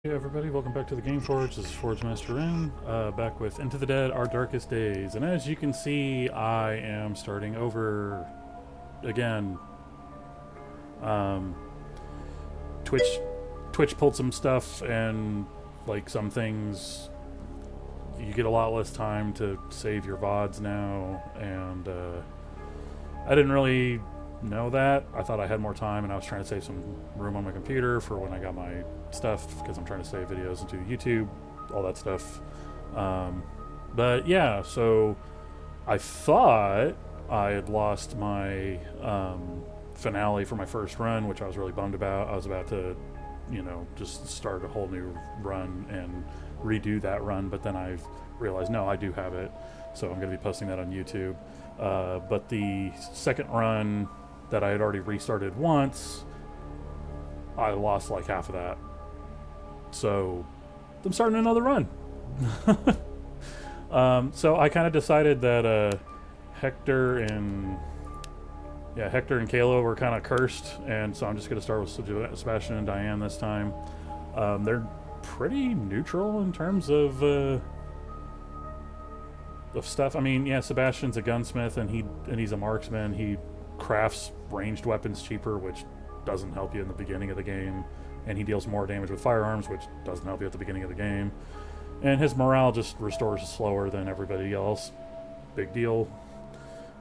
Hey everybody, welcome back to the Game Forge. This is Forge Master Rin, back with Into the Dead, Our Darkest Days. And as you can see, I am starting over again. Um, Twitch, Twitch pulled some stuff, and like some things, you get a lot less time to save your VODs now. And I didn't really know that. I thought I had more time, and I was trying to save some room on my computer for when I got my stuff, because I'm trying to save videos into YouTube, all that stuff. But yeah, so I thought I had lost my finale for my first run, which I was really bummed about. I was about to, just start a whole new run and redo that run, but then I realized, no, I do have it, so I'm going to be posting that on YouTube. But the second run that I had already restarted once, I lost like half of that. So I'm starting another run. So I kind of decided that Hector and Kayla were kind of cursed, and so I'm just going to start with Sebastian and Diane this time. They're pretty neutral in terms of stuff. I mean, yeah, Sebastian's a gunsmith, and he's a marksman. He crafts ranged weapons cheaper, which doesn't help you in the beginning of the game, and he deals more damage with firearms, which doesn't help you at the beginning of the game. And his morale just restores slower than everybody else. Big deal.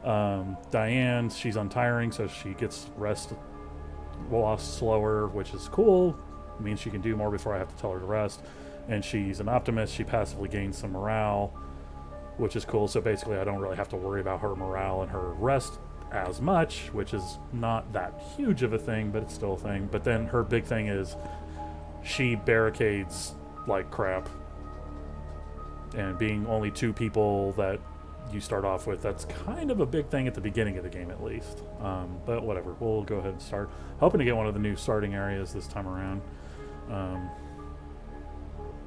Diane, she's untiring, so she gets rest lost slower, which is cool. It means she can do more before I have to tell her to rest. And she's an optimist. She passively gains some morale, which is cool. So basically, I don't really have to worry about her morale and her rest as much, which is not that huge of a thing, but it's still a thing. But then her big thing is she barricades like crap. And being only two people that you start off with, that's kind of a big thing at the beginning of the game, at least. But whatever, we'll go ahead and start. Hoping to get one of the new starting areas this time around.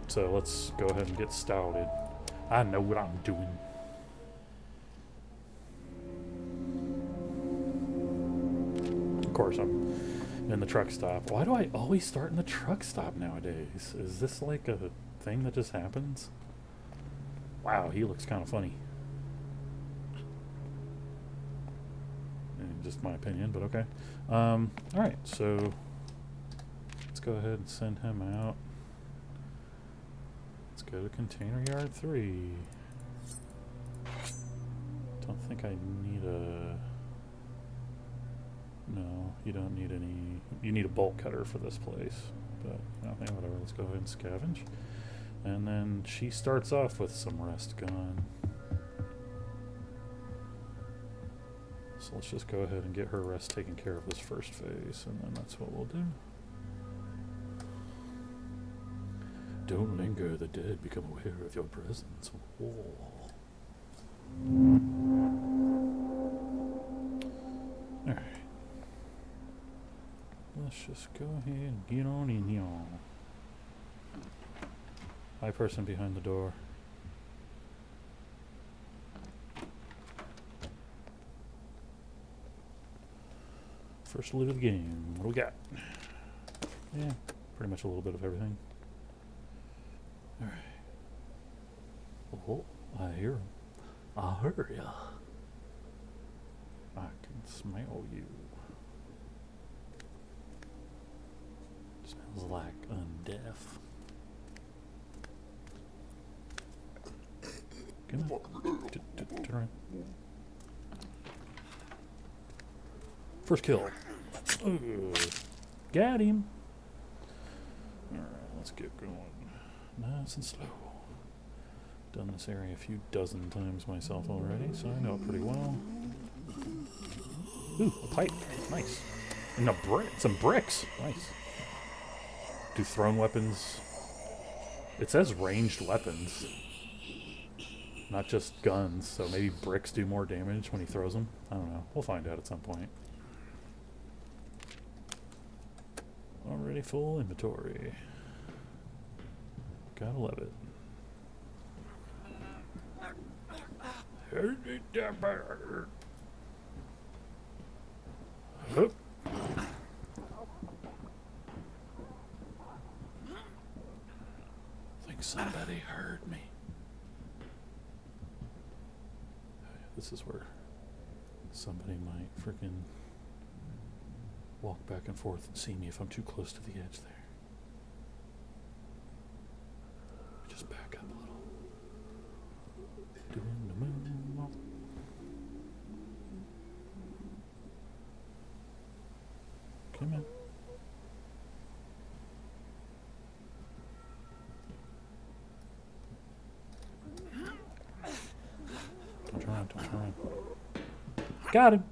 So let's go ahead and get started. I know what I'm doing. Of course, I'm in the truck stop. Why do I always start in the truck stop nowadays? Is this like a thing that just happens? Wow, he looks kind of funny. Just my opinion, but okay. Alright, so let's go ahead and send him out. Let's go to Container Yard 3. Don't think I need a... No, you don't need any... You need a bolt cutter for this place. But, okay, whatever. Let's go ahead and scavenge. And then she starts off with some rest gone. So let's just go ahead and get her rest taken care of this first phase, and then that's what we'll do. Don't linger, the dead become aware of your presence. Oh. Alright. Let's just go ahead and get on in here. Hi, person behind the door. First loot of the game. What do we got? Yeah, pretty much a little bit of everything. Alright. Oh, I hear him. I hear ya. I can smell you. Smells like undeath. Come on. Turn around. First kill. Got him. Alright, let's get going. Nice and slow. Done this area a few dozen times myself already, so I know it pretty well. Ooh, a pipe. Nice. And some bricks. Nice. Do thrown weapons... It says ranged weapons. Not just guns, so maybe bricks do more damage when he throws them. I don't know. We'll find out at some point. Already full inventory. Gotta love it. think somebody heard me. This is where somebody might freaking walk back and forth and see me if I'm too close to the edge there. Just back up a little. Doing the moonwalk. Come on. Don't turn around, don't turn around. Got him.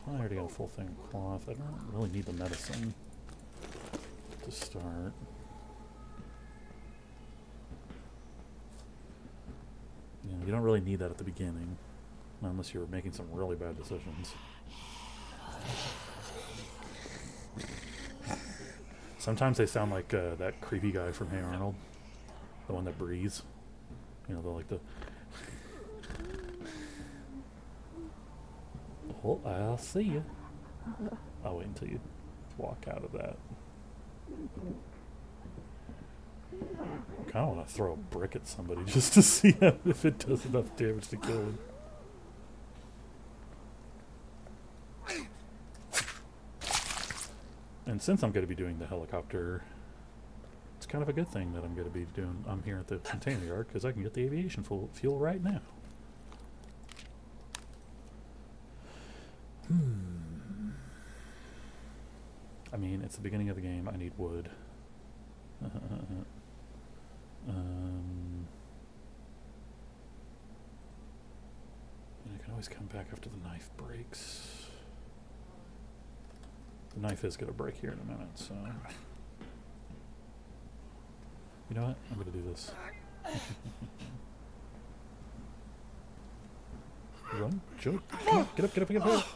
I already got a full thing of cloth. I don't really need the medicine to start. You don't really need that at the beginning, unless you're making some really bad decisions. Sometimes they sound like that creepy guy from Hey Arnold, the one that breathes. You know, they're like the. Oh, I'll see you. I'll wait until you walk out of that. I kind of want to throw a brick at somebody just to see if it does enough damage to kill him. And since I'm going to be doing the helicopter, it's kind of a good thing that I'm going to be doing. I'm here at the container yard because I can get the aviation fuel right now. I mean, it's the beginning of the game. I need wood. I can always come back after the knife breaks. The knife is going to break here in a minute, so... You know what? I'm going to do this. Run, jump, come on, get up, get up, get up, get up.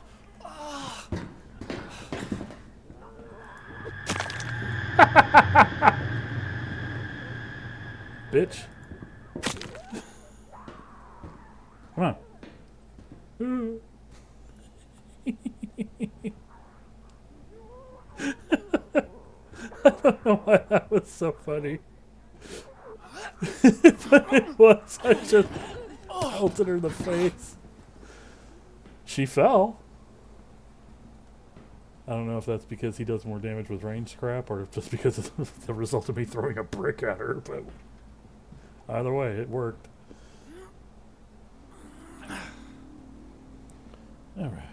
Bitch. Come on. I don't know why that was so funny. But it was. I just pelted her in the face. She fell. I don't know if that's because he does more damage with ranged crap or just because it's the result of me throwing a brick at her, but either way, it worked. Alright.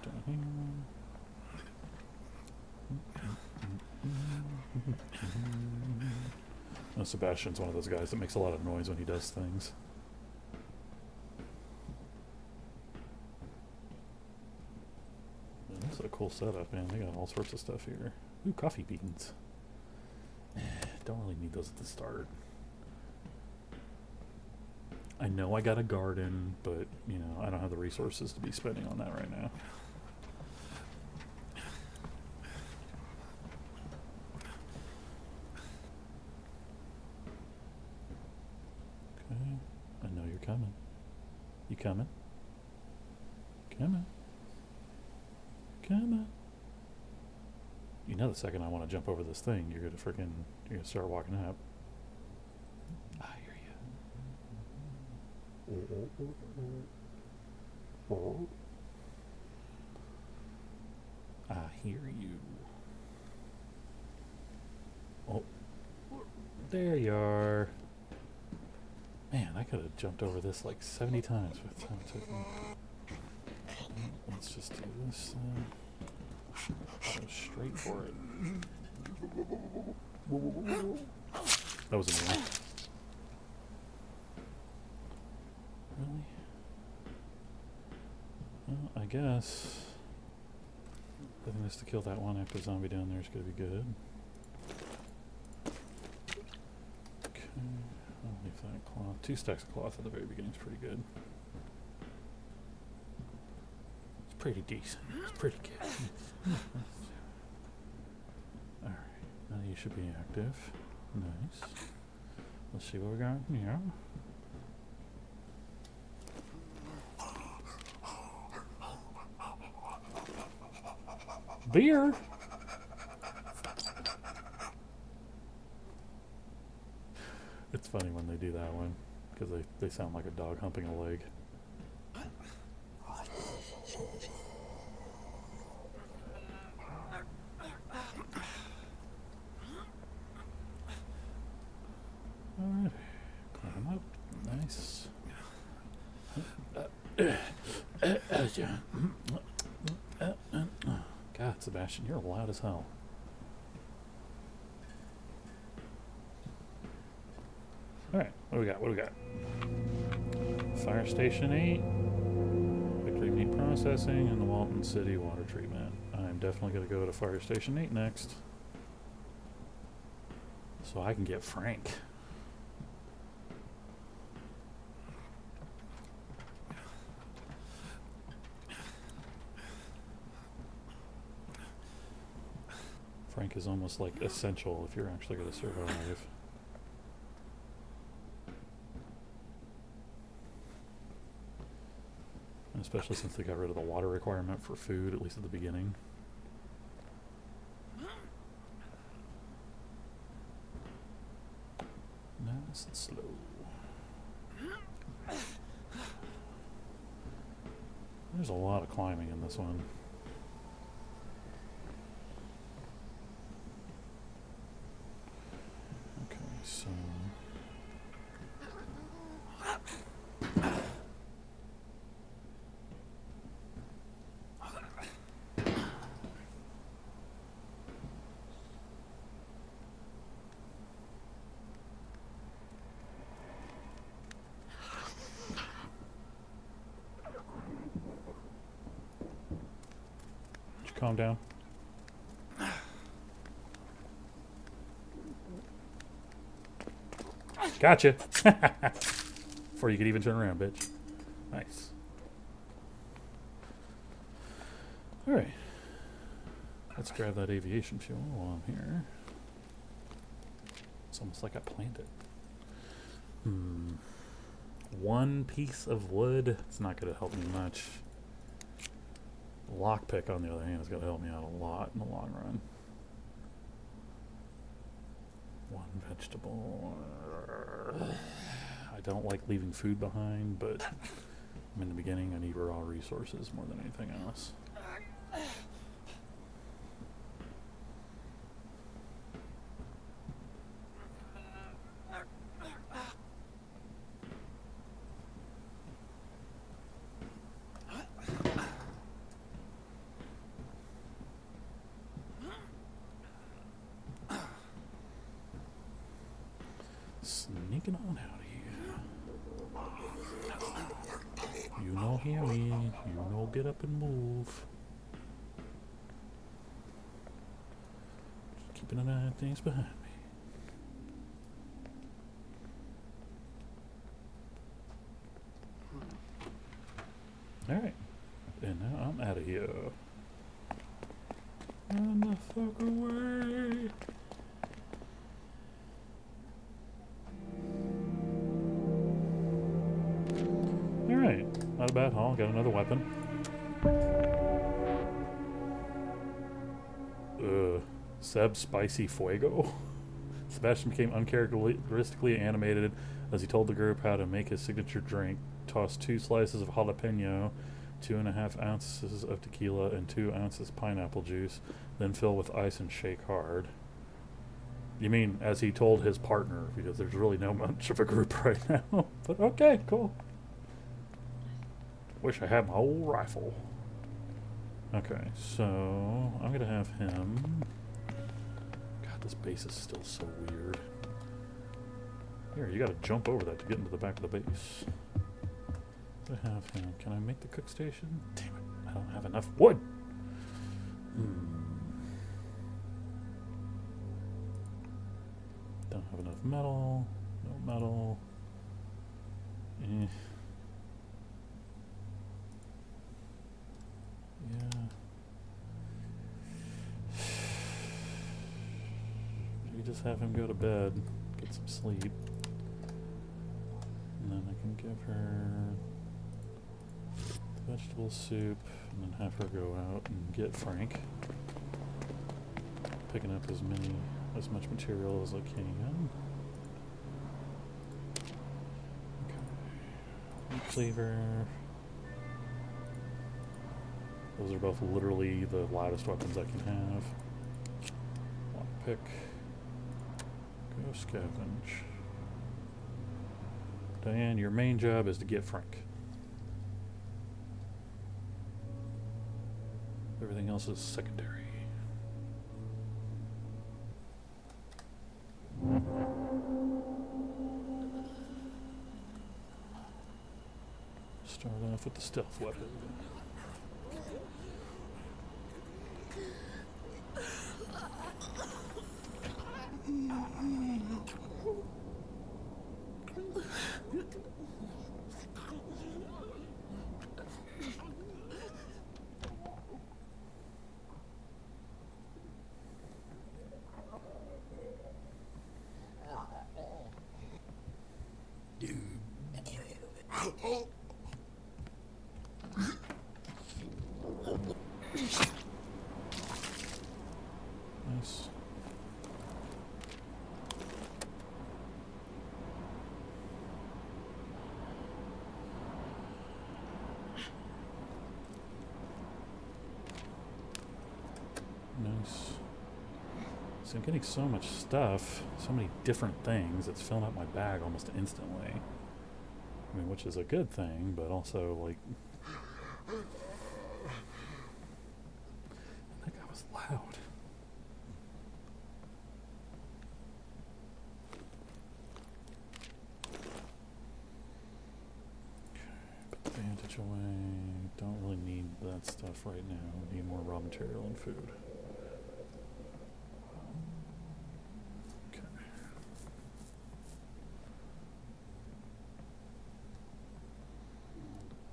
Down here. Oh, Sebastian's one of those guys that makes a lot of noise when he does things. This is a cool setup, man. They got all sorts of stuff here. Ooh, coffee beans. Don't really need those at the start. I know I got a garden, but, you know, I don't have the resources to be spending on that right now. Okay. I know you're coming. You coming? Coming. Come on. You know the second I want to jump over this thing, you're gonna start walking up. I hear you. I hear you. Oh. There you are. Man, I could have jumped over this like 70 times by the time it took me. Let's just do this. Go straight for it. That was a me. Really? Well, I guess. I think this to kill that one active zombie down there is going to be good. Okay. I'll leave that cloth. 2 stacks of cloth at the very beginning is pretty good. Pretty decent. It's pretty good. Alright, now you should be active. Nice. Let's see what we got here. Beer? It's funny when they do that one, because they sound like a dog humping a leg. Alright, climb up. Nice. God, Sebastian, you're loud as hell. Alright, what do we got? What do we got? Fire Station 8, Victory Meat Processing, and the Walton City Water Treatment. I'm definitely going to go to Fire Station 8 next, so I can get Frank. Frank is almost like essential if you're actually going to survive. Especially since they got rid of the water requirement for food, at least at the beginning. Nice and slow. There's a lot of climbing in this one. Okay, so... Calm down. Gotcha. Before you could even turn around, bitch. Nice. Alright. Let's grab that aviation fuel while I'm here. It's almost like I planned it. One piece of wood. It's not going to help me much. Lockpick, on the other hand, is going to help me out a lot in the long run. One vegetable. I don't like leaving food behind, but in the beginning I need raw resources more than anything else. Sneaking on out of here. You know, hear me. You know, get up and move. Just keeping an eye on things behind me. Alright. And now I'm out of here. Run the fuck away. Alright, not a bad haul. Got another weapon. Seb Spicy Fuego. Sebastian became uncharacteristically animated as he told the group how to make his signature drink. Toss 2 slices of jalapeno, 2.5 ounces of tequila, and 2 ounces pineapple juice, then fill with ice and shake hard. You mean as he told his partner, because there's really no much of a group right now. But okay, cool. Wish I had my old rifle. Okay, so I'm gonna have him. God, this base is still so weird. Here, you gotta jump over that to get into the back of the base. I have him. Can I make the cook station? Damn it, I don't have enough wood. Don't have enough metal. No metal. Yeah. You just have him go to bed, get some sleep. give her the vegetable soup, and then have her go out and get Frank. Picking up as much material as I can. Okay. Meat cleaver. Those are both literally the lightest weapons I can have. Lockpick. Go scavenge. Diane, your main job is to get Frank. Everything else is secondary. Start off with the stealth weapon. Nice. Nice. So I'm getting so much stuff, so many different things, it's filling up my bag almost instantly. I mean, which is a good thing, but also, like... That guy was loud. Put the bandage away. Don't really need that stuff right now. Need more raw material and food. Okay.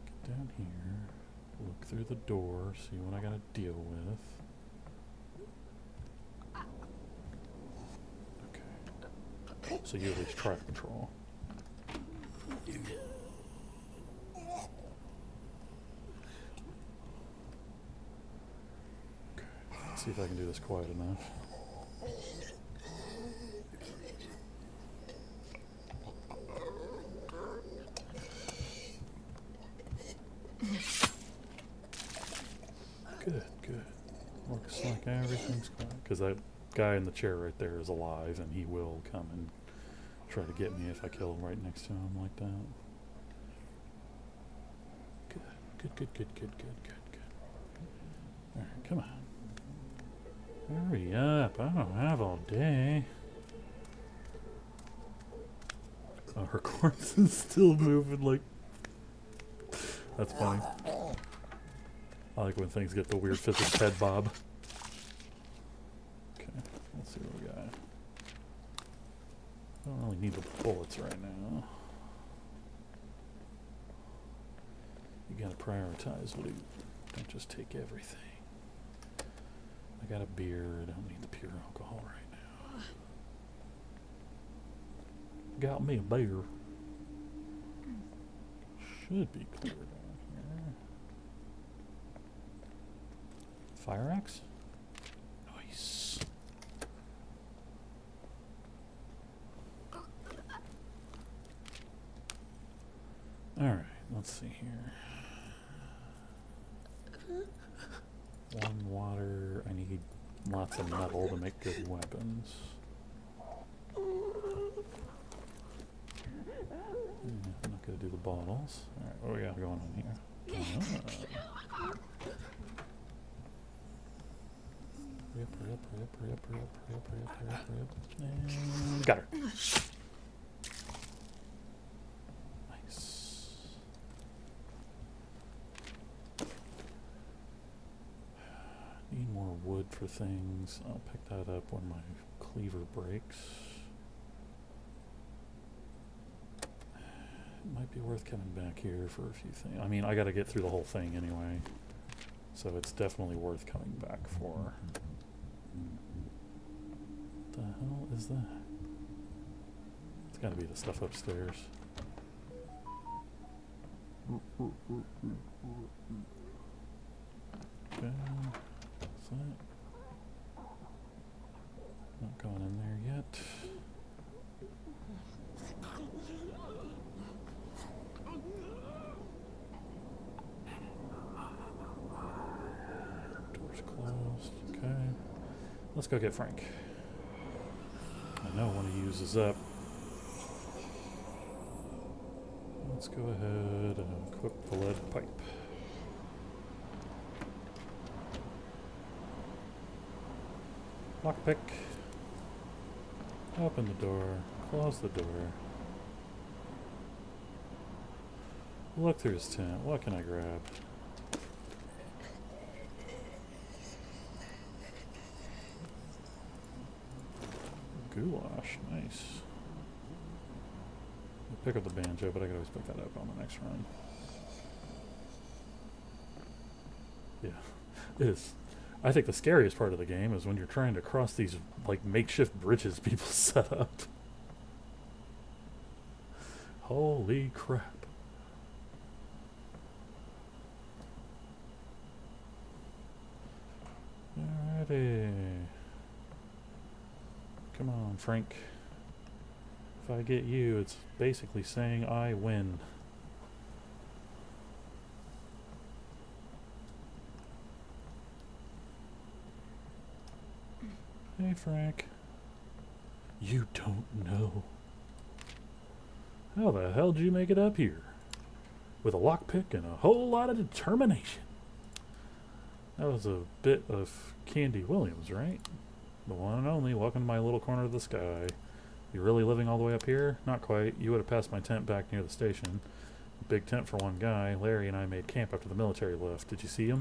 Get down here. Look through the door. See what I gotta deal with. Okay. So you at least try control. Let's see if I can do this quiet enough. Good, good. Looks like everything's quiet. Because that guy in the chair right there is alive, and he will come and try to get me if I kill him right next to him like that. Good, good, good, good, good, good, good, good. Alright, come on. Hurry up, I don't have all day. Oh, her corpse is still moving like... That's funny. I like when things get the weird physics head bob. Okay, let's see what we got. I don't really need the bullets right now. You gotta prioritize loot. Don't just take everything. I got a beer, I don't need the pure alcohol right now. Got me a beer. Should be clear down here. Fire axe? Nice. Alright, let's see here. One water. I need lots of metal to make good weapons. I'm not going to do the bottles. Alright, what do we got going on here? Hurry up, hurry up, hurry up, hurry up, hurry up, hurry up, hurry up, hurry up, hurry up. And got her. Nice. Need more wood for things. I'll pick that up when my cleaver breaks. It might be worth coming back here for a few things. I mean, I gotta get through the whole thing anyway. So it's definitely worth coming back for. What the hell is that? It's gotta be the stuff upstairs. Okay. What's that? Not going in there yet. Door's closed. Okay. Let's go get Frank. I know one of yous is up. Let's go ahead and equip the lead pipe. Lockpick. Open the door. Close the door. Look through his tent. What can I grab? Goulash. Nice. I'll pick up the banjo, but I could always pick that up on the next run. Yeah. It is. I think the scariest part of the game is when you're trying to cross these like makeshift bridges people set up. Holy crap. Alrighty. Come on, Frank. If I get you, it's basically saying I win. Hey, Frank. You don't know. How the hell did you make it up here? With a lockpick and a whole lot of determination. That was a bit of Candy Williams, right? The one and only. Welcome to my little corner of the sky. You really living all the way up here? Not quite. You would have passed my tent back near the station. Big tent for one guy. Larry and I made camp after the military left. Did you see him?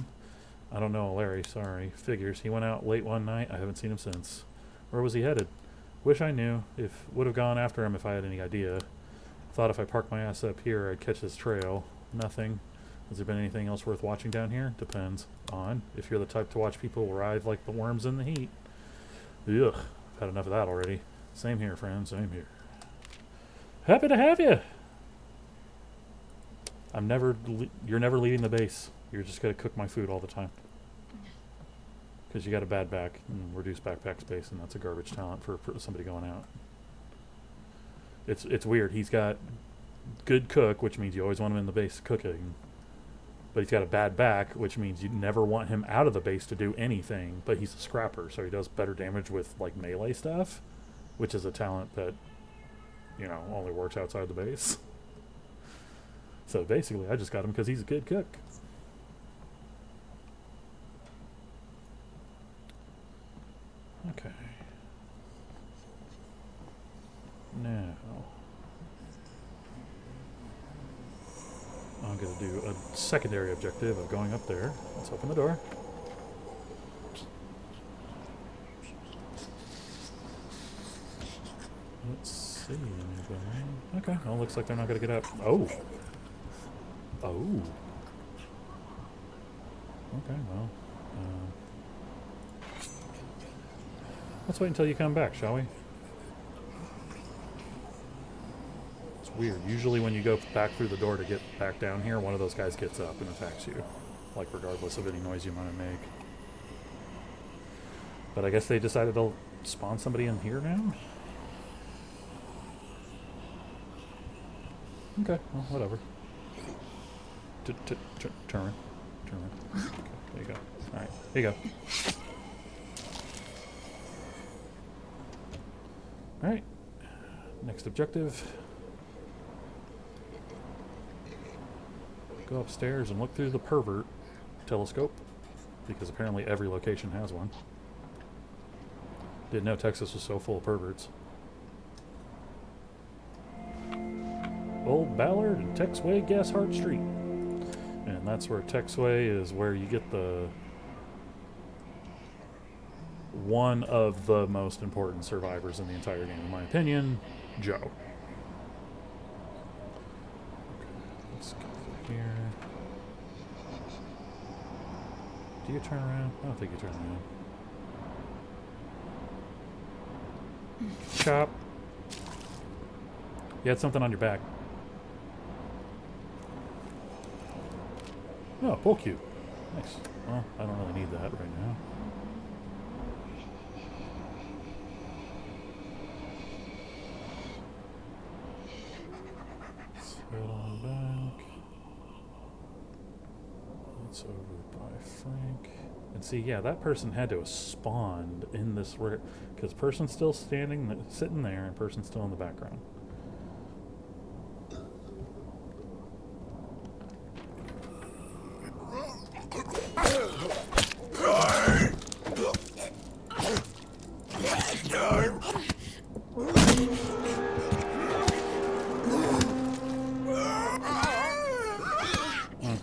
I don't know, Larry. Sorry. Figures. He went out late one night. I haven't seen him since. Where was he headed? Wish I knew. Would have gone after him if I had any idea. Thought if I parked my ass up here, I'd catch his trail. Nothing. Has there been anything else worth watching down here? Depends on if you're the type to watch people writhe like the worms in the heat. Ugh. I've had enough of that already. Same here, friend. Same here. Happy to have you. You're never leaving the base. You're just gonna cook my food all the time. Because you got a bad back and reduced backpack space, and that's a garbage talent for somebody going out. It's weird. He's got good cook, which means you always want him in the base cooking. But he's got a bad back, which means you never want him out of the base to do anything. But he's a scrapper, so he does better damage with like melee stuff, which is a talent that, you know, only works outside the base. So basically, I just got him because he's a good cook. Okay. Now, I'm going to do a secondary objective of going up there. Let's open the door. Let's see anybody. Okay, well, looks like they're not going to get up. Oh! Oh! Okay, well. Let's wait until you come back, shall we? It's weird. Usually when you go back through the door to get back down here, one of those guys gets up and attacks you. Like, regardless of any noise you might make. But I guess they decided they'll spawn somebody in here now? Okay, well, whatever. Turn around. Okay, there you go. Alright, here you go. Alright, next objective. Go upstairs and look through the pervert telescope, because apparently every location has one. Didn't know Texas was so full of perverts. Old Ballard and Texway Gashart Street. And that's where Texway is where you get the one of the most important survivors in the entire game, in my opinion, Joe. Okay, let's go through here. Do you turn around? I don't think you turn around. Chop. You had something on your back. Oh, pull cube. Nice. Well, I don't really need that right now. Let's head on back. It's over by Frank. And see, yeah, that person had to have spawned in this where, because person's still standing, sitting there, and person's still in the background.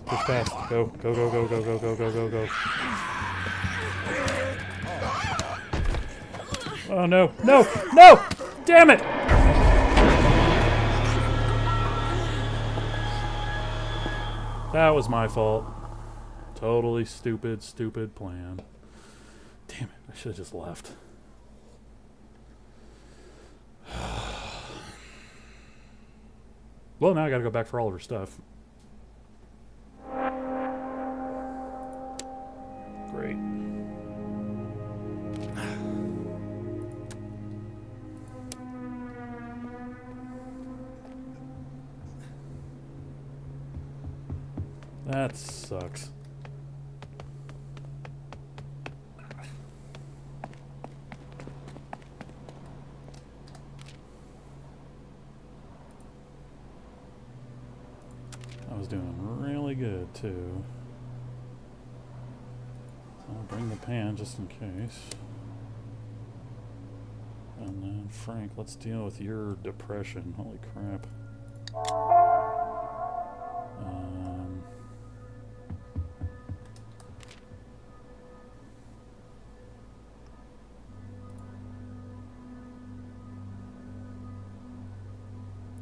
Push past. Go, go, go, go, go, go, go, go, go, go. Oh no, no, no! Damn it! That was my fault. Totally stupid, stupid plan. Damn it, I should have just left. Well, now I gotta go back for all of her stuff. Great. That sucks. I was doing really good too. So I'll bring the pan just in case. And then Frank, let's deal with your depression. Holy crap.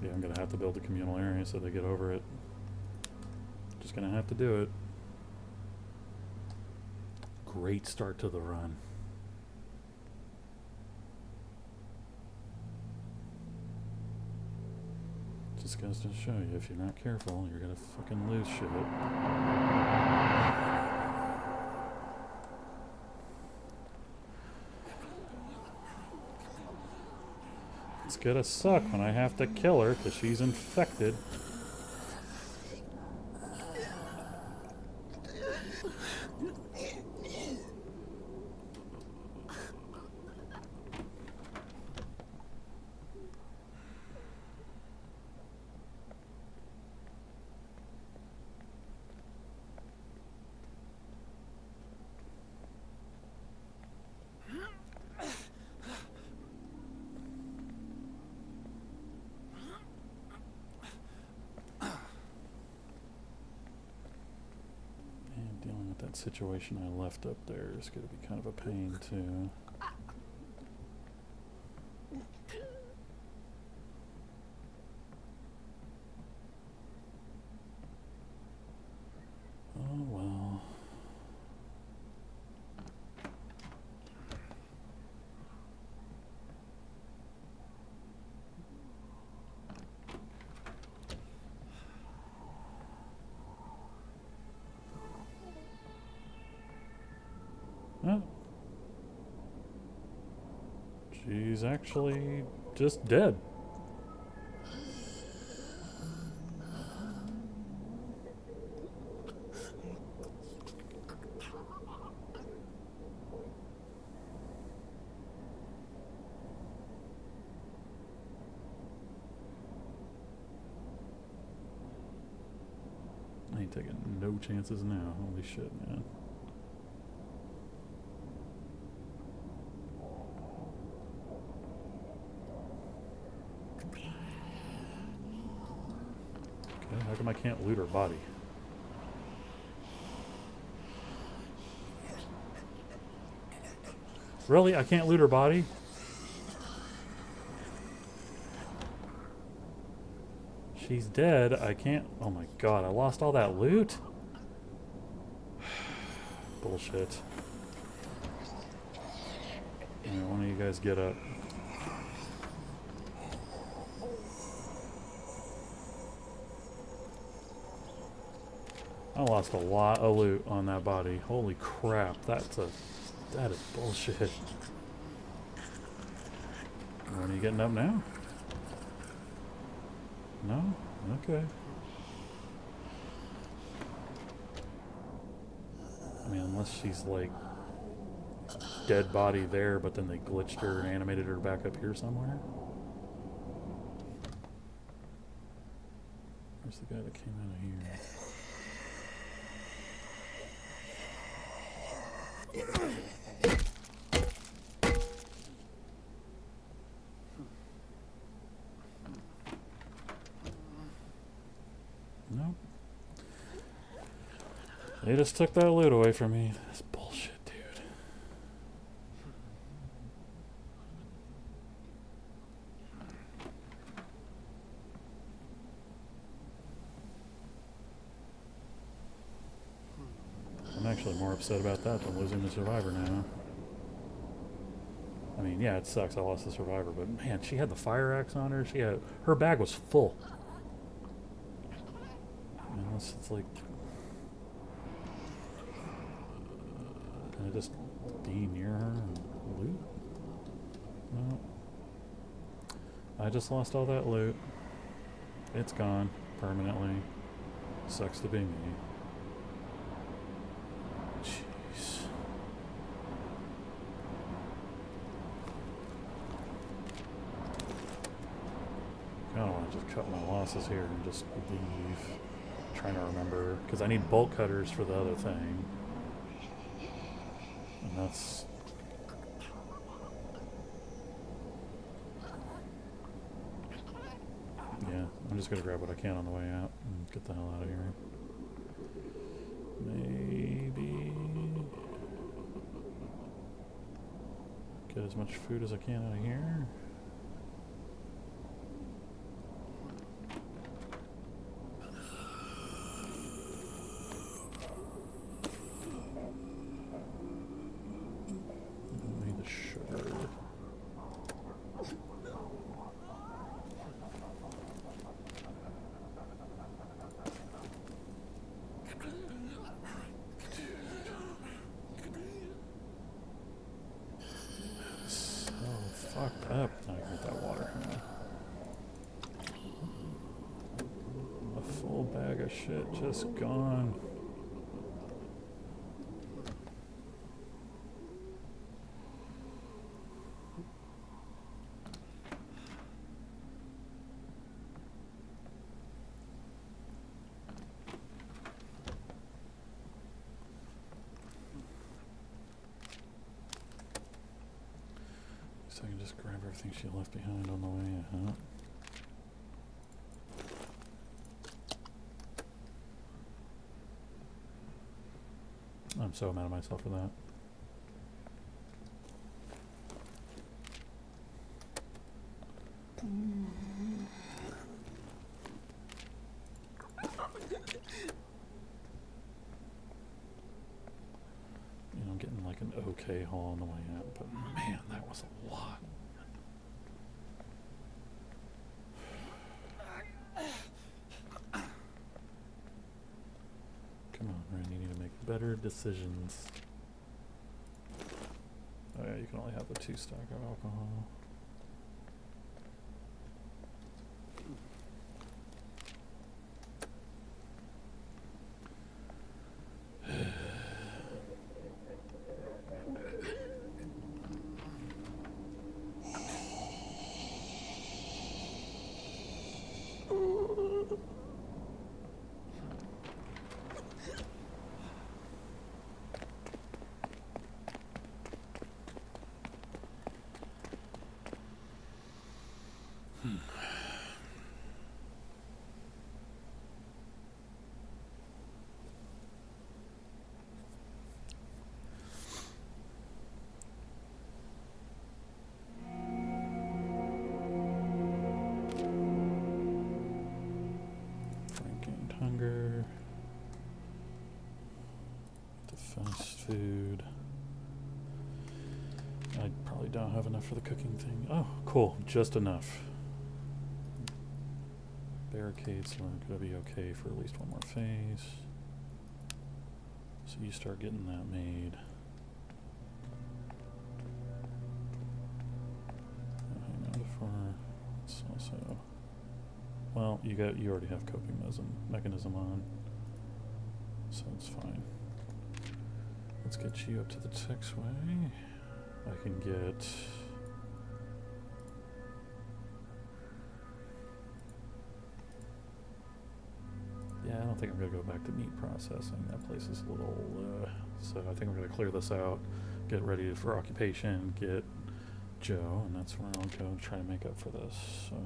Yeah, I'm gonna have to build a communal area so they get over it. Just gonna have to do it. Great start to the run. Just goes to show you, if you're not careful, you're gonna fucking lose shit. It's gonna suck when I have to kill her because she's infected. That situation I left up there is going to be kind of a pain too. Oh well. Oh. She's actually just dead. I ain't taking no chances now. Holy shit, man. How come I can't loot her body? Really? I can't loot her body? She's dead. I can't... Oh my god, I lost all that loot? Bullshit. Alright, one of you guys get up. I lost a lot of loot on that body. Holy crap, that is bullshit. When are you getting up now? No? Okay. I mean, unless she's like dead body there, but then they glitched her and animated her back up here somewhere. Where's the guy that came out of here? Nope. They just took that loot away from me. That's bullshit, dude. I'm actually more upset about that than losing the survivor now. I mean, yeah, it sucks I lost the survivor, but man, she had the fire axe on her. Her bag was full. Unless it's like, can I just be near her and loot? No. I just lost all that loot. It's gone permanently. Sucks to be me. Jeez. I don't want to just cut my losses here and just leave. Trying to remember, because I need bolt cutters for the other thing. And that's... yeah, I'm just going to grab what I can on the way out and get the hell out of here. Maybe... get as much food as I can out of here. Fucked up. I can get that water. A full bag of shit just gone. So I can just grab everything she left behind on the way out. I'm so mad at myself for that. You know, I'm getting like an okay haul on the way out, but man, that was a lot. Come on, Ren, you need to make better decisions. Oh yeah, you can only have the 2 stack of alcohol. Hunger. The fast food. I probably don't have enough for the cooking thing. Oh, cool. Just enough. Barricades are going to be okay for at least one more phase. So you start getting that made. Hang on before it's also, well, you already have coping mechanism on, so it's fine. Let's get you up to the taxiway. I can get yeah, I don't think I'm going to go back to meat processing. That place is a little, so I think I'm going to clear this out, get ready for occupation, get Joe, and that's where I'll go try to make up for this, so.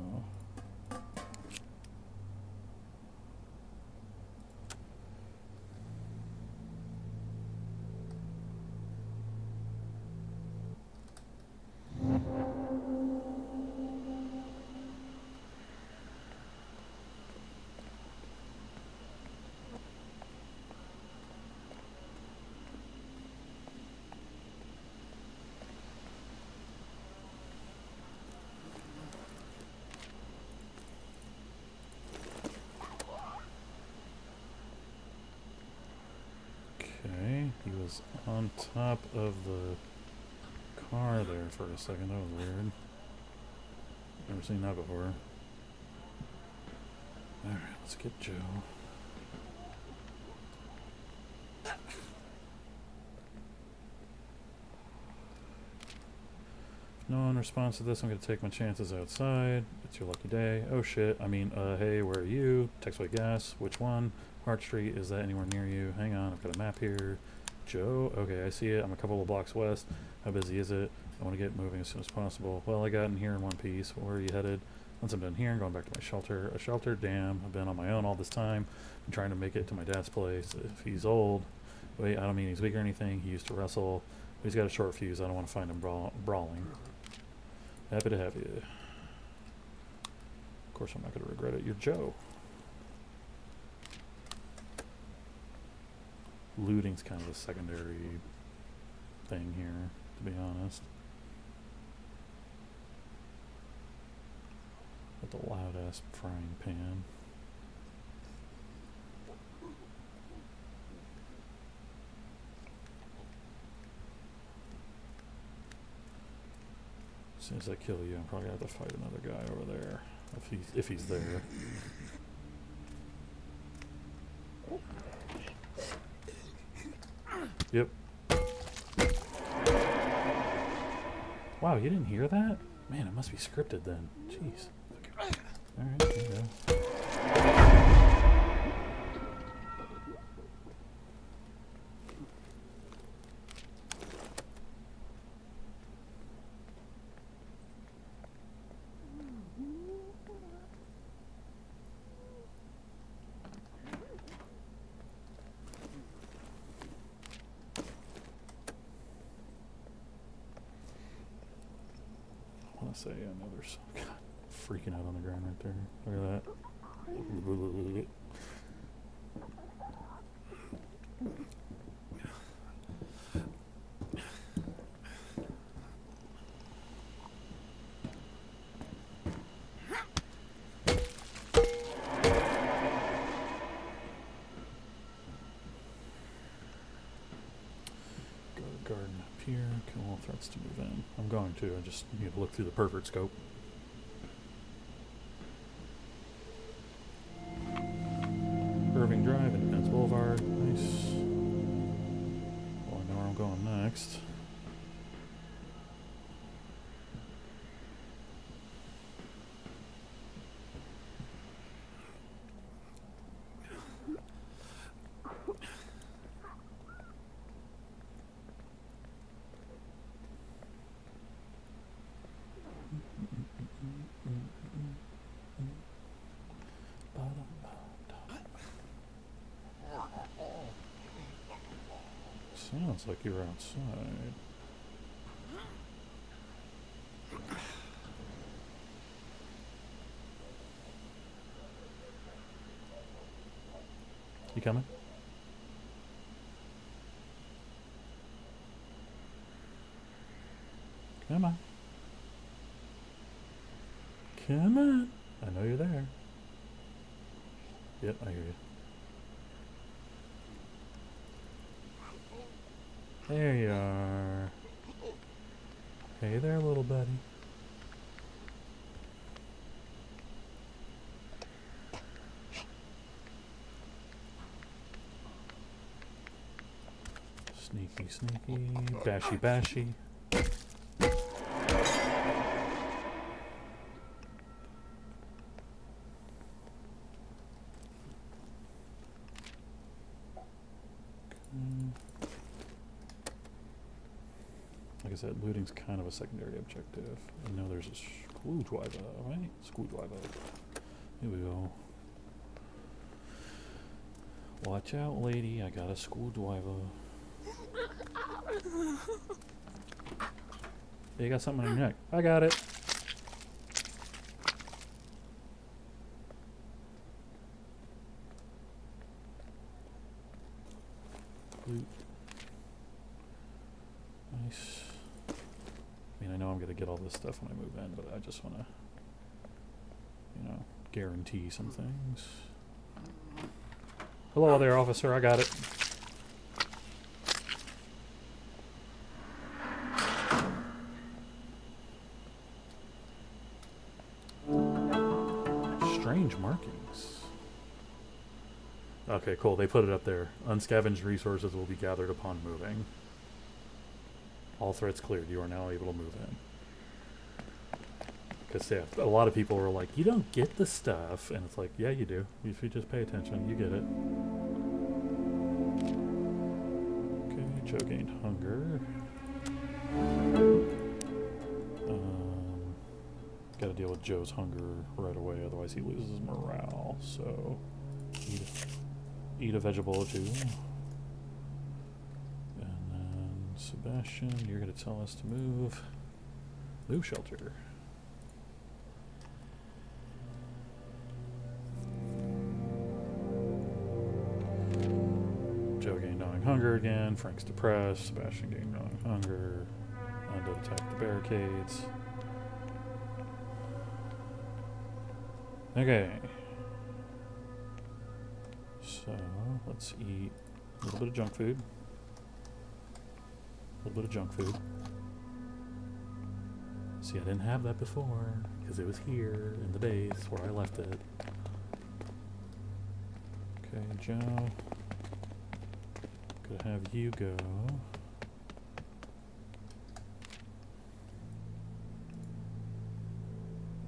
Okay, he was on top of the car there for a second. That was weird. Never seen that before. Alright, let's get Joe. If no one responds to this, I'm going to take my chances outside. It's your lucky day. Oh shit, I mean, hey, where are you? Taxiway gas, which one? Hart Street, is that anywhere near you? Hang on, I've got a map here. Joe, okay, I see it. I'm a couple of blocks west. How busy is it? I want to get moving as soon as possible. Well, I got in here in one piece. Where are you headed? Once I'm done here, I'm going back to my shelter. A shelter? Damn, I've been on my own all this time. I'm trying to make it to my dad's place. If he's old, wait, I don't mean he's weak or anything. He used to wrestle. But he's got a short fuse. I don't want to find him brawling. Happy to have you. Of course, I'm not going to regret it. You're Joe. Looting's kind of a secondary thing here, to be honest. With the loud ass frying pan. As soon as I kill you, I'm probably gonna have to fight another guy over there. If he's there. Yep. Wow, you didn't hear that? Man, it must be scripted then. Jeez. Alright, there you go. I want to say another song. God, freaking out on the ground right there. Look at that. Go to garden up here. Kill all threats to move in. I'm going to. I just need to look through the pervert scope. Irving Drive, Independence Boulevard. Nice. Well, I know where I'm going next. Sounds like you're outside. You coming? Come on. Come on. I know you're there. Yep, I hear you. There you are. Hey there, little buddy. Sneaky, sneaky, bashy, bashy. Like I said, looting's kind of a secondary objective. I know there's a screwdriver, right? Screwdriver. Here we go. Watch out, lady. I got a screwdriver. Hey, you got something on your neck. I got it. Loot. Nice. I mean, I know I'm going to get all this stuff when I move in, but I just want to, you know, guarantee some things. Hello there, officer. I got it. Strange markings. Okay, cool. They put it up there. Unscavenged resources will be gathered upon moving. All threats cleared. You are now able to move in. Because, yeah, a lot of people are like, you don't get the stuff. And it's like, yeah, you do. If you just pay attention, you get it. Okay, Joe gained hunger. Gotta deal with Joe's hunger right away, otherwise he loses morale. So, eat a vegetable or two. And then, Sebastian, you're gonna tell us to move. Move shelter. Joe gained gnawing hunger again. Frank's depressed. Sebastian gained gnawing hunger. Undead attack the barricades. Okay. So, let's eat a little bit of junk food. A little bit of junk food. See, I didn't have that before, because it was here in the base where I left it. Okay, Joe. Gonna have you go.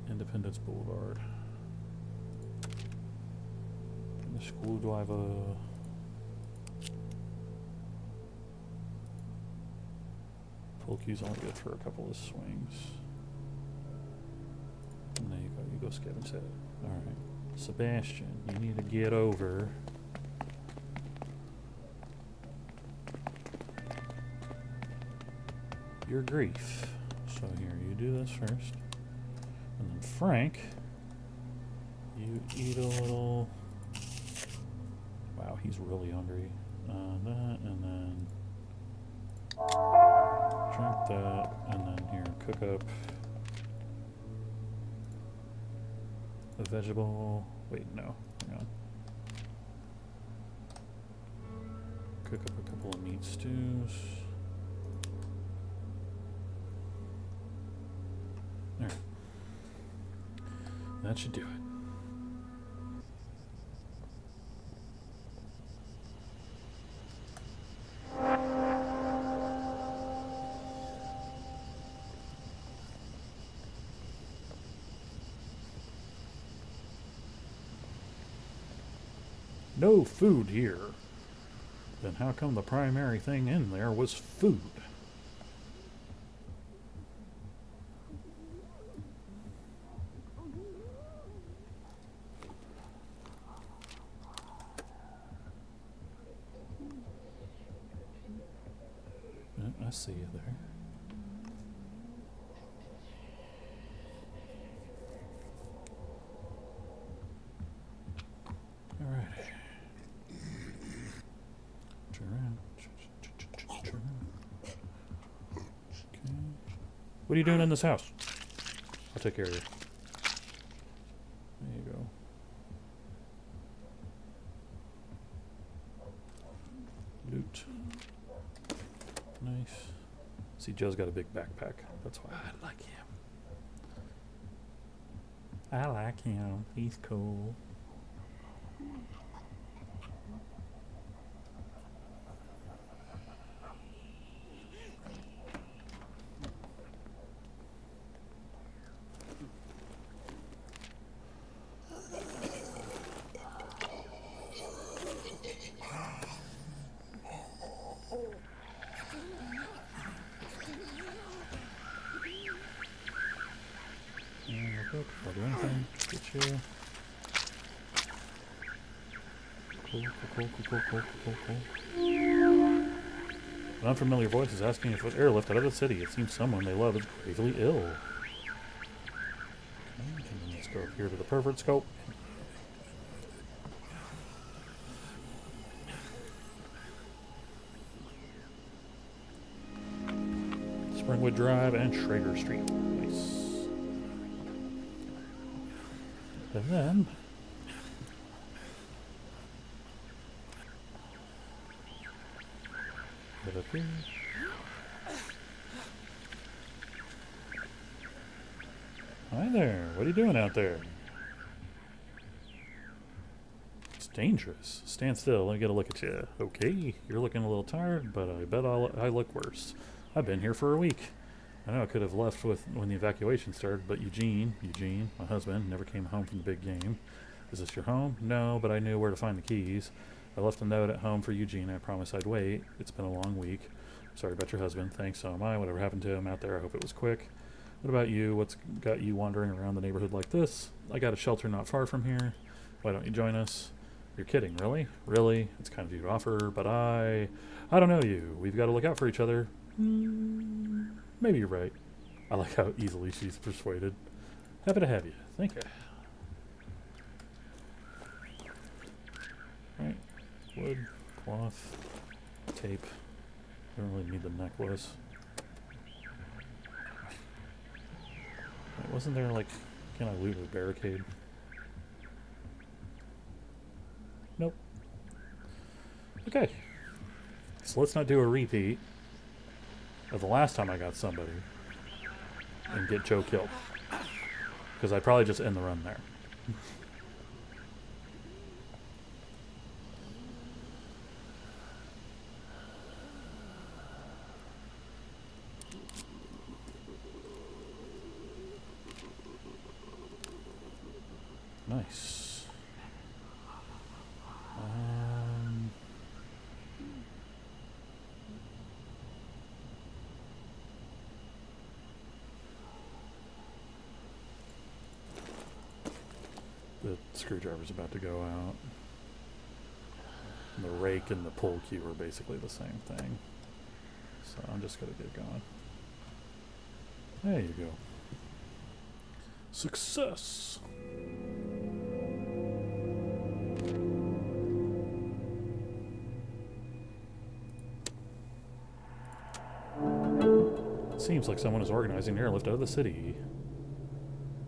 Independence Boulevard. And the screwdriver. Full Q's only good for a couple of swings. And there you go. You go scavenge that. Alright. Sebastian, you need to get over. Your grief. So here, you do this first. And then Frank, you eat a little. Wow, he's really hungry. That, and then drink that, and then here, cook up a vegetable. Wait, no, hang on. Cook up a couple of meat stews. There. That should do it. No food here. Then how come the primary thing in there was food? I see you there. All right. Turn around. Turn around. Okay. What are you doing in this house? I'll take care of you. There you go. Loot. Nice. See, Joe's got a big backpack. That's why I like him. I like him. He's cool. I'll do anything. Get you. Cool. An unfamiliar voice is asking if it was airlifted out of the city. It seems someone they love is gravely ill. Okay, let's go up here to the pervert scope. Springwood Drive and Schrager Street. Nice. And then get up here. Hi there. What are you doing out there? It's dangerous. Stand still. Let me get a look at you. Okay, you're looking a little tired, but I bet I look worse. I've been here for a week. I know I could have left when the evacuation started, but Eugene, my husband, never came home from the big game. Is this your home? No, but I knew where to find the keys. I left a note at home for Eugene. I promised I'd wait. It's been a long week. Sorry about your husband. Thanks, so am I. Whatever happened to him out there, I hope it was quick. What about you? What's got you wandering around the neighborhood like this? I got a shelter not far from here. Why don't you join us? You're kidding, really? Really? It's kind of you to offer, but I don't know you. We've got to look out for each other. Maybe you're right. I like how easily she's persuaded. Happy to have you. Thank you. Right. Wood, cloth, tape. Don't really need the necklace. Wait, wasn't there like, can I loot a barricade? Nope. Okay. So let's not do a repeat of the last time I got somebody and get Joe killed. Because I'd probably just end the run there. Nice. The screwdriver's about to go out. And the rake and the pull cue are basically the same thing. So I'm just going to get going. There you go. Success! It seems like someone is organizing an airlift out of the city.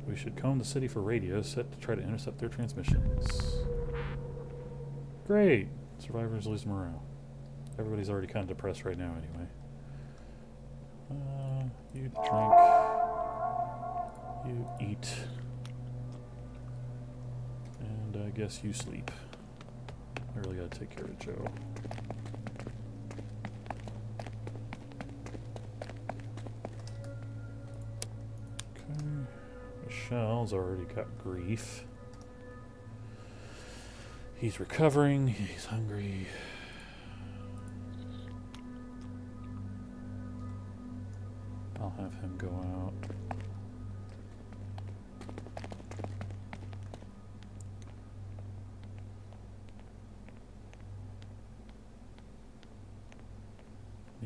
We should comb the city for radios set to try to intercept their transmissions. Great! Survivors lose morale. Everybody's already kind of depressed right now anyway. You drink. You eat. And I guess you sleep. I really gotta take care of Joe. Michelle's already got grief. He's recovering. He's hungry. I'll have him go out.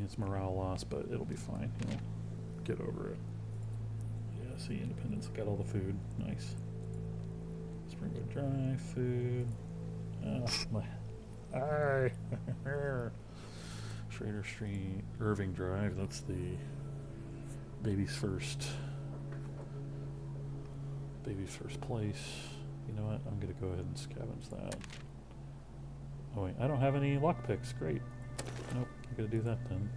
It's morale loss, but it'll be fine. He'll get over it. Yeah, see, Independence got all the food. Nice. Springwood Drive food. Aye. Schrader Street, Irving Drive. That's the baby's first place. You know what? I'm gonna go ahead and scavenge that. Oh wait, I don't have any lockpicks. Great. Nope, I'm gonna do that then.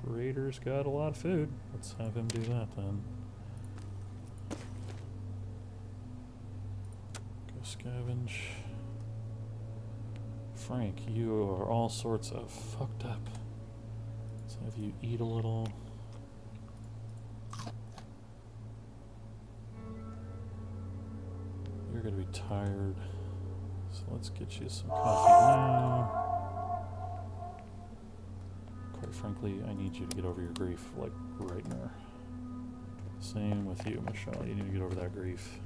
Trader's got a lot of food. Let's have him do that then. Go scavenge. Frank, you are all sorts of fucked up. Let's have you eat a little. You're gonna be tired. So let's get you some coffee now. Quite frankly, I need you to get over your grief, like, right now. Same with you, Michelle. You need to get over that grief.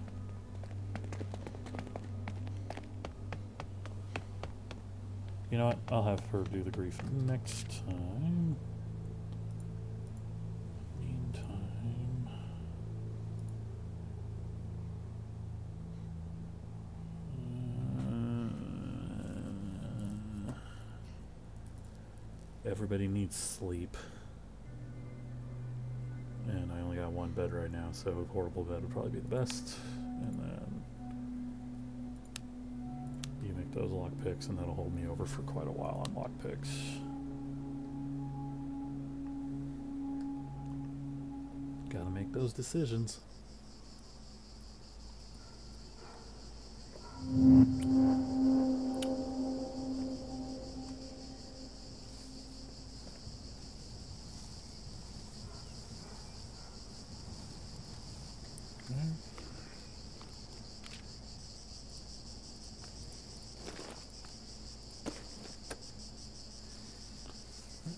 You know what? I'll have her do the grief next time. Meantime... everybody needs sleep. And I only got one bed right now, so a portable bed would probably be the best. And then you make those lockpicks, and that'll hold me over for quite a while on lockpicks. Gotta make those decisions.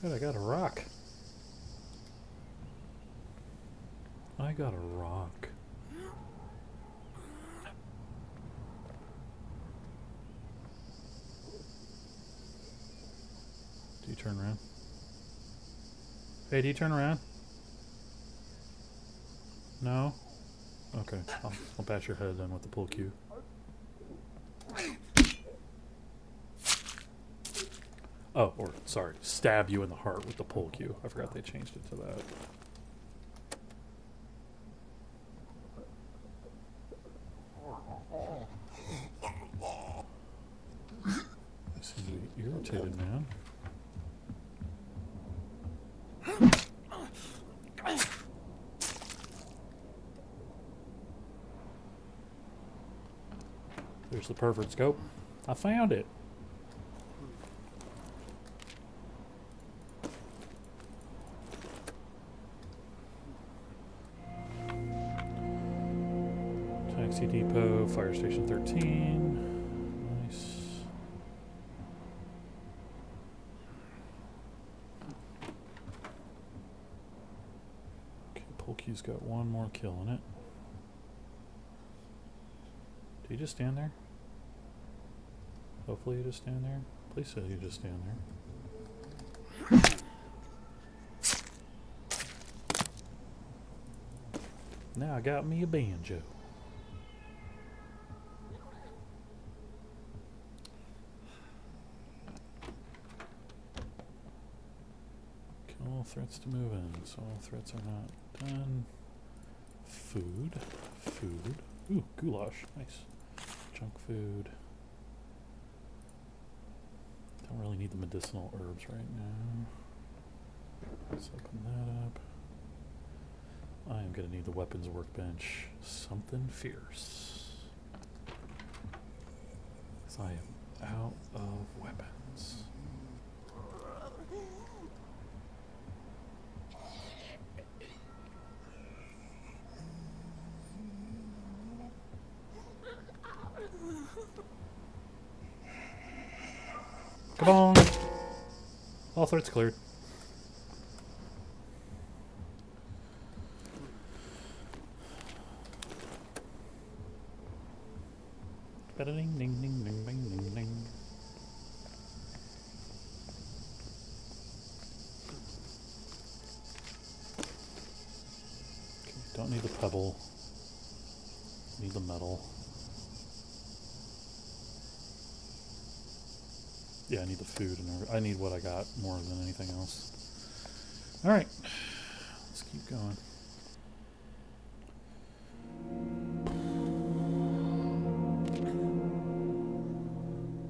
I got a rock. I got a rock. Do you turn around? Hey, do you turn around? No? Okay, I'll pat your head then with the pull cue. Oh, or, sorry, stab you in the heart with the pull cue. I forgot they changed it to that. You seem to be irritated, man. There's the pervert scope. I found it. Taxi depot, fire station 13. Nice. Okay, Polky's got one more kill in it. Do you just stand there? Hopefully you just stand there. Please say you just stand there. Now I got me a banjo. Kill all threats to move in, so all threats are not done. Food. Food. Ooh, goulash. Nice. Junk food. Don't really need the medicinal herbs right now. Let's open that up. I am going to need the weapons workbench. Something fierce. 'Cause I am out of weapons. Come on! All threats cleared. Ding ding ding ding ding ding ding. Okay, don't need the pebble. Need the metal. Yeah, I need the food and I need what I got more than anything else. Alright. Let's keep going.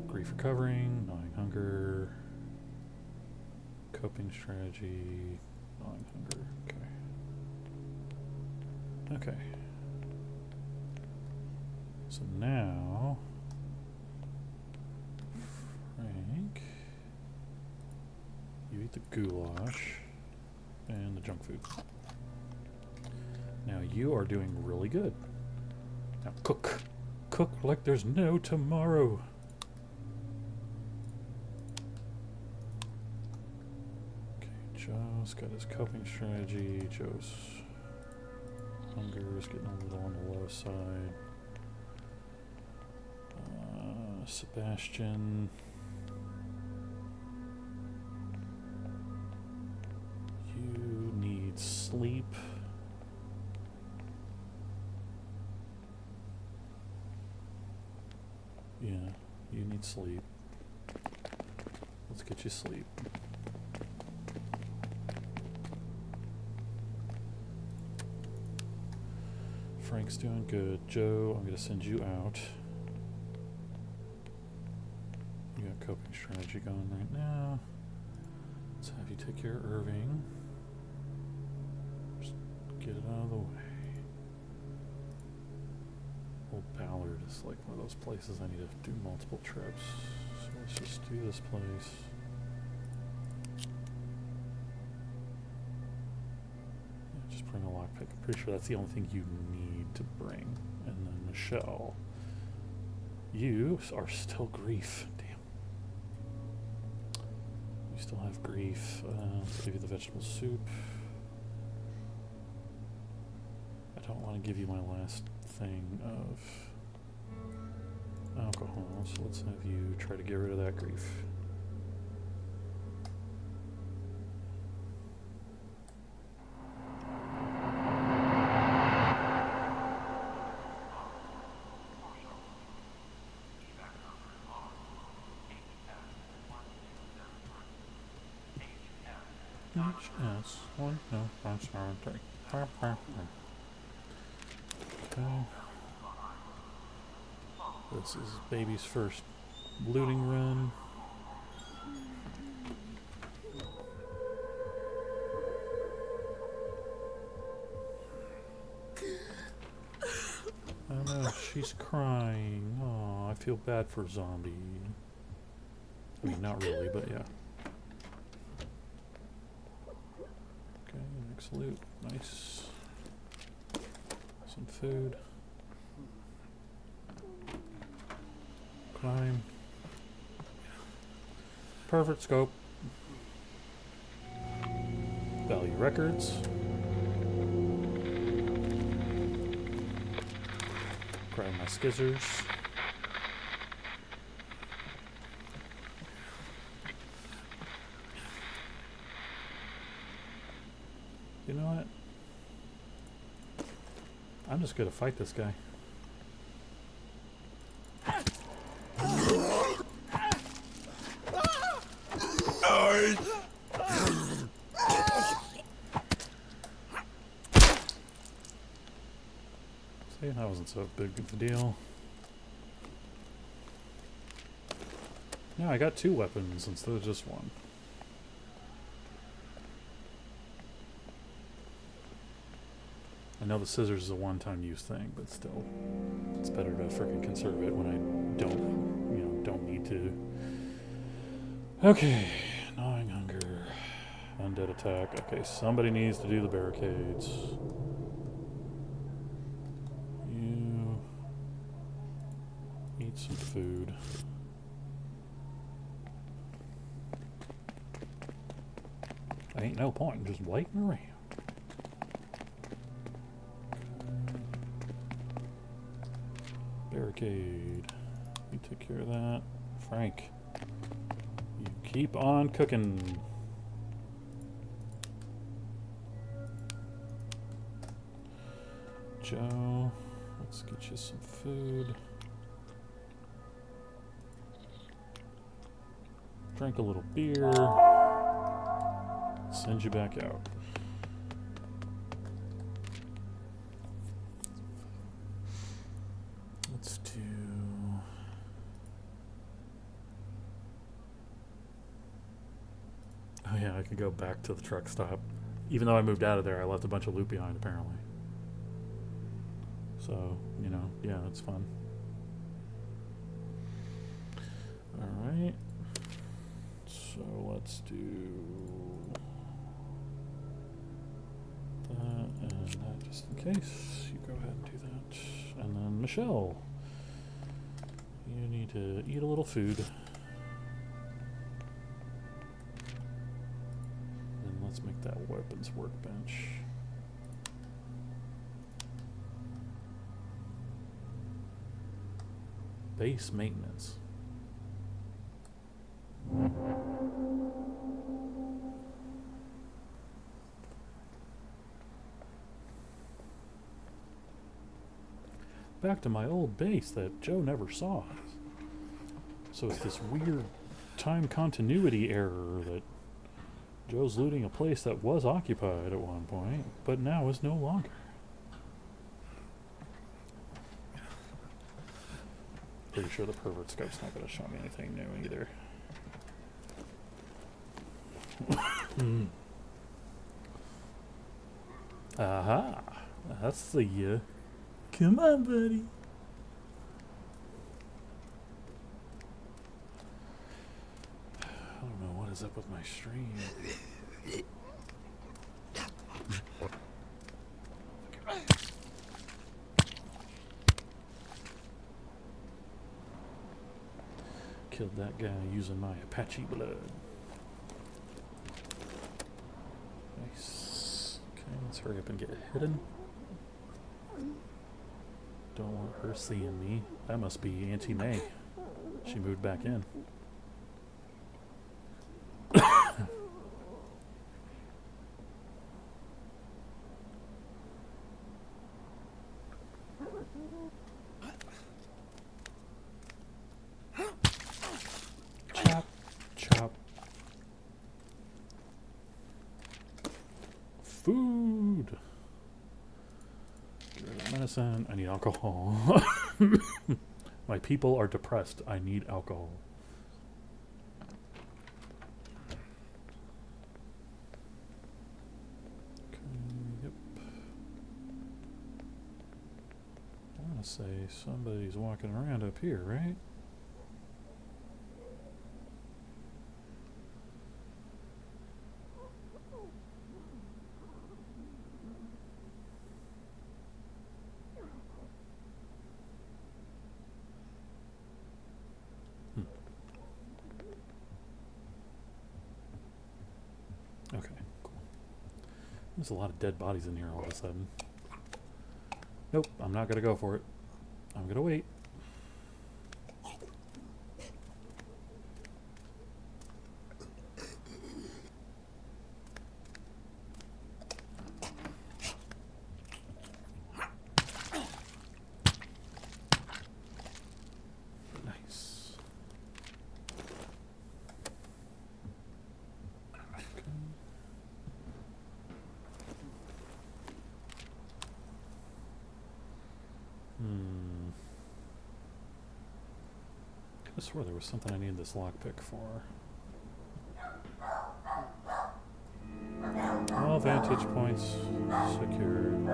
Grief recovering, gnawing hunger, coping strategy, Gnawing hunger. Okay. Okay. So now, Frank, you eat the goulash and the junk food. Now you are doing really good. Now cook. Cook like there's no tomorrow. Okay, Joe's got his coping strategy. Joe's hunger is getting a little on the low side. Sebastian. You need sleep. Yeah, you need sleep. Let's get you sleep. Frank's doing good. Joe, I'm going to send you out. You got coping strategy going right now. Let's have you take care of Irving. Just get it out of the way. Old Ballard is like one of those places I need to do multiple trips. So let's just do this place. Yeah, just bring a lockpick. I'm pretty sure that's the only thing you need to bring. And then Michelle, you are still grief. Damn. You still have grief. Let's give you the vegetable soup. I don't want to give you my last thing of alcohol, so let's have you try to get rid of that grief. HS 1 no 5 7 3. Okay. This is baby's first looting run. Oh no, she's crying. Oh, I feel bad for Zombie. I mean, not really, but yeah. Okay, next loot. Nice. Some food. Climb. Perfect scope. Value records. Grab my skizzers. You know what? I'm just gonna fight this guy. See, that wasn't so big of a deal. Now I got 2 weapons instead of just 1. I know the scissors is a one-time use thing, but still, it's better to freaking conserve it when I don't need to. Okay, gnawing hunger, undead attack. Okay, somebody needs to do the barricades. You eat some food. Ain't no point in just waiting around. Barricade. You take care of that. Frank, you keep on cooking. Joe, let's get you some food. Drink a little beer. Send you back out. Let's do... Oh yeah, I could go back to the truck stop. Even though I moved out of there, I left a bunch of loot behind, apparently. So, you know, yeah, it's fun. Alright. So let's do that and that just in case. You go ahead and do that. And then Michelle, you need to eat a little food. And let's make that weapons workbench. Base maintenance. Back to my old base that Joe never saw. So it's this weird time continuity error that Joe's looting a place that was occupied at one point, but now is no longer. Pretty sure the pervert scope's not going to show me anything new either. Aha! That's the come on, buddy. I don't know what is up with my stream. Killed that guy using my Apache blood. Nice. Okay, let's hurry up and get hidden. Don't want her seeing me. That must be Auntie May. She moved back in. Chop, chop. Food. Get rid of medicine. I need alcohol. My people are depressed. I need alcohol. Okay, yep. I want to say somebody's walking around up here, right? Okay, cool. There's a lot of dead bodies in here all of a sudden. Nope, I'm not gonna go for it. I'm gonna wait. Nice. I swear there was something I needed this lockpick for. All vantage points secured.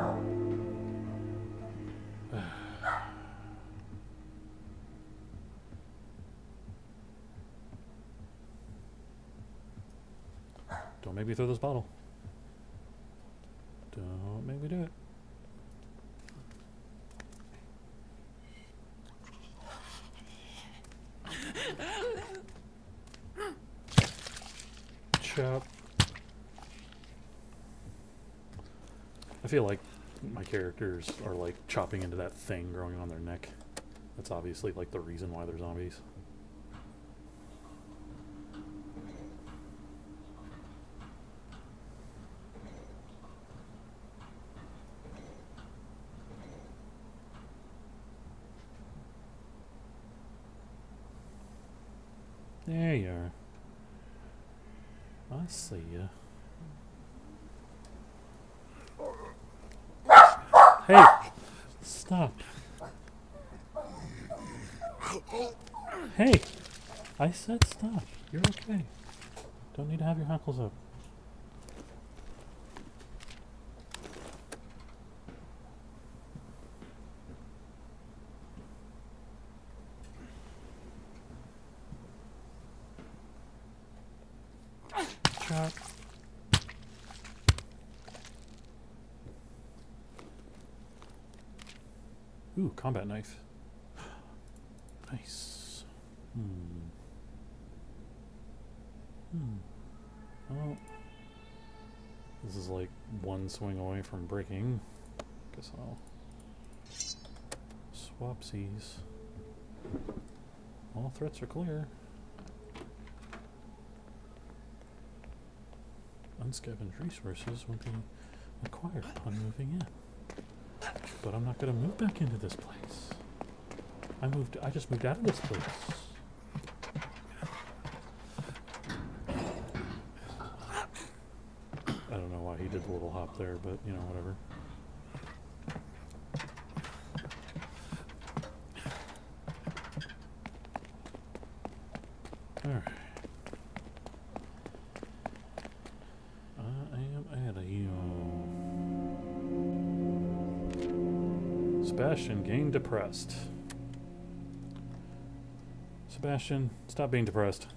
Don't make me throw this bottle. Don't make me do it. Chop. I feel like my characters are like chopping into that thing growing on their neck. That's obviously like the reason why they're zombies. There you are. I see ya. Hey! Stop. Hey! I said stop. You're okay. Don't need to have your hackles up. shot. Ooh, combat knife. Nice. Well, this is like one swing away from breaking. Guess I'll swapsies. All threats are clear. Unscavenged resources will be acquired upon moving in. But I'm not gonna move back into this place. I just moved out of this place. I don't know why he did the little hop there, but you know, whatever. Alright. I am at you. Sebastian gained depressed. Sebastian, stop being depressed.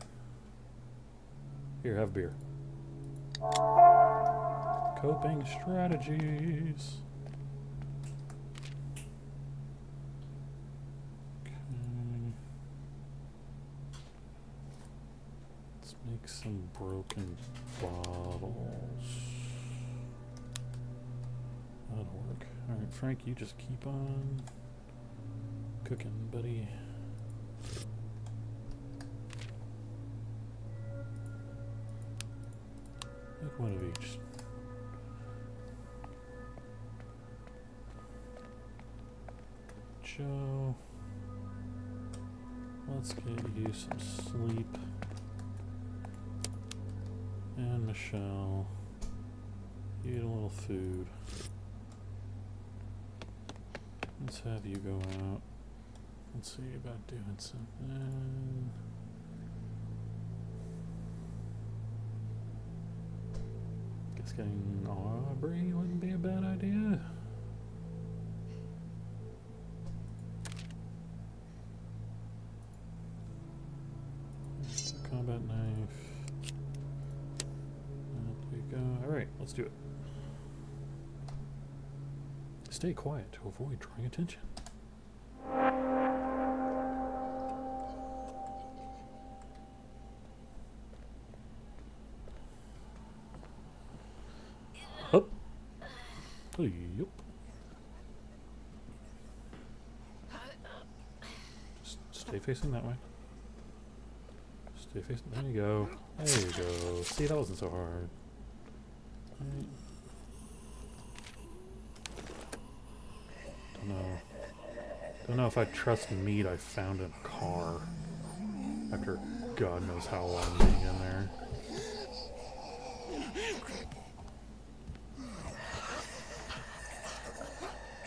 Here, have a beer. Coping strategies. Okay. Let's make some broken bottles. That'll work. Alright, Frank, you just keep on cooking, buddy. Make one of each. Joe, let's get you some sleep. And Michelle, you eat a little food. Let's have you go out. Let's see about doing something. Guess getting Aubrey wouldn't be a bad idea. Combat knife. There you go. Alright, let's do it. Stay quiet to avoid drawing attention. Up. Oh, yep. Just stay facing that way. Stay facing. There you go. There you go. See, that wasn't so hard. Right. Don't know if I trust meat I found in a car after God knows how long being in there.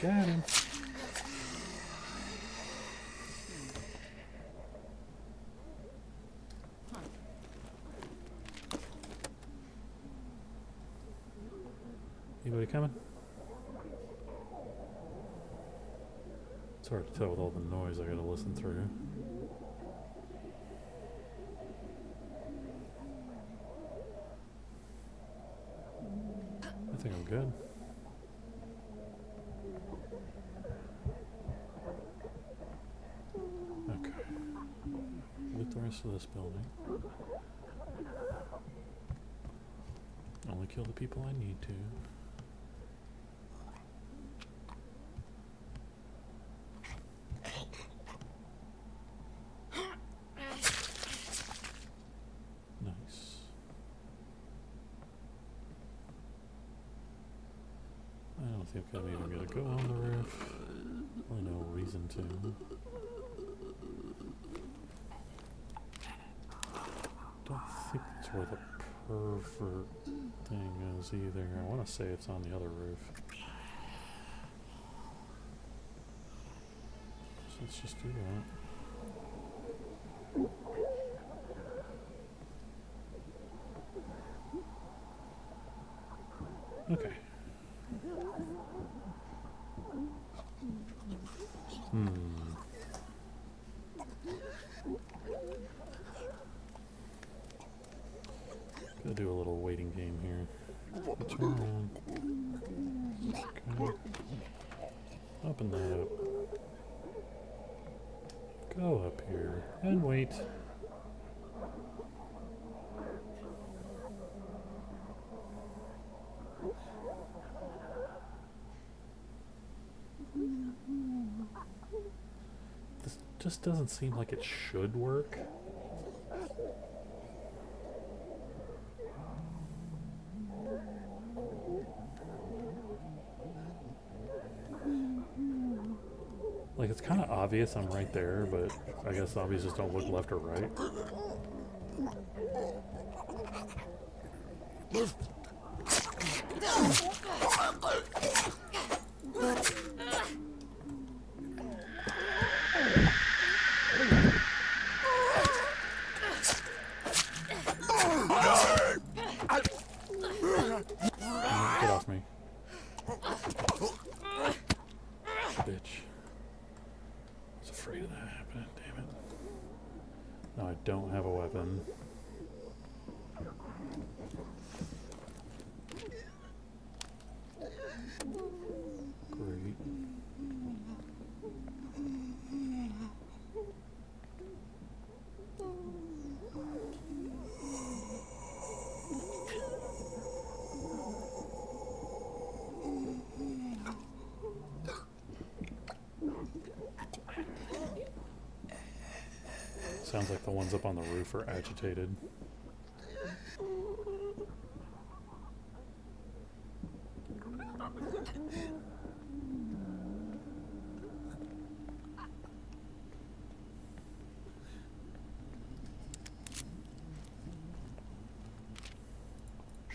Got him. Anybody coming? It's hard to tell with all the noise I gotta listen through. I think I'm good. Okay. Loot the rest of this building. Only kill the people I need to. I think I'm even gonna go on the roof. Well, no reason to. Don't think it's where the pervert thing is either. I want to say it's on the other roof. So let's just do that. Okay. Gonna do a little waiting game here. Turn around. Okay. Open that up. Go up here and wait. This just doesn't seem like it should work. Like, it's kind of obvious I'm right there, but I guess zombies just don't look left or right. Get off me. Bitch. I was afraid of that happening, damn it. No, I don't have a weapon. Great. Sounds like the ones up on the roof are agitated.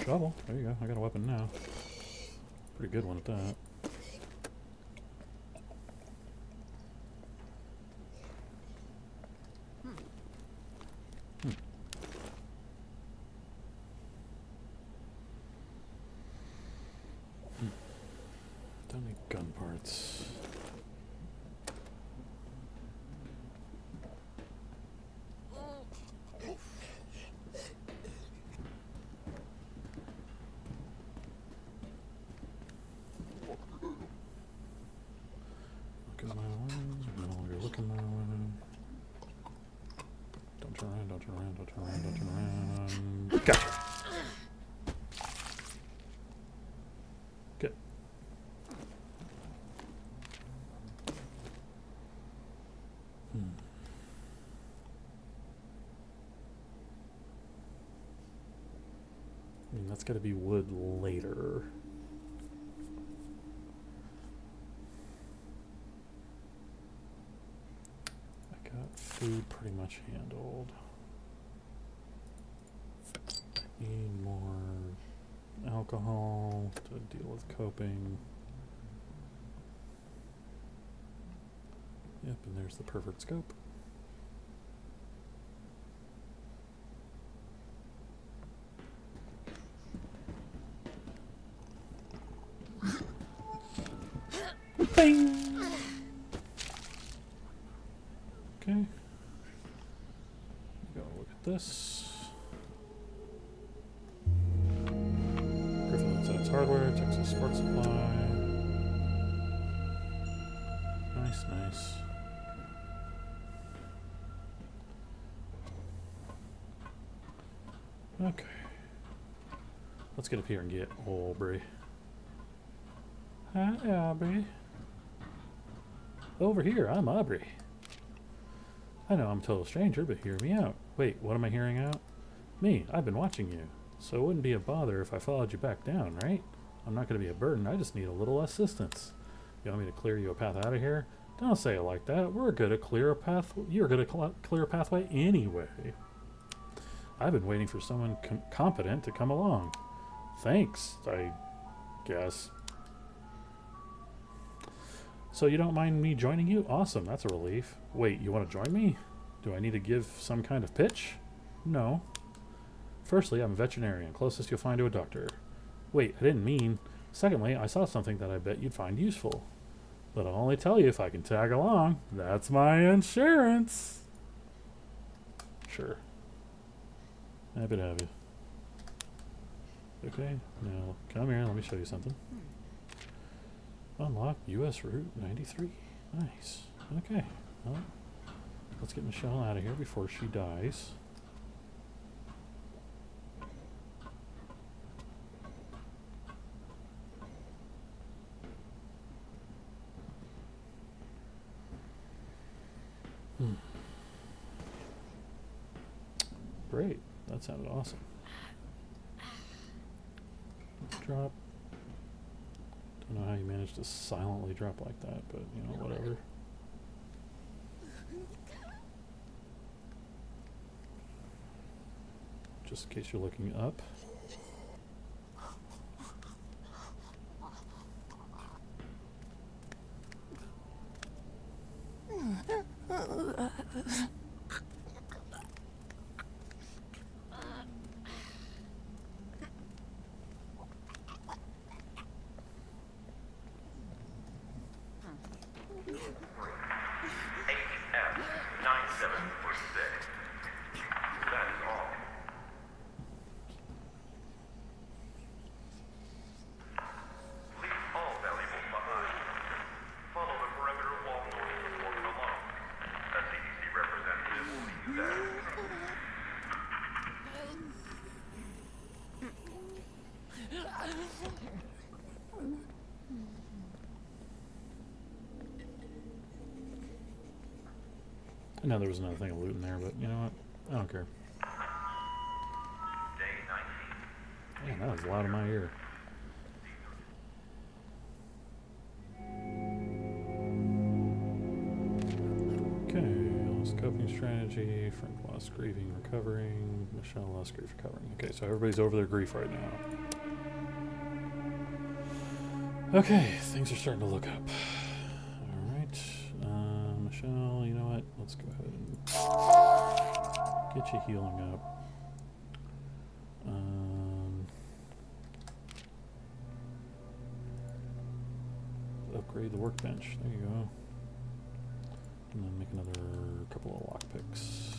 Shovel. There you go. I got a weapon now. Pretty good one at that. Don't need gun parts. Looking my way. No longer looking my way. Don't turn around, don't turn around, don't turn around, don't turn around. Gotcha! Good. I mean, that's got to be wood later. I got food pretty much handled. Need more alcohol to deal with coping. Yep, and there's the perfect scope. Bing! Okay. Go look at this. Griffin Science Hardware, Texas Sports Supply. Nice, nice. Okay. Let's get up here and get Aubrey. Hi, Aubrey. Over here, I'm Aubrey. I know I'm a total stranger, but hear me out. Wait, what am I hearing out? Me, I've been watching you. So it wouldn't be a bother if I followed you back down, right? I'm not going to be a burden, I just need a little assistance. You want me to clear you a path out of here? Don't say it like that. We're good at clear a path. You're good at clear a pathway anyway. I've been waiting for someone competent to come along. Thanks, I guess. So you don't mind me joining you? Awesome, that's a relief. Wait, you want to join me? Do I need to give some kind of pitch? No. Firstly, I'm a veterinarian, closest you'll find to a doctor. Wait, I didn't mean. Secondly, I saw something that I bet you'd find useful. But I'll only tell you if I can tag along. That's my insurance. Sure. Happy to have you. Okay, now come here, let me show you something. Unlock US Route 93. Nice. Okay, well, let's get Michelle out of here before she dies. Great, that sounded awesome. Drop. Don't know how you managed to silently drop like that, but you know, whatever. Just in case you're looking up. I know there was another thing of loot in there, but you know what? I don't care. Man, that was loud in my ear. Okay, lost coping strategy. Frank lost grieving, recovering. Michelle lost grief, recovering. Okay, so everybody's over their grief right now. Okay, things are starting to look up. Alright, Michelle, you know what? Let's go ahead and get you healing up. Upgrade the workbench. There you go. And then make another couple of lockpicks.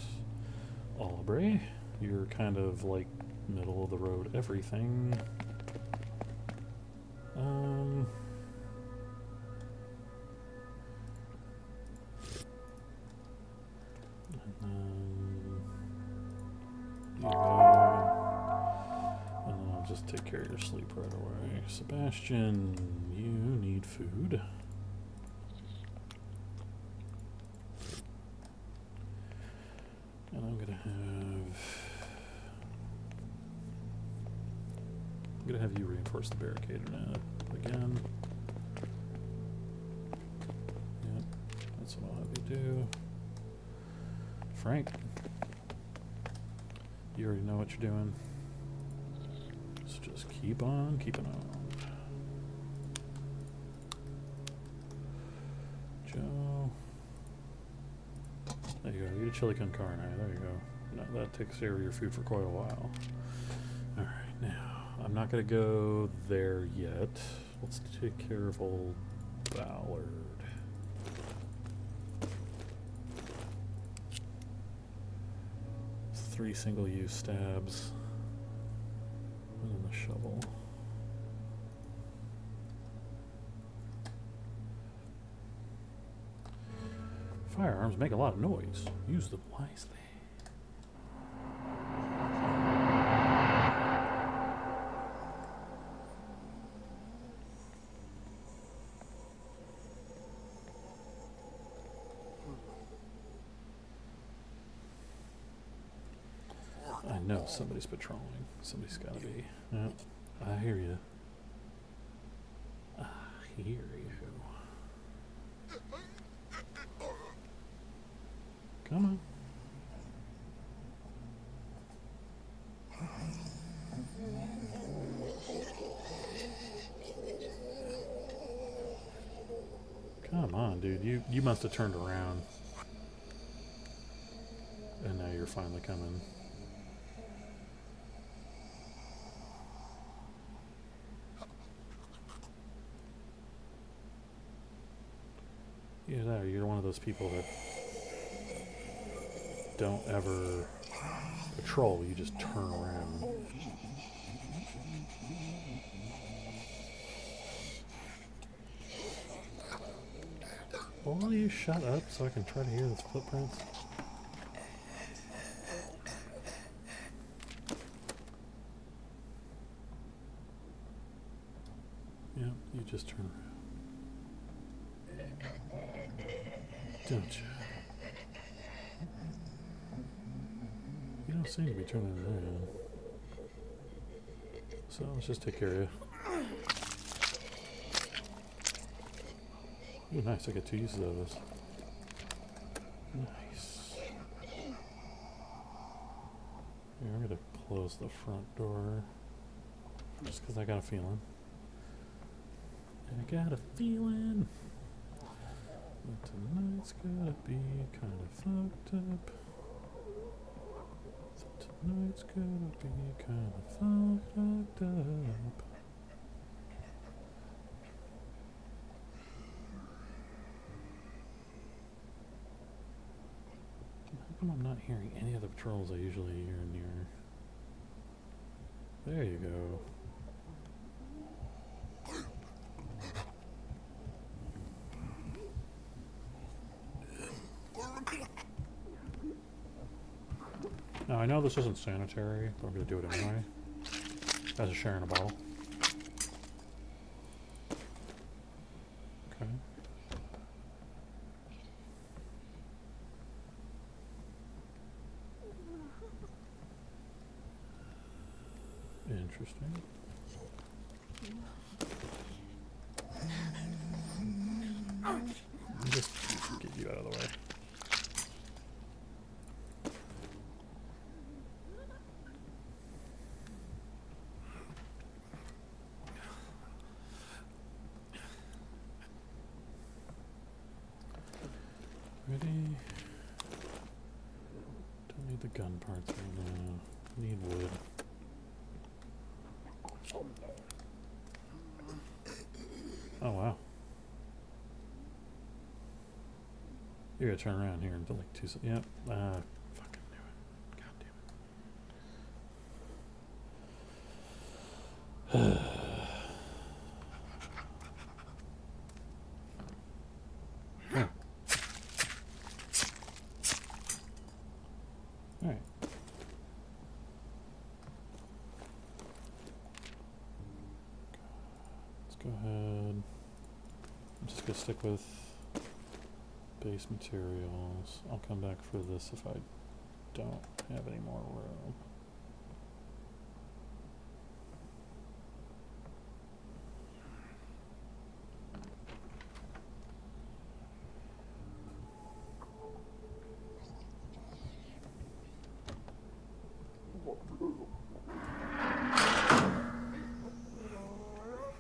Aubrey, you're kind of like middle of the road everything. Just take care of your sleep right away. Sebastian, you need food. And I'm gonna have you reinforce the barricade now again. Yep, that's what I'll have you do. Frank, you already know what you're doing. Just keep on keeping on. Joe. There you go. Eat a chili con carne. There you go. Now that takes care of your food for quite a while. Alright, now, I'm not going to go there yet. Let's take care of old Ballard. It's 3 single-use stabs. And then the shovel. Firearms make a lot of noise. Use them wisely. I know somebody's patrolling. Somebody's got to be. Yep. I hear you. I hear you. Come on. Come on, dude. You must have turned around. And now you're finally coming. You're one of those people that don't ever patrol, you just turn around. Will you shut up so I can try to hear the footprints? Yep, you just turn around. Don't you? You don't seem to be turning around. So let's just take care of you. Ooh, nice, I get 2 uses of this. Nice. Here, I'm gonna close the front door. Just because I got a feeling. I got a feeling that tonight's gonna be kind of fucked up. Tonight's gonna be kind of fucked up. How come I'm not hearing any of the patrols I usually hear near? There you go. Now I know this isn't sanitary, but I'm gonna do it anyway. As a sharing a bottle. Okay. Interesting. Just get you out of the way. Ready? Don't need the gun parts right now. Need wood. Oh wow. You're gonna turn around here until like 2 seconds. Yep. Fucking knew it. God damn it. Alright. Let's go ahead. I'm just gonna stick with base materials. I'll come back for this if I don't have any more room.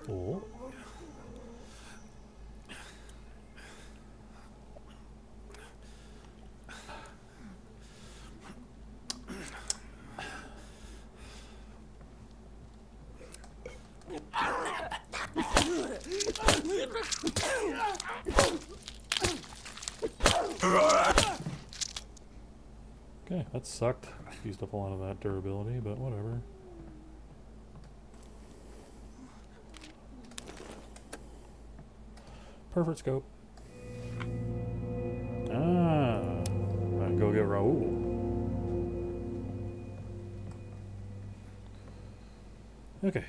Oh. Okay, that sucked. Used up a lot of that durability, but whatever. Perfect scope. Ah, I go get Raoul. Okay.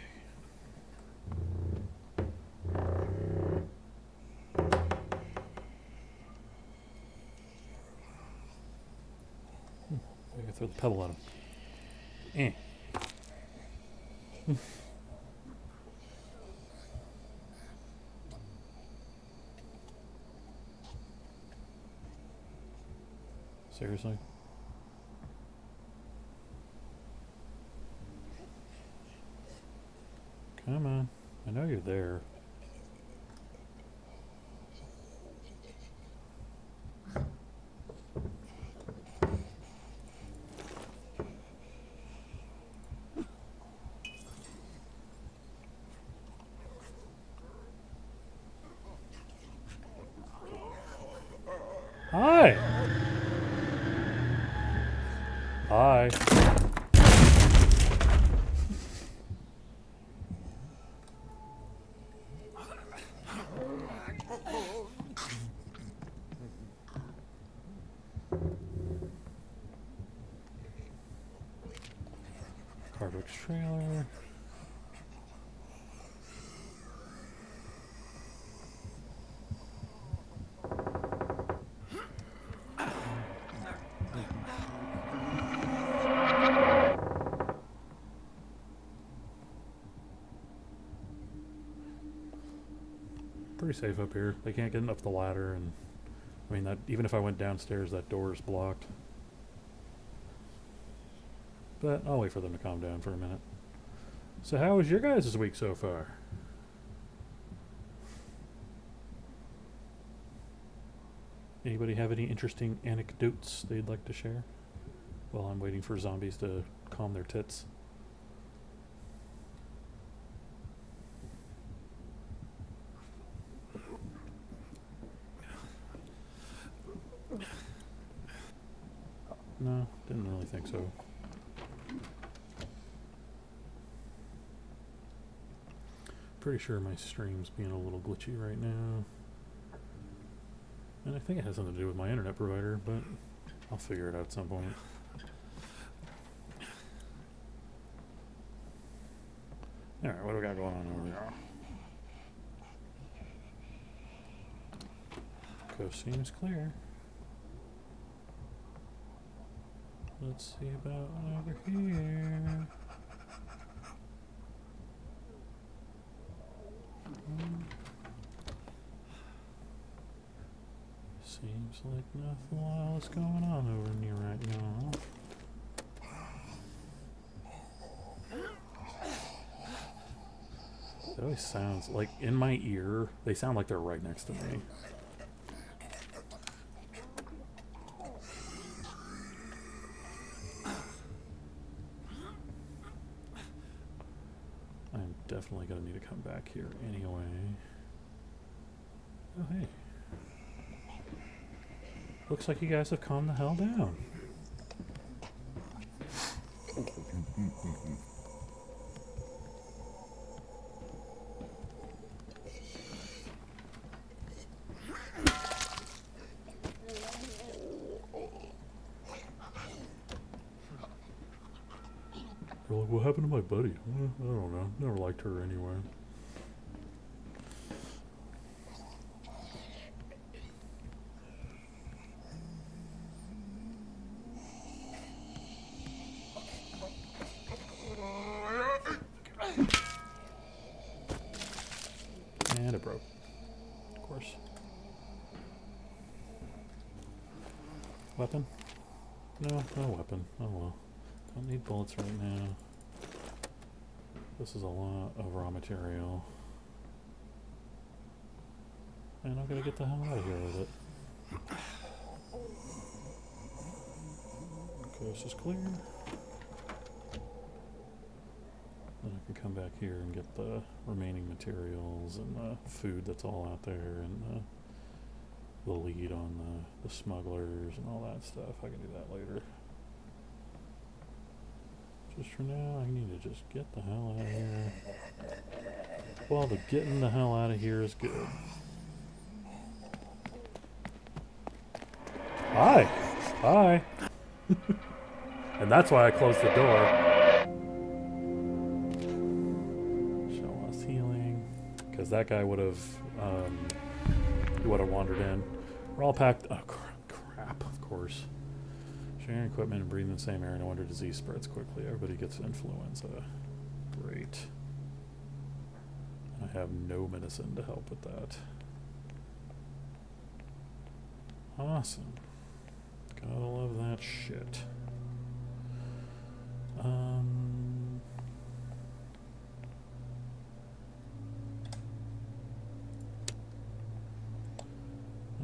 I gotta throw the pebble at him. Seriously? Come on. I know you're there. Hi! Hi. Hardwick's trailer. Pretty safe up here. They can't get up the ladder, and I mean that even if I went downstairs, that door is blocked. But I'll wait for them to calm down for a minute. So how was your guys' week so far? Anybody have any interesting anecdotes they'd like to share? While I'm waiting for zombies to calm their tits. No, didn't really think so. Pretty sure my stream's being a little glitchy right now. And I think it has something to do with my internet provider, but I'll figure it out at some point. Alright, what do we got going on over here? Coast seems clear. Let's see about over here. Seems like nothing else going on over near right now. It always sounds like in my ear, they sound like they're right next to me. I'm definitely going to need to come back here anyway. Oh, hey. Looks like you guys have calmed the hell down. They're like, what happened to my buddy? I don't know. Never liked her anyway. And it broke. Of course. Weapon? No, no weapon. Oh well. Don't need bullets right now. This is a lot of raw material. And I'm gonna get the hell out of here with it. Coast is clear. Then I can come back here and get the remaining materials and the food that's all out there and the lead on the smugglers and all that stuff. I can do that later. Just for now, I need to just get the hell out of here. Well, the getting the hell out of here is good. Hi! Hi! And that's why I closed the door. Show us healing. Because that guy would have wandered in. We're all packed. Oh, crap, of course. Sharing equipment and breathing the same air, no wonder disease spreads quickly. Everybody gets influenza. Great. I have no medicine to help with that. Awesome. Gotta love that shit.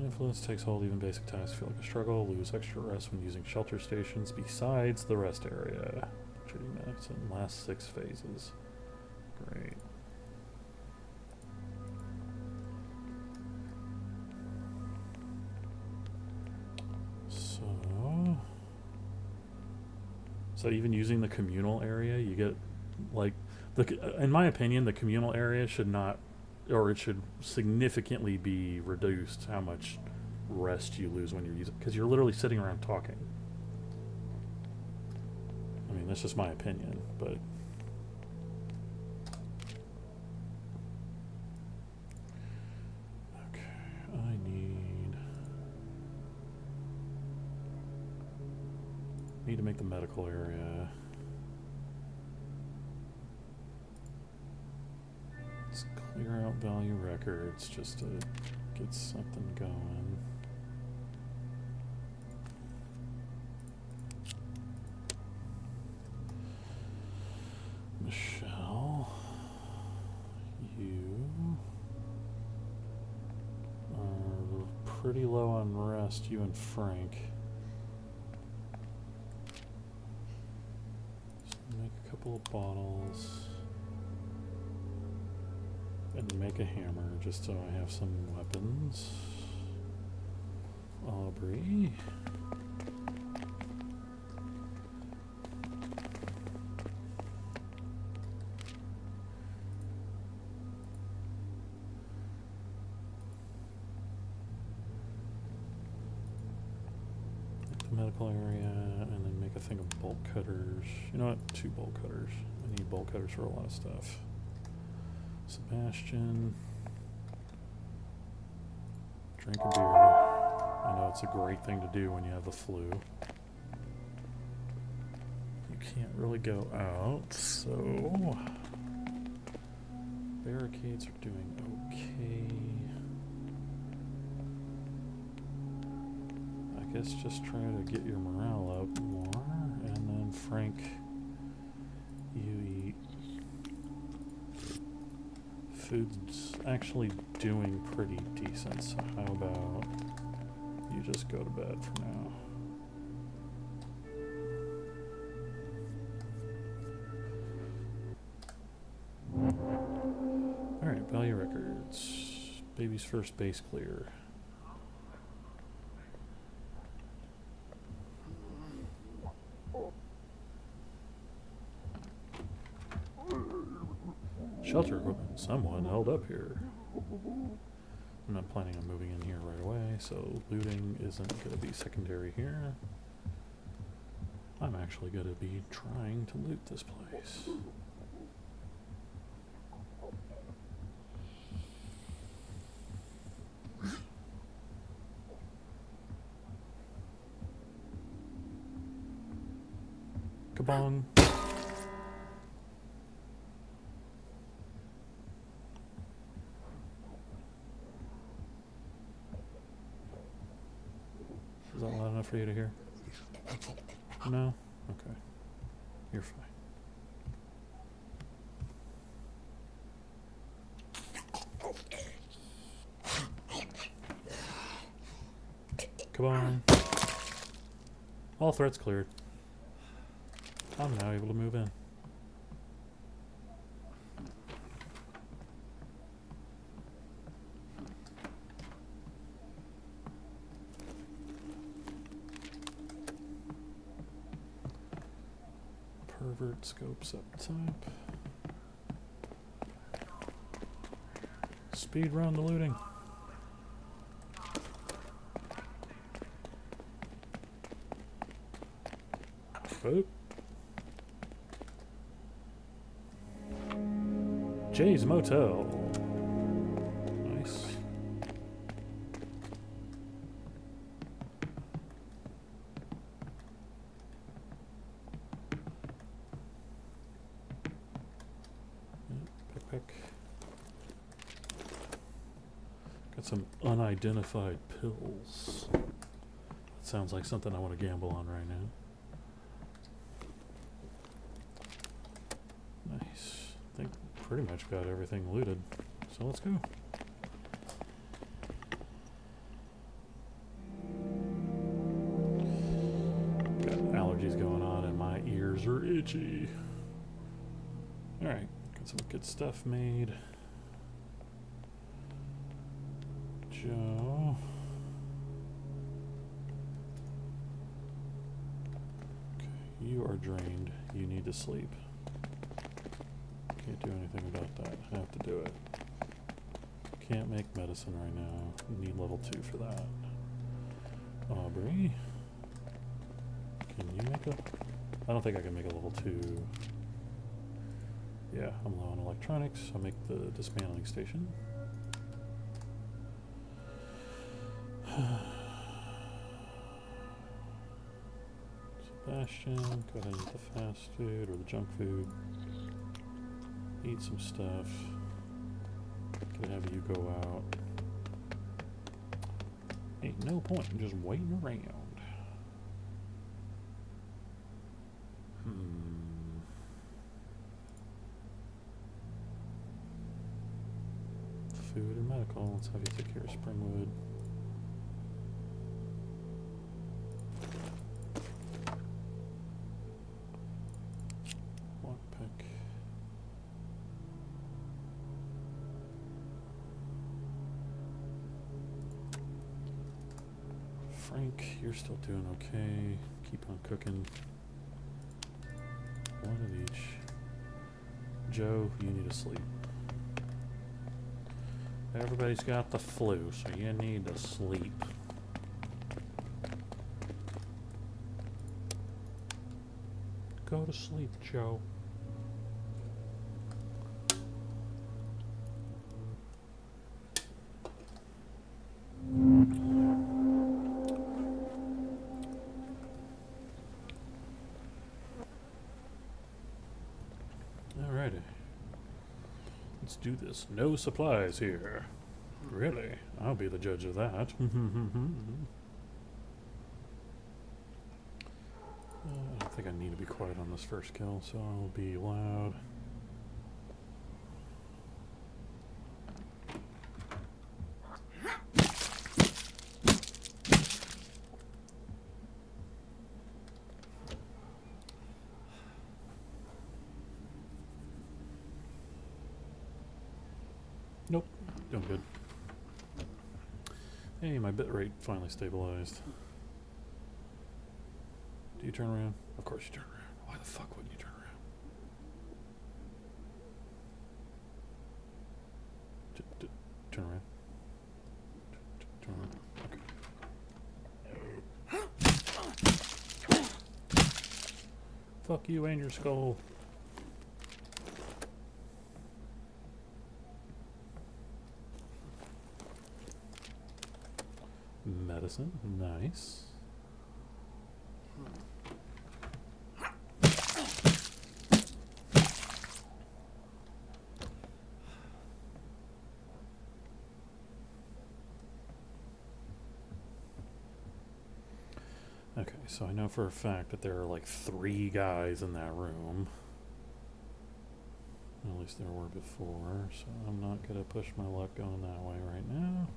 Influence takes hold, even basic tasks feel like a struggle. Lose extra rest when using shelter stations besides the rest area. 30 minutes and last 6 phases. Great. So even using the communal area, you get, like, in my opinion, the communal area should not, or it should significantly be reduced how much rest you lose when you're using, because you're literally sitting around talking. I mean, that's just my opinion, but okay, I need to make the medical area. Let's clear out value records just to get something going. Michelle, you are pretty low on rest, you and Frank. So make a couple of bottles and make a hammer just so I have some weapons. Aubrey. Medical area, and then make a thing of bolt cutters. You know what? 2 bolt cutters. I need bolt cutters for a lot of stuff. Sebastian. Drink a beer. I know it's a great thing to do when you have the flu. You can't really go out, so barricades are doing okay. I guess just try to get your morale up more, and then Frank, you eat. Food's actually doing pretty decent, so how about you just go to bed for now. Alright, value records. Baby's first base clear. Shelter equipment. Someone held up here. I'm not planning on moving in here right away, so looting isn't going to be secondary here. I'm actually going to be trying to loot this place. Kabong. Is that loud enough for you to hear? No? Okay. You're fine. Come on. All threats cleared. I'm now able to move in. Pervert scopes up top. Speed run the looting. Oh. Jay's Motel. Nice. Pick. Got some unidentified pills. That sounds like something I want to gamble on right now. Nice. I think pretty much got everything looted. So let's go. Got allergies going on and my ears are itchy. Alright, got some good stuff made. Joe. Okay, you are drained. You need to sleep. Can't do anything about that. Have to do it. Can't make medicine right now. Need level 2 for that. Aubrey. Can you make a I don't think I can make a level 2. Yeah, I'm low on electronics. I'll make the dismantling station. Sebastian, go ahead and eat the fast food or the junk food. Eat some stuff. Can have you go out. Ain't no point in just waiting around. Food and medical. Let's have you take care of Springwood. Lockpick. Frank, you're still doing okay. Keep on cooking. One of each. Joe, you need to sleep. Everybody's got the flu, so you need to sleep. Go to sleep, Joe. Alrighty. Let's do this. No supplies here. Really? I'll be the judge of that. I don't think I need to be quiet on this first kill, so I'll be loud. Nope, doing good. Hey, my bitrate finally stabilized. Do you turn around? Of course you turn around. Why the fuck wouldn't you turn around? Turn around. Turn around. Okay. Fuck you and your skull. Medicine, nice. Okay, so I know for a fact that there are like 3 guys in that room. At least there were before, so I'm not gonna push my luck going that way right now.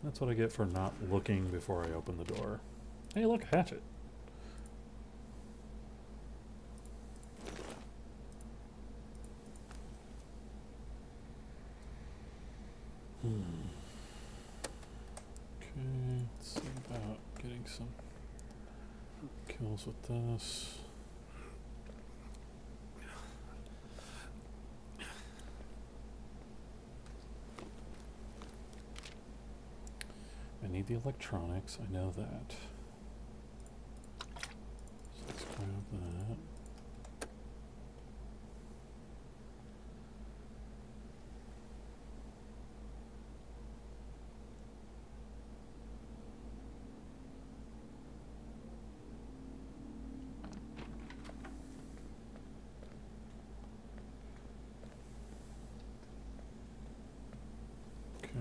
That's what I get for not looking before I open the door. Hey, look, a hatchet. Okay, let's see about getting some kills with this. I need the electronics, I know that. So let's grab that. Okay.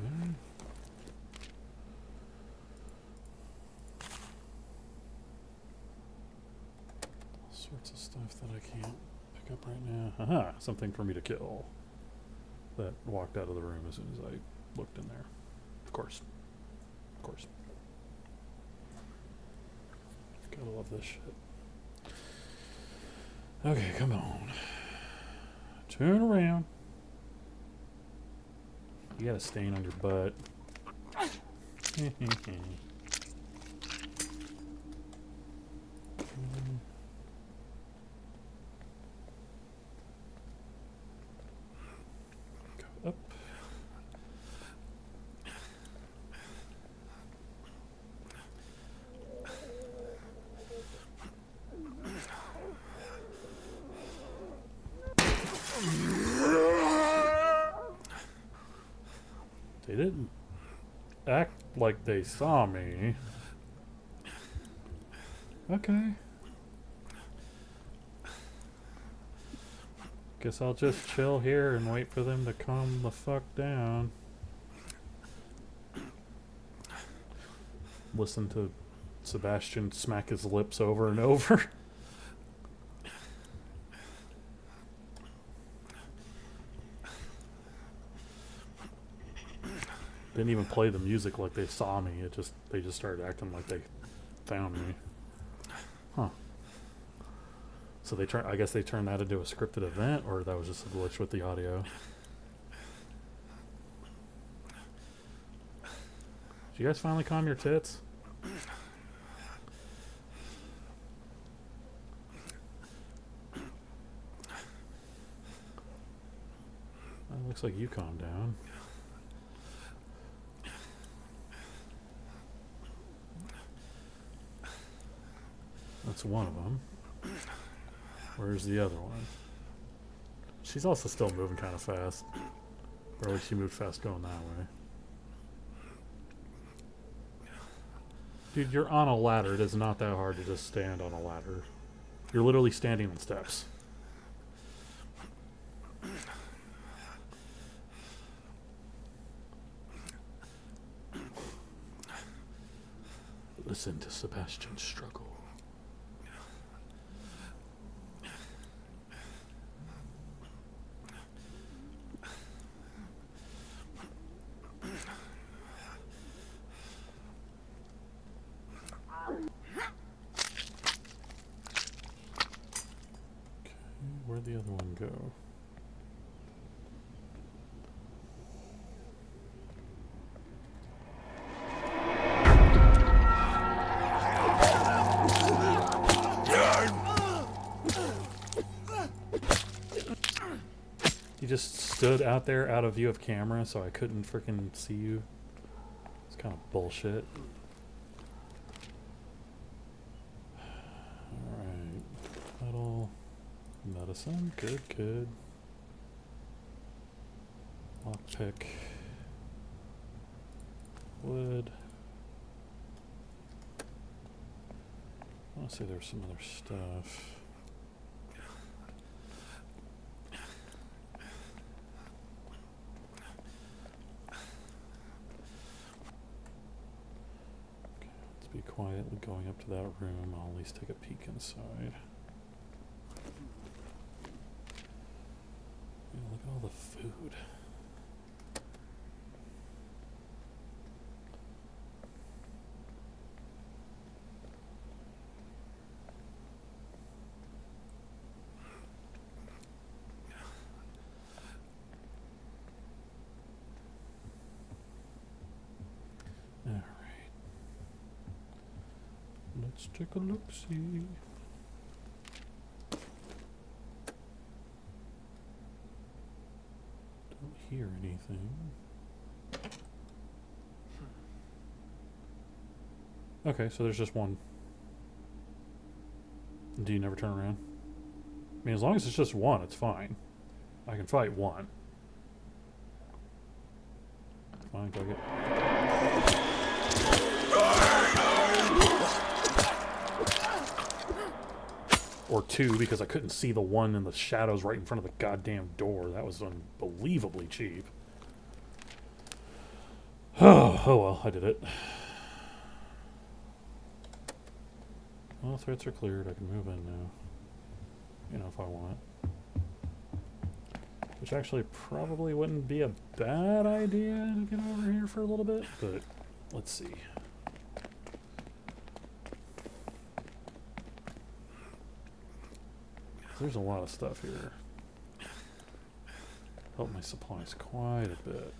Sorts of stuff that I can't pick up right now. Haha, something for me to kill. That walked out of the room as soon as I looked in there. Of course. Of course. Gotta love this shit. Okay, come on. Turn around. You got a stain on your butt. Go up. They didn't act like they saw me. Okay. Guess I'll just chill here and wait for them to calm the fuck down. Listen to Sebastian smack his lips over and over. Didn't even play the music like they saw me. They just started acting like they found me. Huh. So I guess they turned that into a scripted event, or that was just a glitch with the audio. Did you guys finally calm your tits? Looks like you calmed down. That's one of them. Where's the other one? She's also still moving kind of fast. Or at least she moved fast going that way. Dude, you're on a ladder. It is not that hard to just stand on a ladder. You're literally standing on steps. Listen to Sebastian struggle. Where'd the other one go? You just stood out there out of view of camera so I couldn't freaking see you. It's kind of bullshit. Alright. Metal. Medicine. Good, good. Lockpick. Wood. I want to say there's some other stuff. Be quietly going up to that room. I'll at least take a peek inside. Yeah, look at all the food. Let's take a look-see. Don't hear anything. Okay, so there's just one. Do you never turn around? I mean, as long as it's just one, it's fine. I can fight one. Fine, go get... Or two, because I couldn't see the one in the shadows right in front of the goddamn door. That was unbelievably cheap. Oh well, I did it. Well, threats are cleared. I can move in now. You know, if I want. Which actually probably wouldn't be a bad idea to get over here for a little bit, but let's see. There's a lot of stuff here. Help my supplies quite a bit.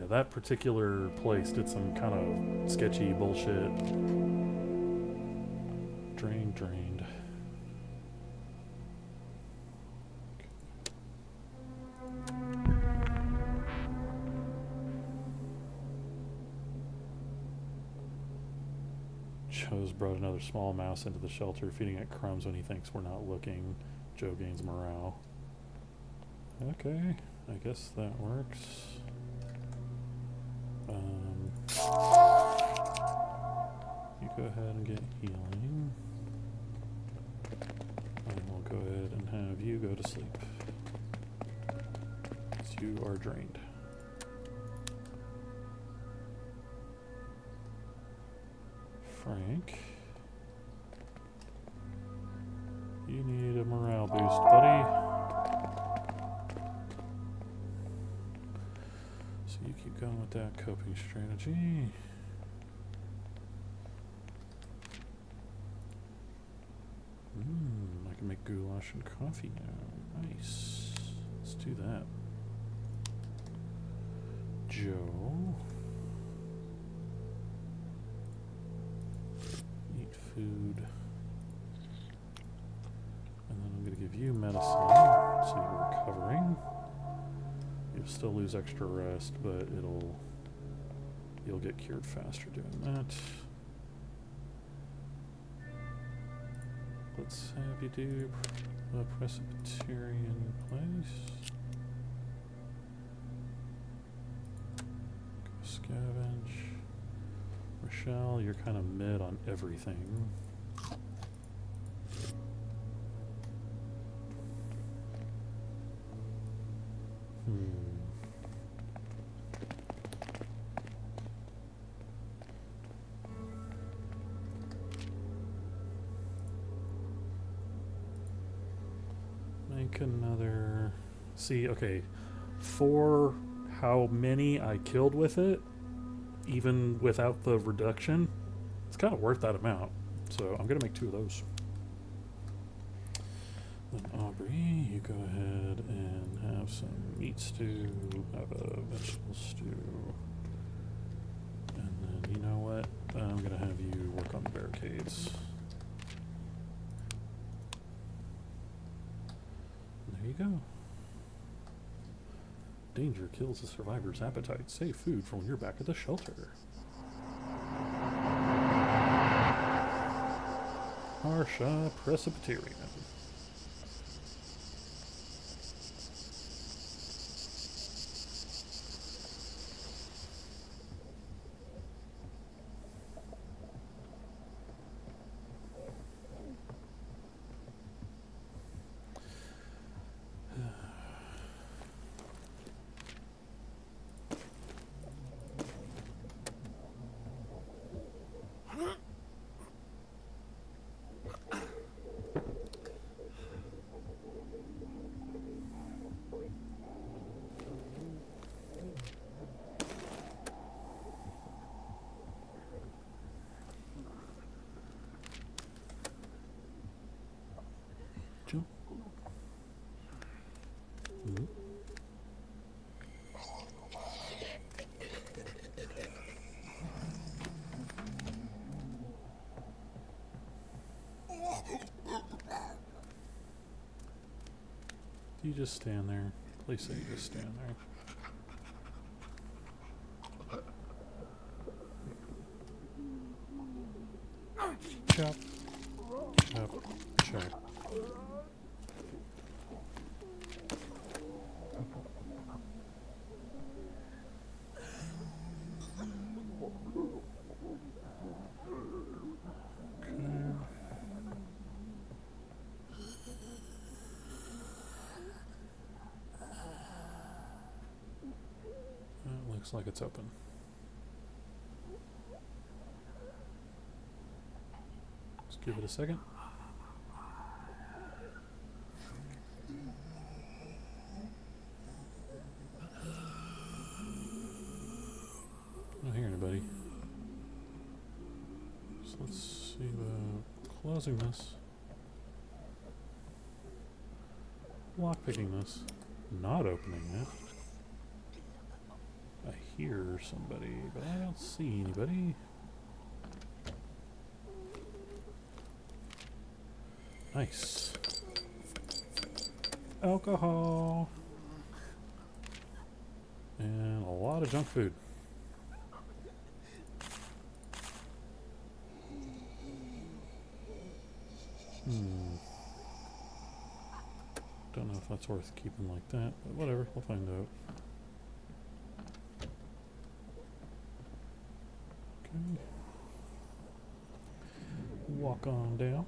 Yeah, that particular place did some kind of sketchy bullshit. Drained. Joe's brought another small mouse into the shelter, feeding it crumbs when he thinks we're not looking. Joe gains morale. Okay, I guess that works. You go ahead and get healing. And we'll go ahead and have you go to sleep. Because you are drained. Frank. You need a morale boost, buddy. So you keep going with that coping strategy. I can make goulash and coffee now. Nice. Let's do that. Joe. Eat food. And then I'm going to give you medicine so you're recovering. You'll still lose extra rest, but you'll get cured faster doing that. Let's have you do a Presbyterian place. Go scavenge. Rochelle, you're kind of mid on everything. Make another... See, okay. For how many I killed with it, even without the reduction, it's kind of worth that amount. So I'm going to make 2 of those. Then Aubrey, you go ahead and have some meat stew, have a vegetable stew. And then, you know what? I'm going to have you work on the barricades. There you go. Danger kills the survivor's appetite. Save food for when you're back at the shelter. Harsha Presbyterian. Joe? You just stand there. Please say you just stand there. Chop. Chop. Chop. Looks like it's open. Just give it a second. I don't hear anybody. So let's see about closing this. Lockpicking this. Not opening it. I hear somebody, but I don't see anybody. Nice. Alcohol. And a lot of junk food. Don't know if that's worth keeping like that, but whatever, we'll find out. Okay. Walk on down.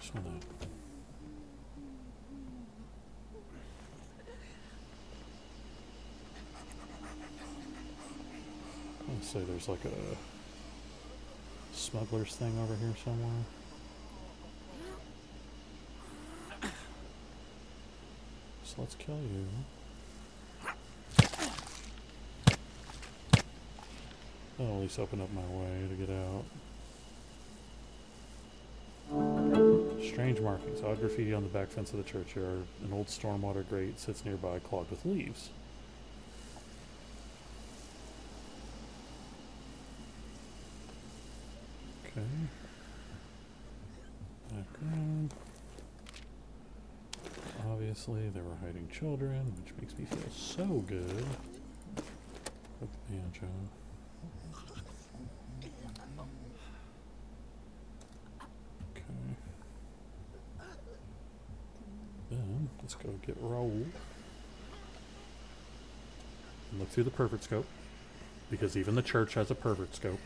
Just wanna... Let's say there's like a smuggler's thing over here somewhere. So let's kill you. That'll at least open up my way to get out. Strange markings. Odd graffiti on the back fence of the churchyard. An old stormwater grate sits nearby, clogged with leaves. Okay. Background. Obviously, they were hiding children, which makes me feel so good. With the banjo. Okay. Then, let's go get Raoul. And look through the pervert scope. Because even the church has a pervert scope.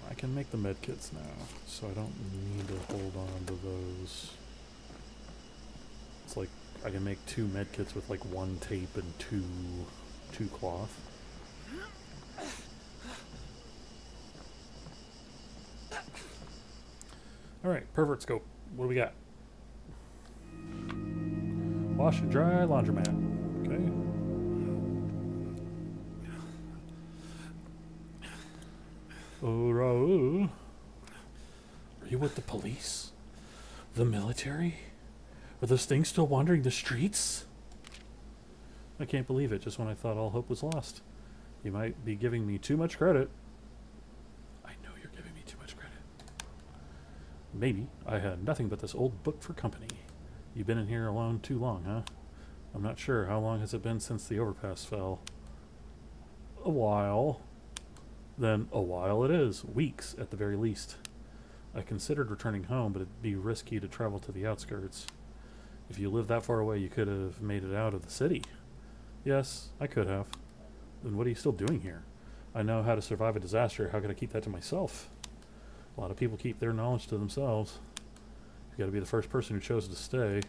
I can make the med kits now, so I don't need to hold on to those. It's like I can make 2 med kits with like 1 tape and two cloth. Alright, pervert scope. What do we got? Wash and dry laundromat. Okay. Oh, Raoul. Are you with the police? The military? Are those things still wandering the streets? I can't believe it, just when I thought all hope was lost. You might be giving me too much credit. I know you're giving me too much credit. Maybe. I had nothing but this old book for company. You've been in here alone too long, huh? I'm not sure. How long has it been since the overpass fell? A while. Then a while it is. Weeks, at the very least. I considered returning home, but it'd be risky to travel to the outskirts. If you lived that far away, you could have made it out of the city. Yes, I could have. Then what are you still doing here? I know how to survive a disaster. How could I keep that to myself? A lot of people keep their knowledge to themselves. You've got to be the first person who chose to stay.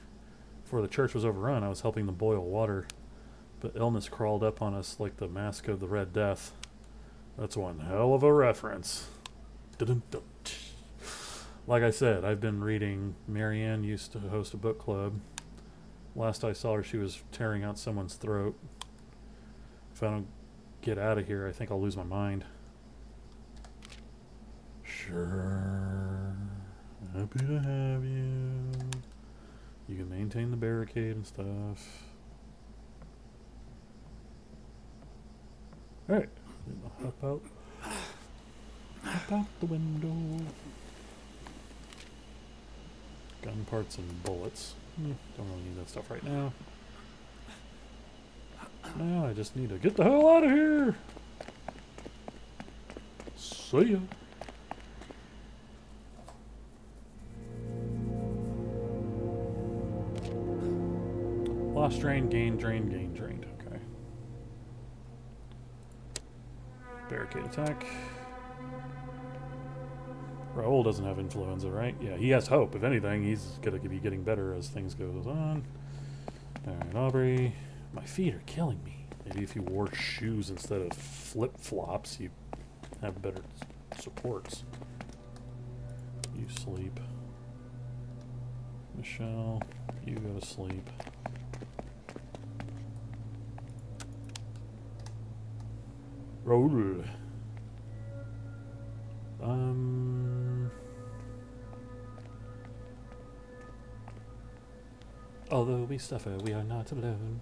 Before the church was overrun, I was helping them boil water. But illness crawled up on us like the mask of the Red Death. That's one hell of a reference. Dun-dun-dun. Like I said, I've been reading. Marianne used to host a book club. Last I saw her, she was tearing out someone's throat. If I don't get out of here, I think I'll lose my mind. Sure. Happy to have you. You can maintain the barricade and stuff. Alright. Hop out. Hop out the window. Gun parts and bullets. Don't really need that stuff right now. Now I just need to get the hell out of here. See ya. Lost drain, gain drain, gain drained. Okay. Barricade attack. Raoul doesn't have influenza, right? Yeah, he has hope. If anything, he's going to be getting better as things goes on. Alright, Aubrey. My feet are killing me. Maybe if you wore shoes instead of flip-flops, you have better supports. You sleep. Michelle, you go to sleep. Roll. Although we suffer, we are not alone.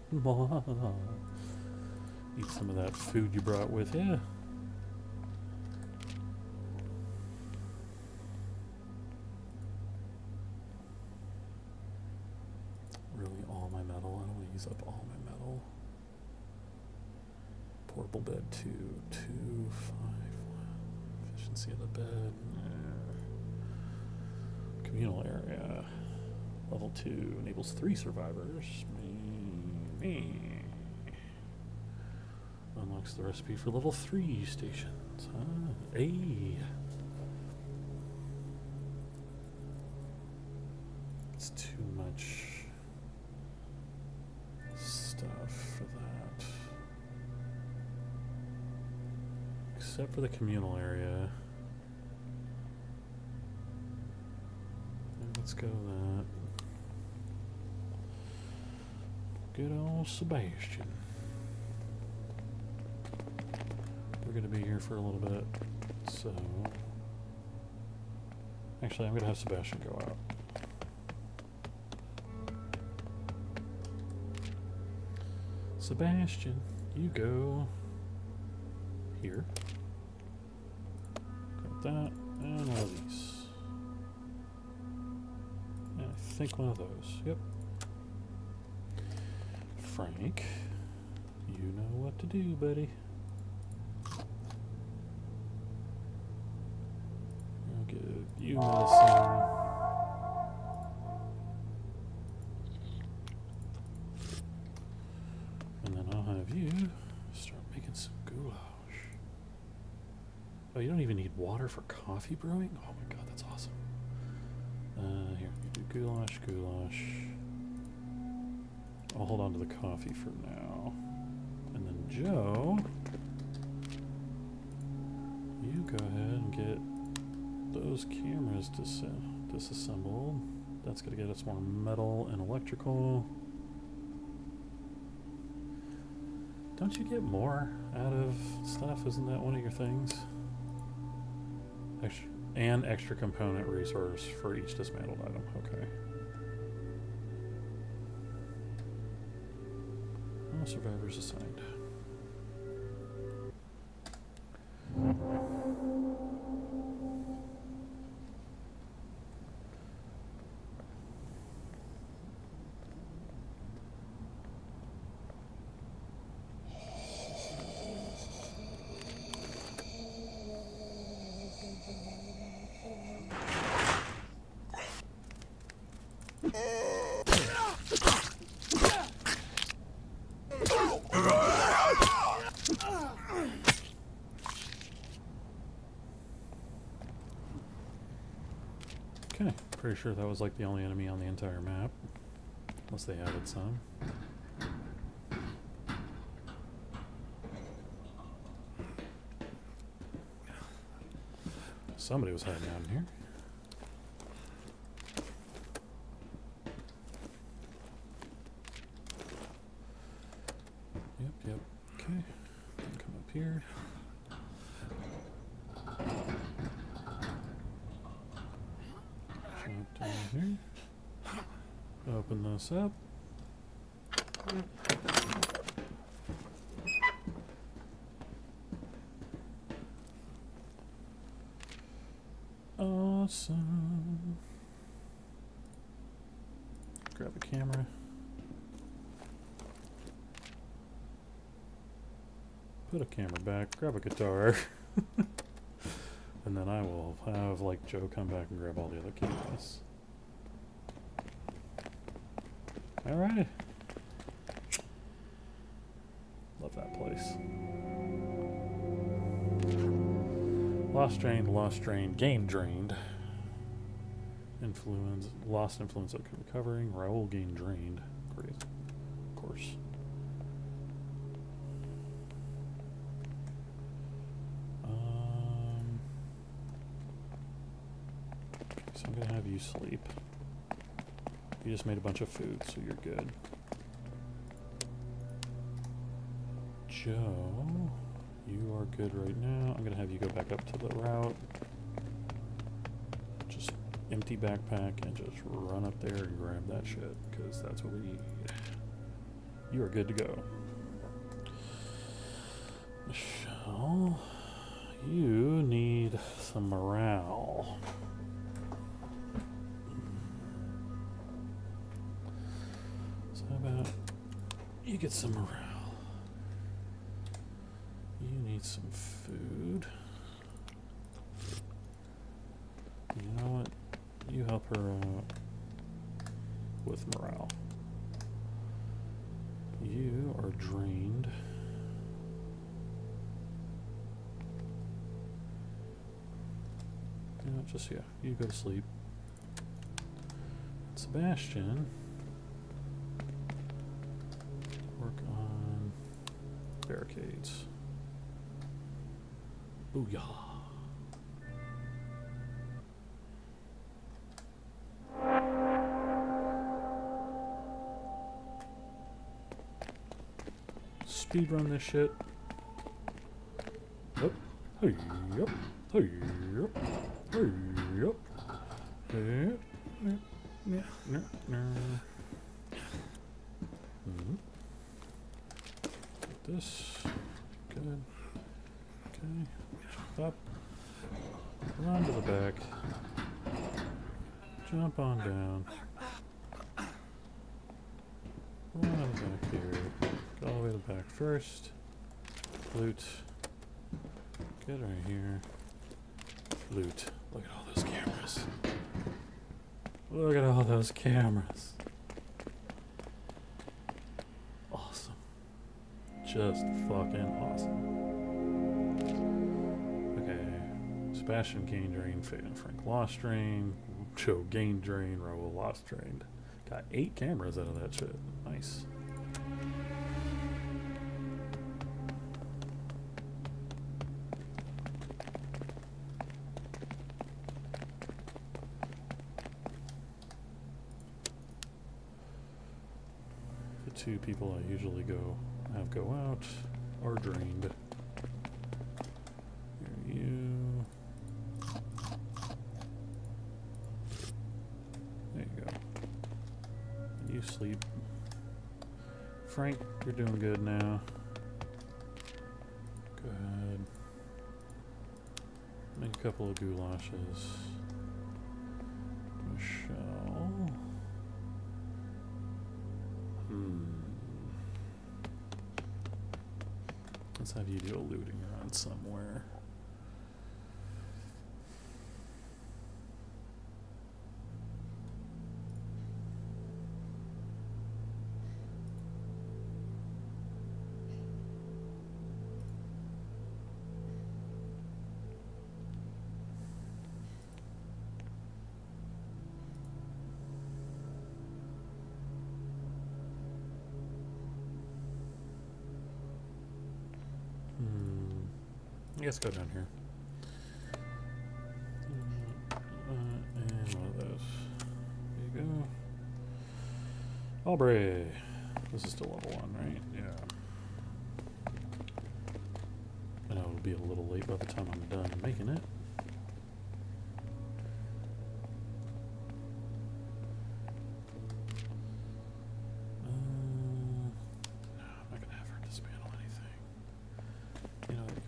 Eat some of that food you brought with you. Really, all my metal? I don't want to use up all my metal. Portable bed 2, 2, 5. Efficiency of the bed. Communal area. Level 2 enables 3 survivors. Me. Unlocks the recipe for level 3 stations. It's too much stuff for that. Except for the communal area. Let's go that. Good old Sebastian. We're going to be here for a little bit, so... Actually, I'm going to have Sebastian go out. Sebastian, you go here. Got that, and one of these. And I think one of those, yep. Frank, you know what to do, buddy. I'll give you medicine. And then I'll have you start making some goulash. Oh, you don't even need water for coffee brewing? Oh my god, that's awesome. Here, you do goulash. I'll hold on to the coffee for now. And then Joe, you go ahead and get those cameras disassembled. That's going to get us more metal and electrical. Don't you get more out of stuff? Isn't that one of your things? Extra component resource for each dismantled item. Okay. Survivors assigned. Okay, pretty sure that was like the only enemy on the entire map. Unless they added some. Somebody was hiding out in here. Yep. Okay. Come up here. Jump down here. Open this up. Awesome. Grab a camera. Put a camera back, grab a guitar. And then I will have like Joe come back and grab all the other cameras. Alright. Love that place. Lost drained, game drained. Lost influence recovering. Raoul gain drained. Great. Of course. So I'm gonna have you sleep. You just made a bunch of food, so you're good. Joe, you are good right now. I'm gonna have you go back up to the route. Just empty backpack and just run up there and grab that shit, because that's what we need. You are good to go. Michelle, you need some morale. So how about you get some morale? You need some food. You know what? You help her out with morale. You are drained. You know, just, yeah, you go to sleep. Sebastian, work on barricades. Booyah. Speed run this shit. Yep. Hey, yep. Hey, yep. Hey, yep. Hey, this. Good. Okay. Up. Run to the back. Jump on down. Run on the back here. Go all the way to the back first. Loot. Get right here. Loot. Look at all those cameras. Look at all those cameras. Awesome. Just fucking awesome. Okay. Sebastian gain drain, Frank lost drain, Joe gain drain, Raul lost drained. Got 8 cameras out of that shit. Nice. The 2 people I usually have go out are drained. Here you. There you go. And you sleep. Frank, you're doing good now. Good. Make a couple of goulashes. Michelle. Let's have you do a looting run somewhere. I guess go down here. And one of those. There you go. Aubrey. This is still level 1, right? Yeah. I know it'll be a little late by the time I'm done making it.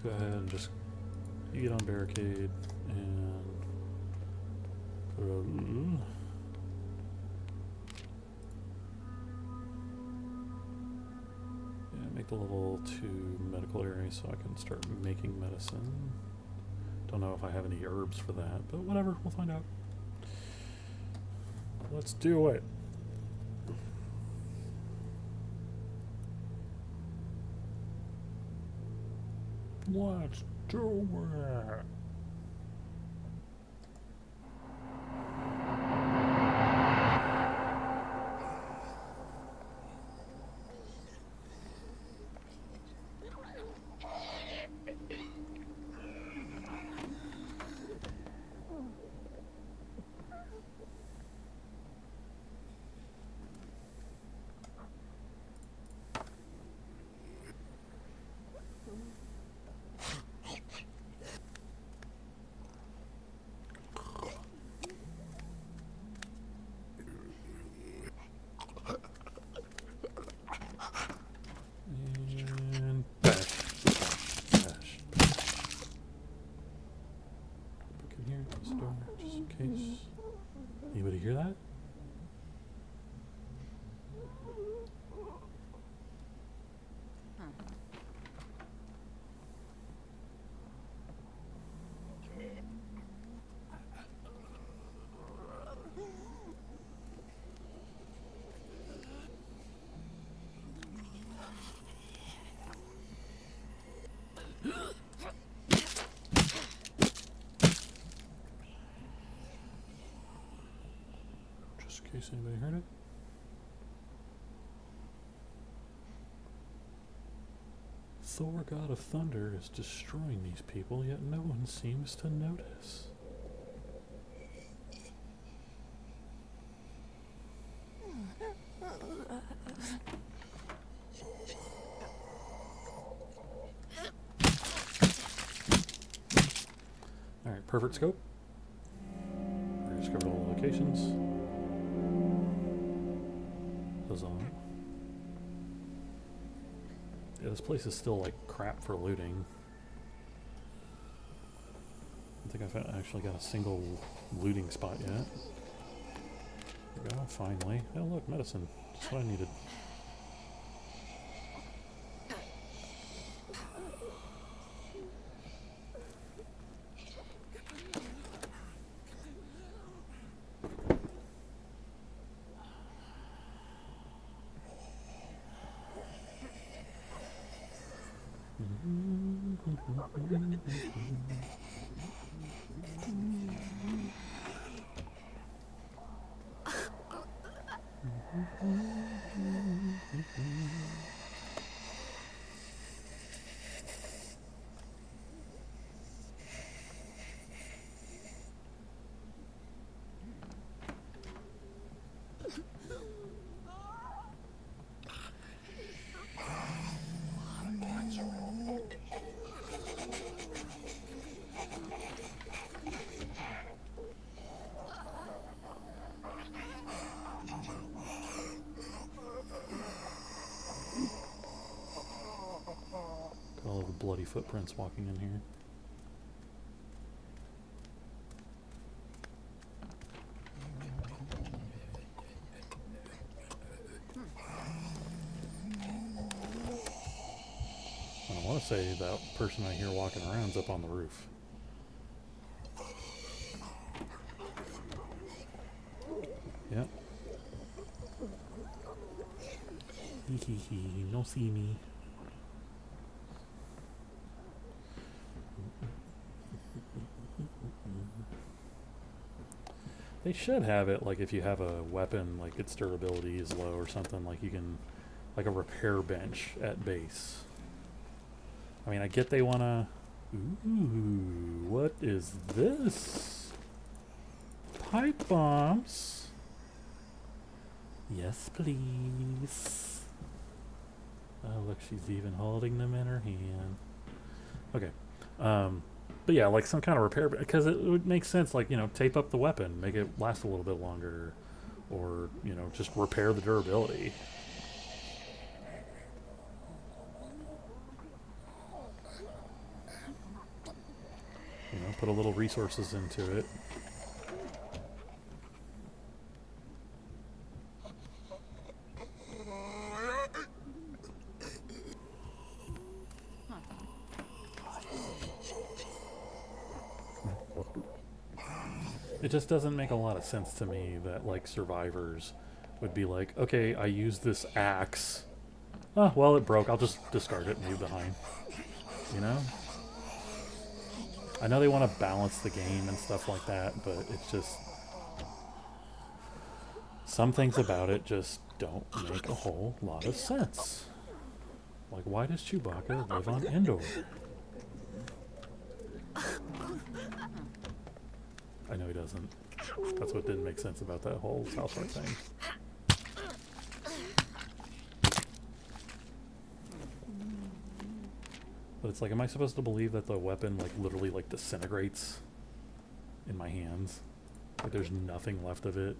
Go ahead and just get on barricade and yeah, make the level 2 medical area so I can start making medicine. Don't know if I have any herbs for that, but whatever, we'll find out. Let's do it. Let's do it. this door, just in case. Anybody hear that? Just in case anybody heard it. Thor, god of thunder, is destroying these people, yet no one seems to notice. Alright, perfect scope. We discovered all the locations. Huzzah. Yeah, this place is still like crap for looting. I don't think I've actually got a single looting spot yet. There we go, finally. Oh look, medicine. Just what I needed. Got all the bloody footprints walking in here. I want to say that person I hear walking around is up on the roof. Yep. Hee hee hee, no see me. They should have it like if you have a weapon, like its durability is low or something, like you can, like a repair bench at base. I mean, I get they wanna. Ooh, what is this? Pipe bombs. Yes, please. Oh, look, she's even holding them in her hand. Okay. But yeah, like some kind of repair, because it would make sense, like, you know, tape up the weapon, make it last a little bit longer, or, you know, just repair the durability. You know, put a little resources into it. It just doesn't make a lot of sense to me that, like, survivors would be like, okay, I used this axe. Oh, well, it broke. I'll just discard it and leave it behind. You know? I know they want to balance the game and stuff like that, but it's just... some things about it just don't make a whole lot of sense. Like, why does Chewbacca live on Endor? I know he doesn't. That's what didn't make sense about that whole South Park thing. But it's like, am I supposed to believe that the weapon, like, literally, like, disintegrates in my hands? Like, there's nothing left of it?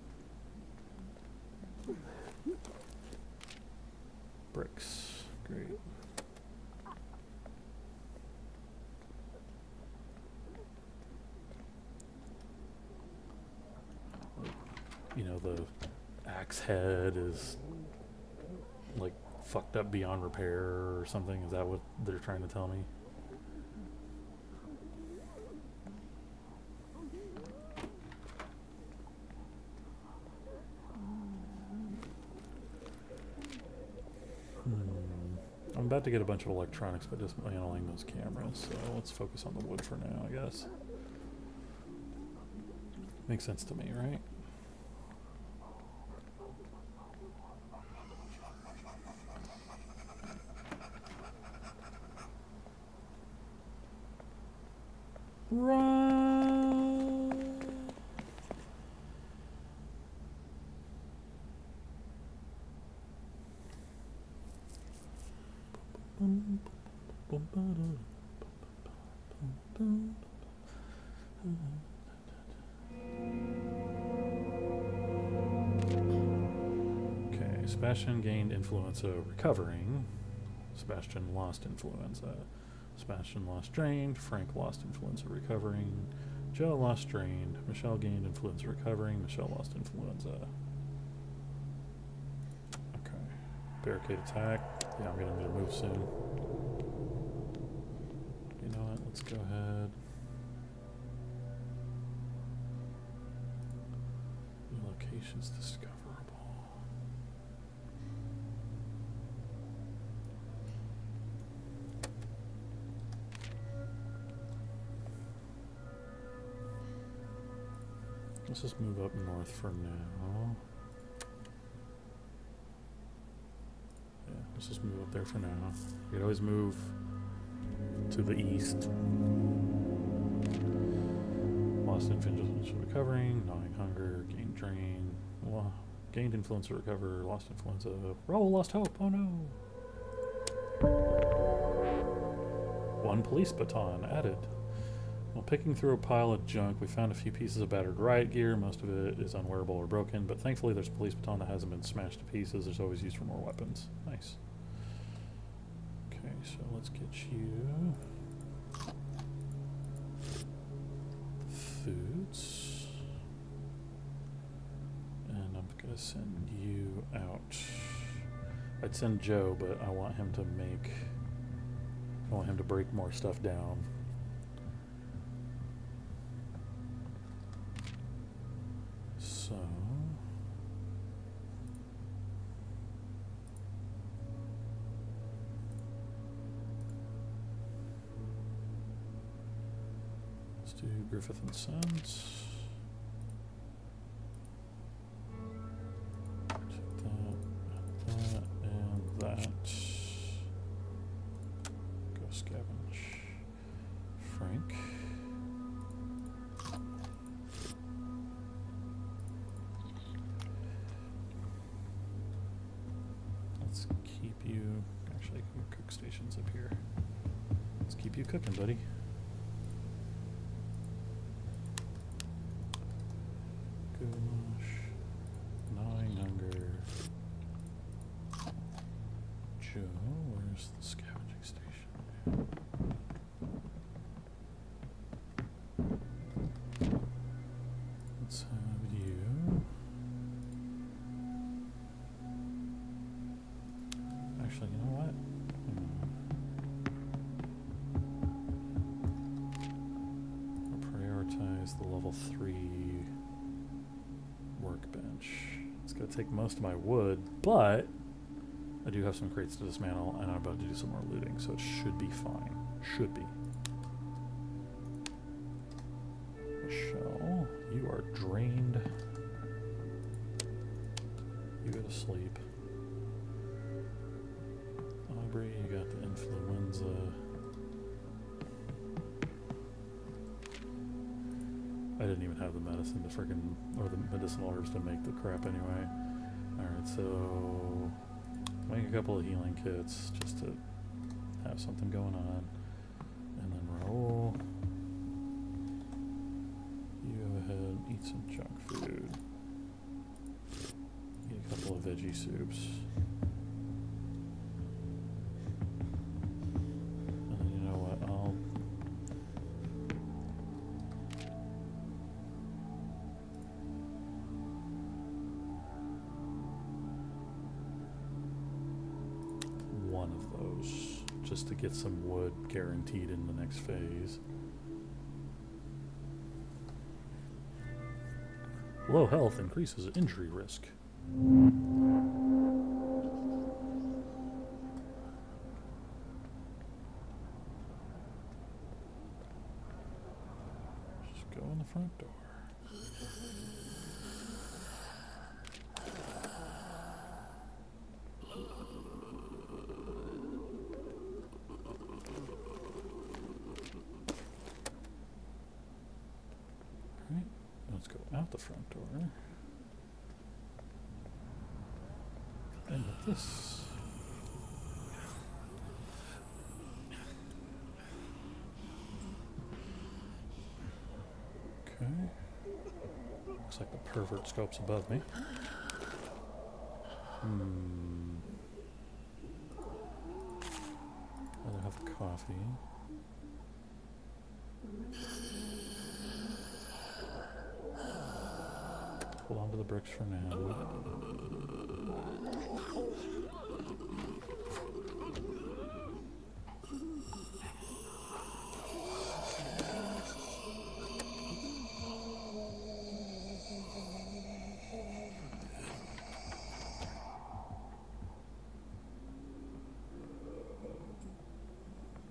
Bricks. Great. you know, the axe head is like fucked up beyond repair or something. Is that what they're trying to tell me? I'm about to get a bunch of electronics by dismantling those cameras, so let's focus on the wood for now, I guess. Makes sense to me, right? Run! Okay, Sebastian gained influenza recovering. Sebastian lost influenza. Sebastian lost drained. Frank lost influenza recovering. Joe lost drained. Michelle gained influenza recovering. Michelle lost influenza. Okay. Barricade attack. Yeah, I'm gonna need to move soon. You know what? Let's go ahead. New locations discoverable. Let's just move up north for now. Yeah, let's just move up there for now. You could always move to the east. Lost influence recovering, gnawing hunger, gained drain, gained influence to recover, lost influenza. Raoul lost hope, oh no! 1 police baton added. While picking through a pile of junk, we found a few pieces of battered riot gear. Most of it is unwearable or broken, but thankfully there's a police baton that hasn't been smashed to pieces. There's always use for more weapons. Nice. Okay, so let's get you foods. And I'm gonna send you out. I'd send Joe, but I want him to break more stuff down. So let's do Griffith and Sons. That and that. Go scavenge. Frank. Let's keep you, actually your cook station's up here. Let's keep you cooking, buddy. Goulash, gnawing hunger. Joe, where's the scavenging station? Let's have you. Actually, you know what? I'll prioritize the level 3 workbench. It's going to take most of my wood, but I do have some crates to dismantle, and I'm about to do some more looting, so it should be fine. Should be. Michelle, you are drained. You go to sleep. Aubrey, you got the influenza. I didn't even have the medicine to freaking, or the medicinal herbs to make the crap anyway. Alright, so make a couple of healing kits just to have something going on. And then Raoul, you go ahead and eat some junk food. Eat a couple of veggie soups. And then you know what, those just to get some wood guaranteed in the next phase. Low health increases injury risk. Just go in the front door. Alright, let's go out the front door. And with this. Okay. Looks like the pervert scope's above me. Rather have the coffee. Hold on to the bricks for now.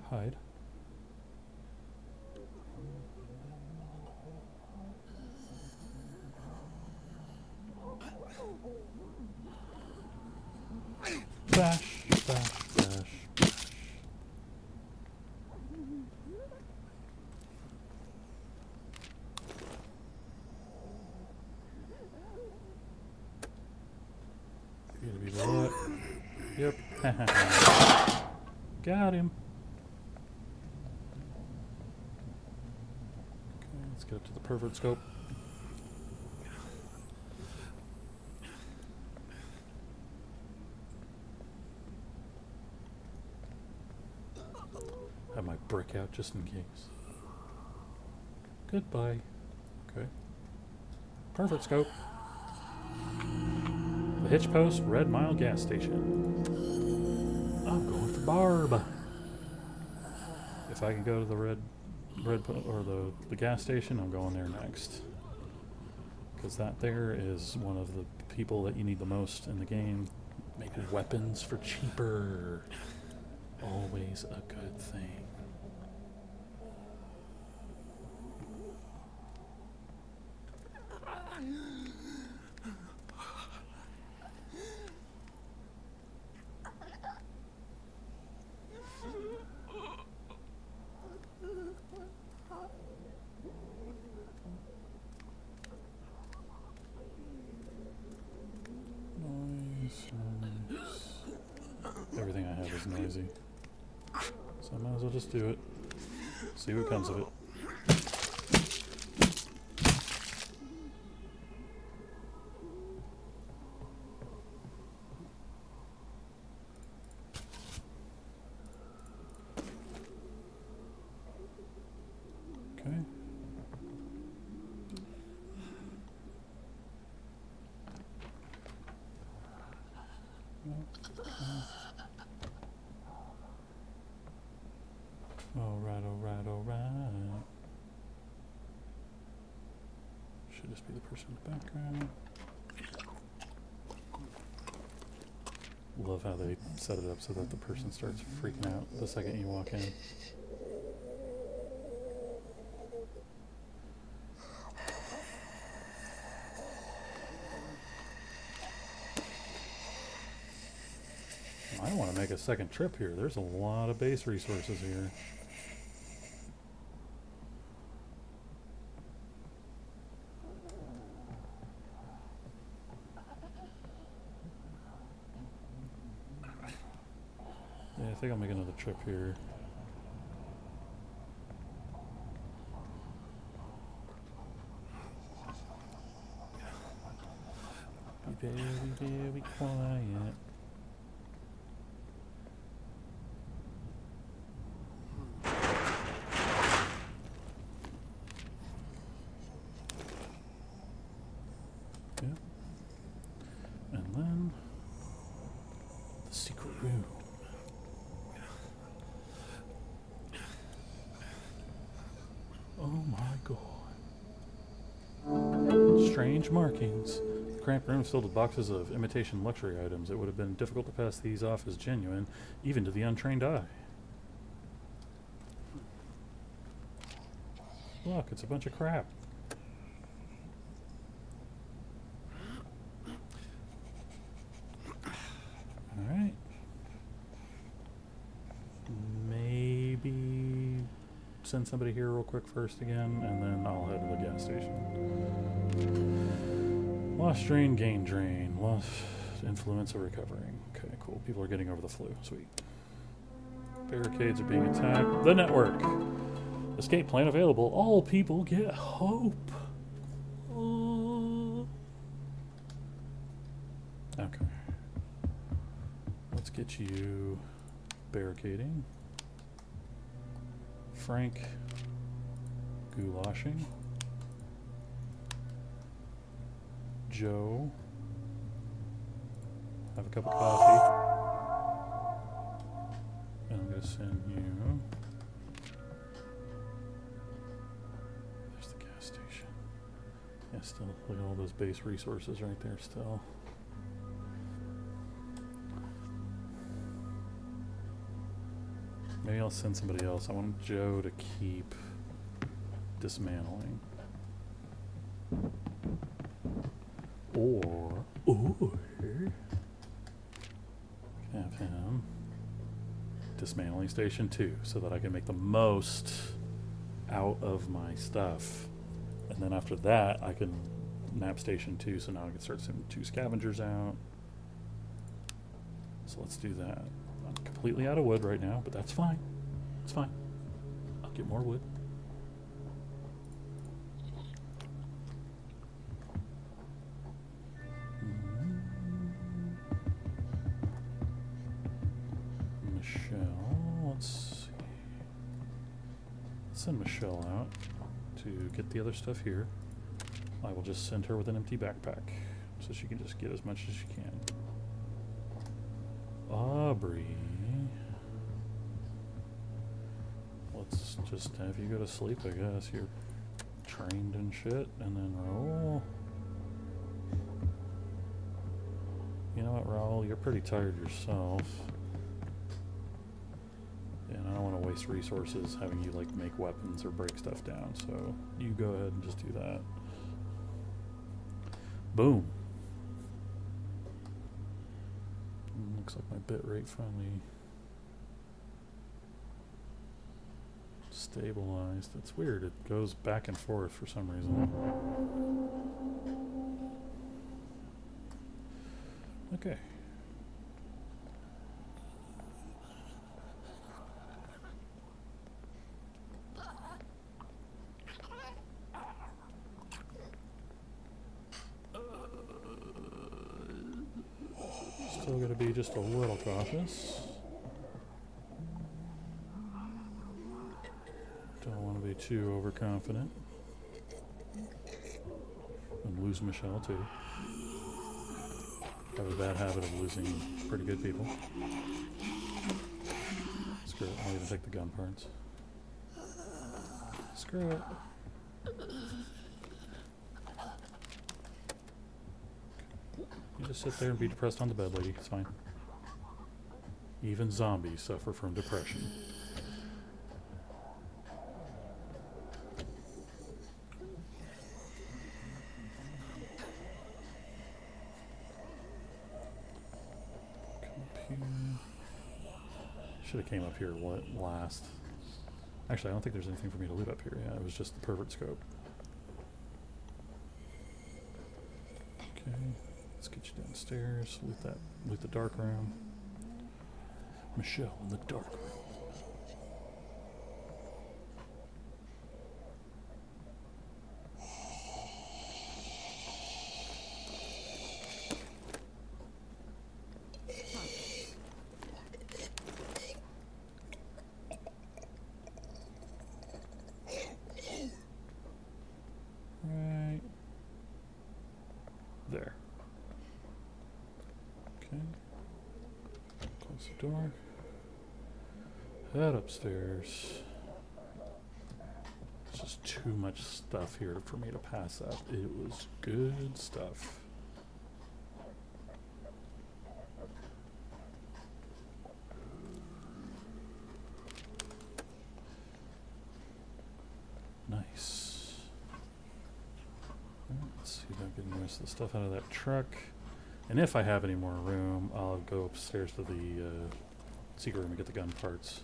Hide. Bash, bash, bash, bash. You gonna be what? Yep. Got him. Okay, let's get up to the pervert scope. Have my brick out just in case. Goodbye. Okay. Perfect scope. The Hitch Post Red Mile gas station. I'm going for Barb. If I can go to the the gas station, I'm going there next. Because that there is one of the people that you need the most in the game. Making weapons for cheaper. Always a good thing. Nice. Everything I have is noisy. So I might as well just do it. See what comes of it. Okay. Alright, alright, alright. Should just be the person in the background. Love how they set it up so that the person starts freaking out the second you walk in. I want to make a second trip here. There's a lot of base resources here. Yeah, I think I'll make another trip here. Be very, very quiet. And then the secret room. gone. Strange markings. The cramped room filled with boxes of imitation luxury items. It would have been difficult to pass these off as genuine, even to the untrained eye. Look, it's a bunch of crap. Alright. Maybe send somebody here real quick first again, and then I'll head to the gas station. Lost drain, gain drain. Lost influenza recovering. Okay, cool. People are getting over the flu. Sweet. Barricades are being attacked. The network. Escape plan available. All people get hope. Okay. Let's get you barricading. Frank goulashing. Joe, have a cup of coffee. And I'm going to send you. There's the gas station. Yeah, still, look at all those base resources right there still. Maybe I'll send somebody else. I want Joe to keep dismantling. Or have him dismantling station 2 so that I can make the most out of my stuff. And then after that, I can nap station 2, so now I can start sending 2 scavengers out. So let's do that. I'm completely out of wood right now, but that's fine. It's fine. I'll get more wood. Michelle, let's see. Let's send Michelle out to get the other stuff here. I will just send her with an empty backpack so she can just get as much as she can. Aubrey, let's just have you go to sleep, I guess. You're trained and shit, and then Raoul. You know what, Raoul, you're pretty tired yourself. And I don't want to waste resources having you, like, make weapons or break stuff down, so you go ahead and just do that. Boom. Looks like my bit rate finally stabilized. It's weird. It goes back and forth for some reason. Okay. Still got to be just a little cautious. Don't want to be too overconfident. And lose Michelle too. Have a bad habit of losing pretty good people. Screw it, I'll even take the gun parts. Screw it. You just sit there and be depressed on the bed, lady. It's fine. Even zombies suffer from depression. Should have came up here last. Actually, I don't think there's anything for me to loot up here. Yeah, it was just the pervert scope. Okay, let's get you downstairs. Loot the dark room. Michelle in the dark room. Right there. Okay. Close the door. Head upstairs. It's just too much stuff here for me to pass up. It was good stuff. Nice. Let's see if I'm getting the rest of the stuff out of that truck. And if I have any more room, I'll go upstairs to the secret room and get the gun parts.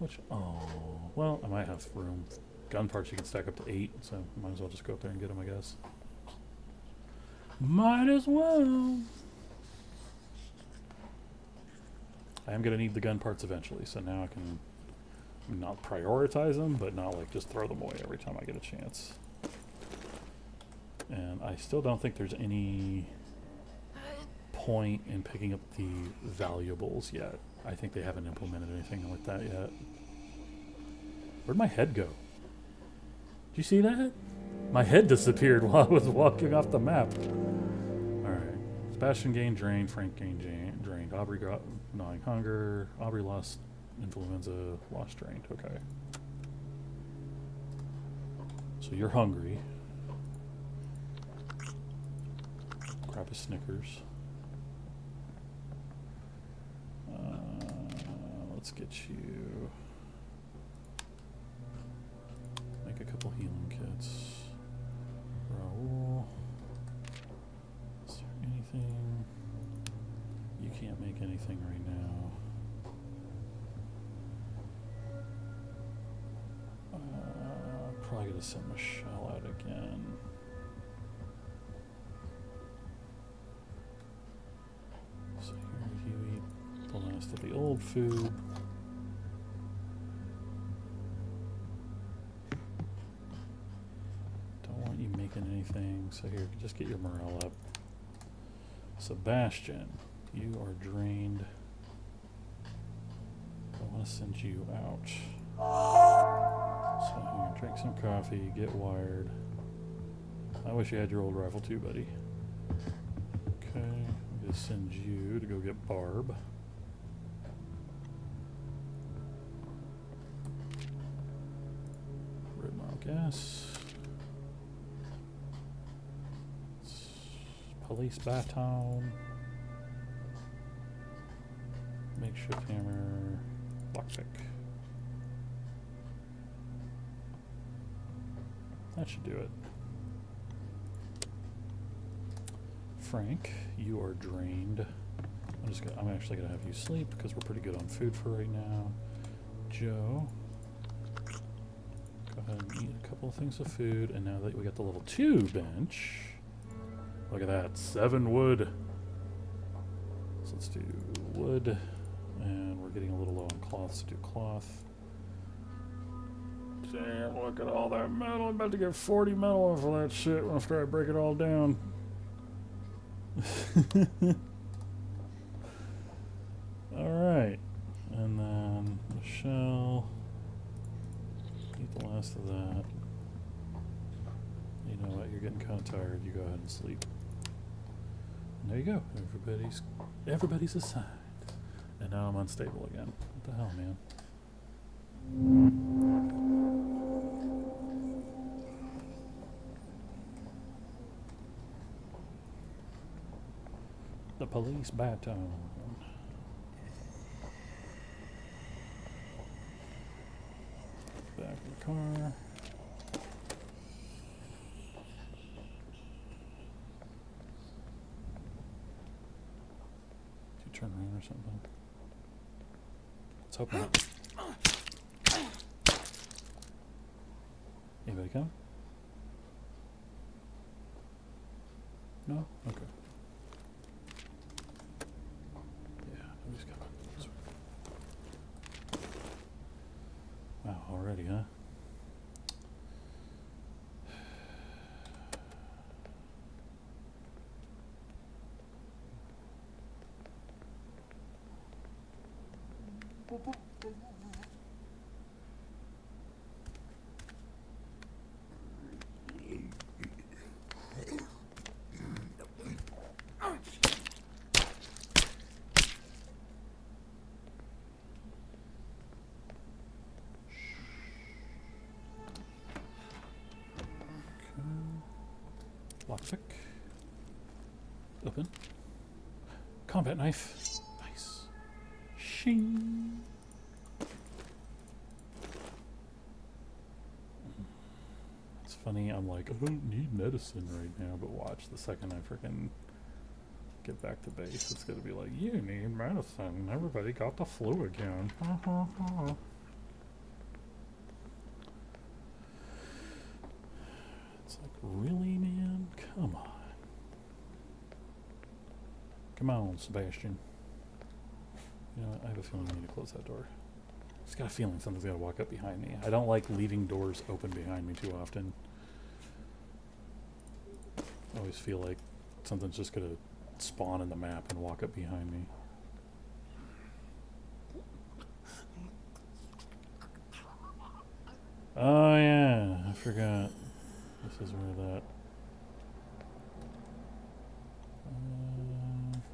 Which, oh, well, I might have room. Gun parts you can stack up to 8, so might as well just go up there and get them, I guess. Might as well. I am going to need the gun parts eventually, so now I can not prioritize them, but not like just throw them away every time I get a chance. And I still don't think there's any point in picking up the valuables yet. I think they haven't implemented anything like that yet. Where'd my head go? Did you see that? My head disappeared while I was walking off the map. Alright. Sebastian gained drained, Frank gained drained, Aubrey got gnawing hunger, Aubrey lost influenza, lost drained. Okay. So you're hungry. Grab a Snickers. Let's get you. Make a couple healing kits. Raul. Is there anything? You can't make anything right now. Probably gonna send Michelle out again. So here you eat the last of the old food. Don't want you making anything, so here, just get your morale up. Sebastian, you are drained. I want to send you out. So here, drink some coffee, get wired. I wish you had your old rifle too, buddy. Okay, I'm going to send you to go get Barb. Red Mile Gas. Police baton. Makeshift hammer. Lockpick. That should do it. Frank, you are drained. I'm actually gonna have you sleep because we're pretty good on food for right now. Joe, go ahead and eat a couple of things of food, and now that we got the level 2 bench, look at that, 7 wood. So let's do wood, and we're getting a little low on cloth, so do cloth. Damn, look at all that metal. I'm about to get 40 metal off of that shit after I break it all down. Alright. And then Michelle. Eat the last of that. You know what? You're getting kind of tired. You go ahead and sleep. And there you go. Everybody's assigned. And now I'm unstable again. What the hell, man? The police baton. Back in the car. Did you turn around or something? Let's hope not. Anybody come? No? Okay. Wow, already, huh? Lockpick. Open. Combat knife. Nice. Shing. It's funny, I'm like, I don't need medicine right now, but watch, the second I freaking get back to base, it's gonna be like, you need medicine. Everybody got the flu again. It's like, really, man? Come on. Come on, Sebastian. You know what? I have a feeling I need to close that door. Just got a feeling something's gonna walk up behind me. I don't like leaving doors open behind me too often. I always feel like something's just gonna spawn in the map and walk up behind me. Oh yeah, I forgot. This is where that...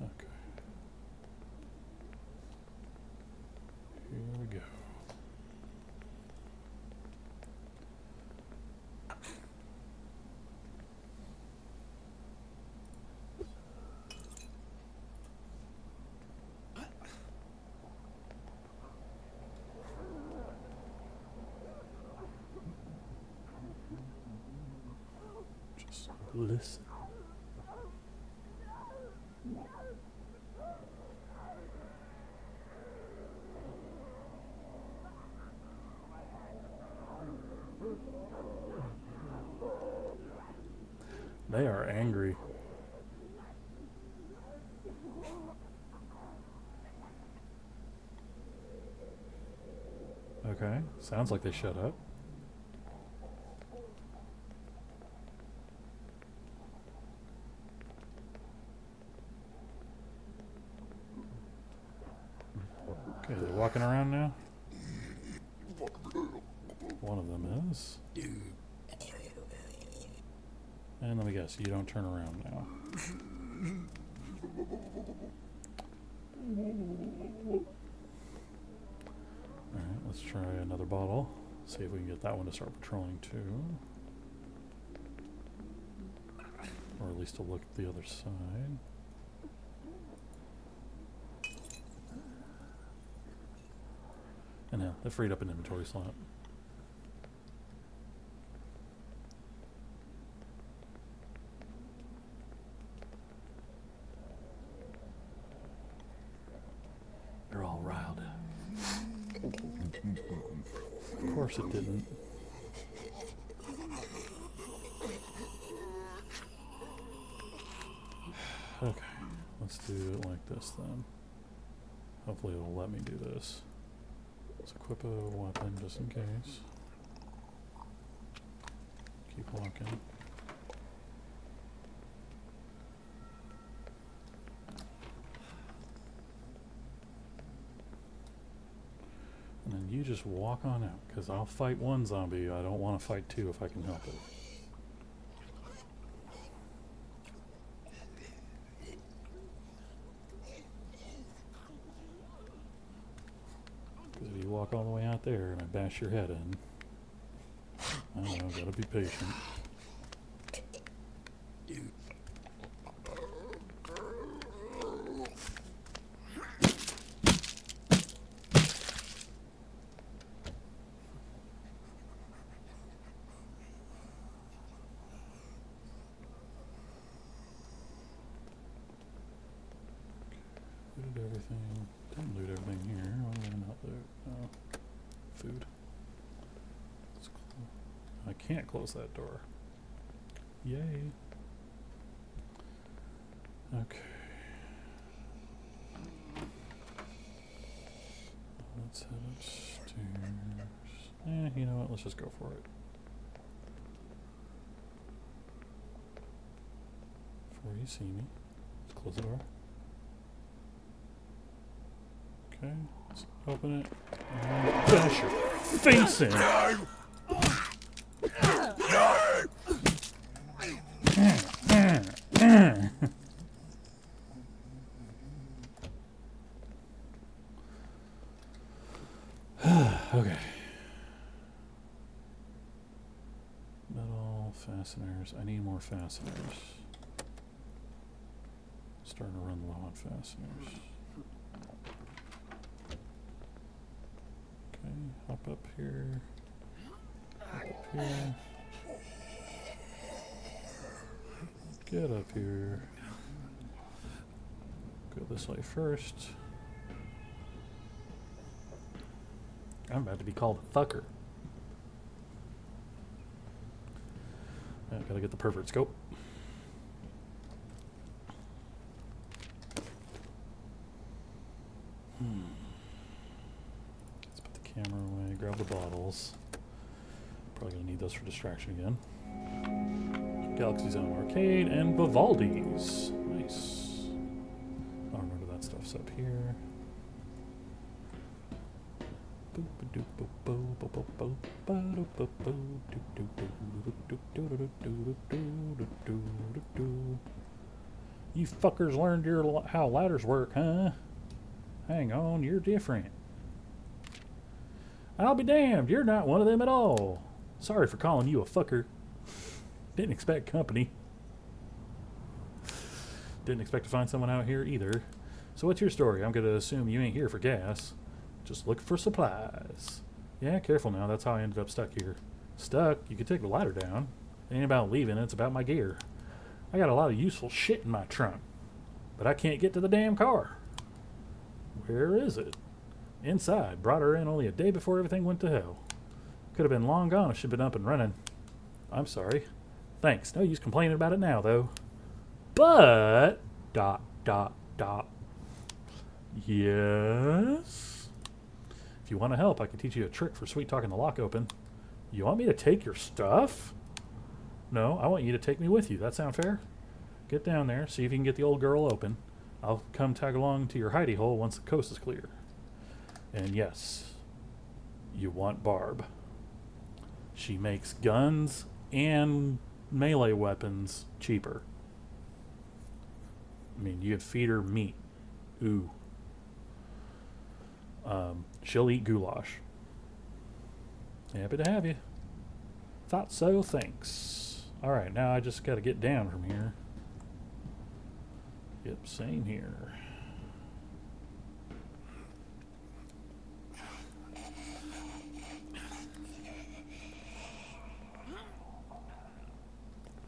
okay. Here we go. Just listen. They are angry. Okay, sounds like they shut up. Okay, they're walking around now. One of them is. And let me guess, you don't turn around now. Alright, let's try another bottle. See if we can get that one to start patrolling too. Or at least to look at the other side. And now, that freed up an inventory slot. They're all riled up. Of course it didn't. Okay, let's do it like this then. Hopefully it'll let me do this. Let's equip a weapon just in case. Keep walking. And then you just walk on out, because I'll fight one zombie. I don't want to fight two if I can help it. Because if you walk all the way out there and I bash your head in, I don't know, gotta be patient. Looted everything. Didn't loot everything here. What did I not loot? Oh, food. I can't close that door. Yay. Okay. Let's head upstairs. You know what? Let's just go for it. Before you see me. Let's close the door. Okay, let's open it. And bash your face in. Okay. Metal fasteners. fasteners. I need more fasteners. Starting to run low on fasteners. Okay, hop up here. Hop up here. Get up here. Go this way first. I'm about to be called a fucker. I gotta get the pervert scope. Let's put the camera away, grab the bottles. Probably gonna need those for distraction again. Galaxy Zone Arcade and Vivaldi's. Nice. I'll remember that stuff's up here. You fuckers learned how ladders work, huh? Hang on, you're different. I'll be damned, you're not one of them at all. Sorry for calling you a fucker. Didn't expect company. Didn't expect to find someone out here either. So what's your story? I'm gonna assume you ain't here for gas. Just looking for supplies. Yeah, careful now. That's how I ended up stuck here. Stuck? You could take the ladder down. It ain't about leaving. It's about my gear. I got a lot of useful shit in my trunk. But I can't get to the damn car. Where is it? Inside. Brought her in only a day before everything went to hell. Could have been long gone if she'd been up and running. I'm sorry. Thanks. No use complaining about it now, though. But... ... Yes? If you want to help, I can teach you a trick for sweet-talking the lock open. You want me to take your stuff? No, I want you to take me with you. That sound fair? Get down there, see if you can get the old girl open. I'll come tag along to your hidey hole once the coast is clear. And yes, you want Barb. She makes guns and melee weapons cheaper. I mean, you could feed her meat. Ooh. She'll eat goulash. Happy to have you. Thought so, thanks. Alright, now I just gotta get down from here. Yep, same here.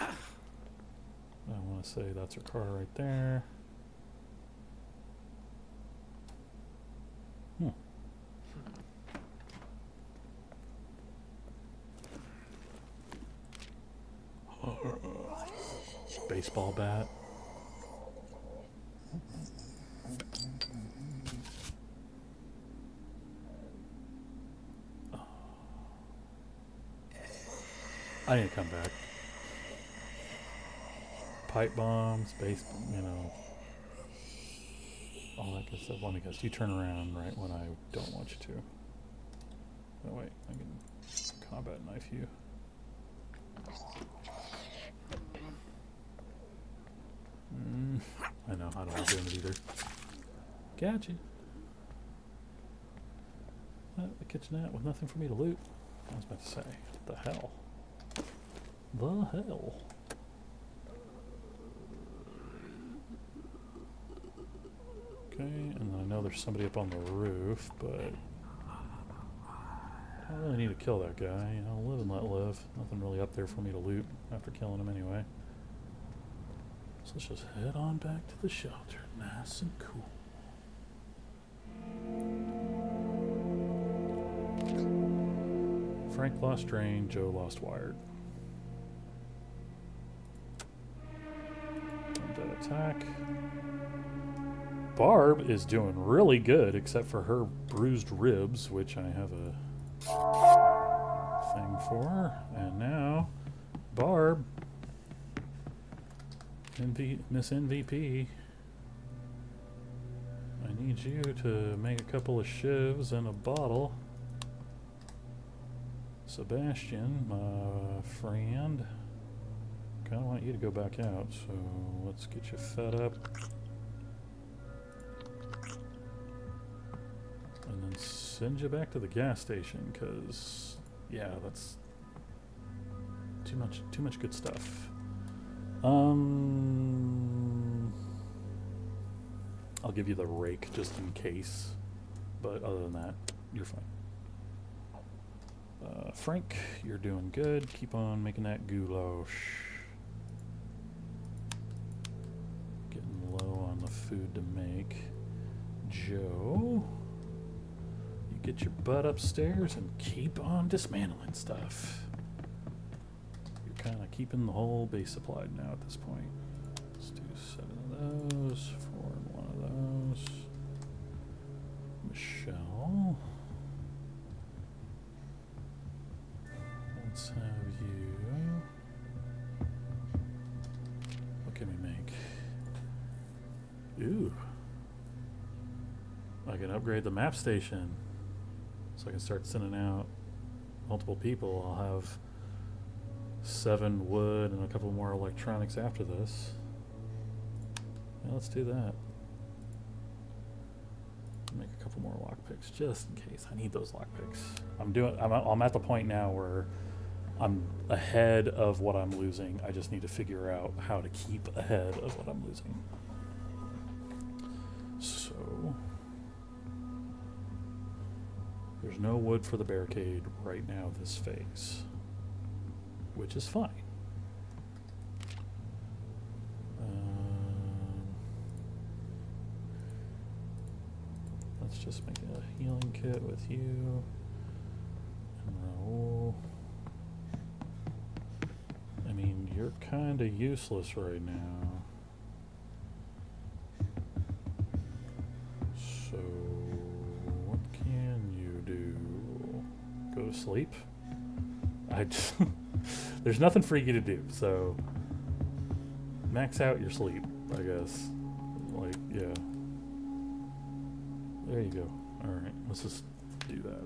I want to say that's her car right there. Baseball bat. I need to come back. Pipe bombs, all that good stuff. Let me guess. You turn around right when I don't want you to. Oh wait, I can combat knife you. I know, I don't like doing it either. Gotcha. The kitchenette with nothing for me to loot. I was about to say, what the hell? The hell? Okay, and I know there's somebody up on the roof, but I don't really need to kill that guy. You know, live and let live. Nothing really up there for me to loot after killing him anyway. So let's just head on back to the shelter, nice and cool. Frank lost drain, Joe lost wired. Undead attack. Barb is doing really good, except for her bruised ribs, which I have a thing for. And now, Barb, Miss MVP, I need you to make a couple of shivs and a bottle. Sebastian, my friend, kind of want you to go back out, so let's get you fed up. And then send you back to the gas station, because, yeah, that's too much good stuff. I'll give you the rake just in case, but other than that, you're fine. Frank, you're doing good. Keep on making that goulash. Getting low on the food to make. Joe, you get your butt upstairs and keep on dismantling stuff. You're kind of keeping the whole base supplied now at this point. Let's do 7 of those, 4 and 1 of those. Michelle, let's have you. What can we make? Ooh. I can upgrade the map station so I can start sending out multiple people. I'll have 7 wood and a couple more electronics after this. Yeah, let's do that. Make a couple more lockpicks just in case. I need those lockpicks. I'm at the point now where I'm ahead of what I'm losing. I just need to figure out how to keep ahead of what I'm losing. So there's no wood for the barricade right now this phase, which is fine. Let's just make a healing kit with you and Raoul. I mean, you're kind of useless right now. So, what can you do? Go to sleep? There's nothing for you to do, so max out your sleep, I guess. Like, yeah. There you go. Alright, let's just do that.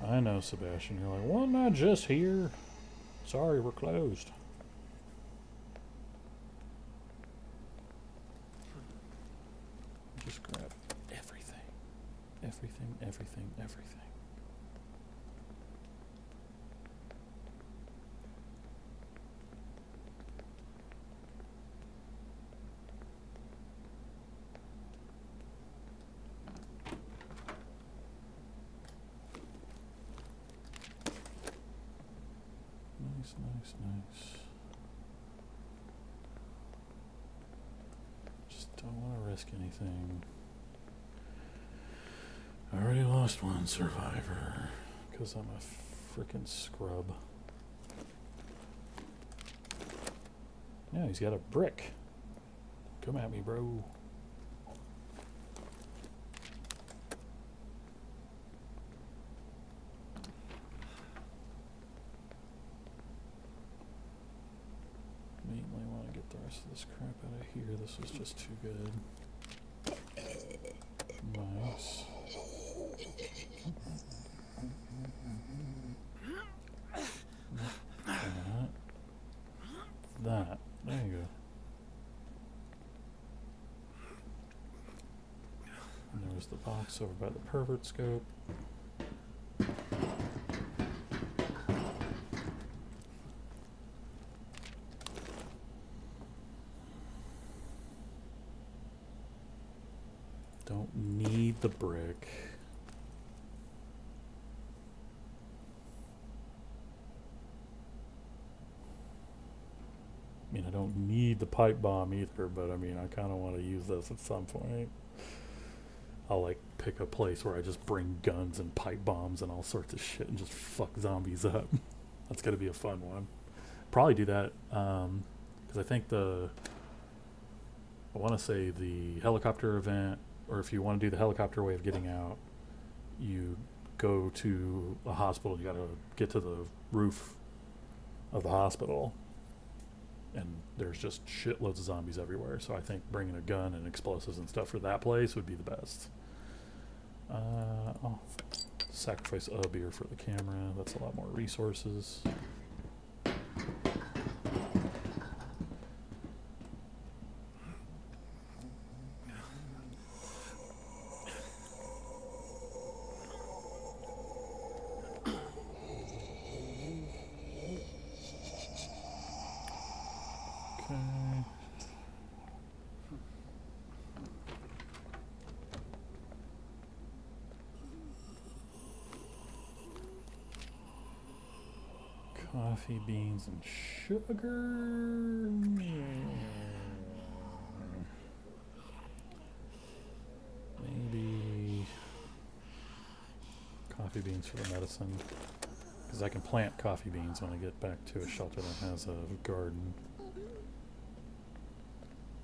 I know, Sebastian. You're like, wasn't I just here? Sorry, we're closed. Just grab everything. Everything, everything, everything. Nice, nice, nice. Just don't want to risk anything. I already lost one survivor because I'm a frickin' scrub. Yeah, he's got a brick. Come at me, bro. Mainly want to get the rest of this crap out of here. This was just too good. Nice. That. There you go. And there's the box over by the pervert scope. Don't need the brick. I mean, I don't need the pipe bomb either, but I mean, I kind of want to use this at some point. I'll like pick a place where I just bring guns and pipe bombs and all sorts of shit and just fuck zombies up. That's gonna be a fun one. Probably do that, because I think I want to say the helicopter event, or if you want to do the helicopter way of getting out, you go to a hospital, you gotta get to the roof of the hospital, and there's just shitloads of zombies everywhere. So I think bringing a gun and explosives and stuff for that place would be the best. Oh, sacrifice a beer for the camera. That's a lot more resources. Coffee, beans, and sugar. Maybe coffee beans for the medicine. Because I can plant coffee beans when I get back to a shelter that has a garden.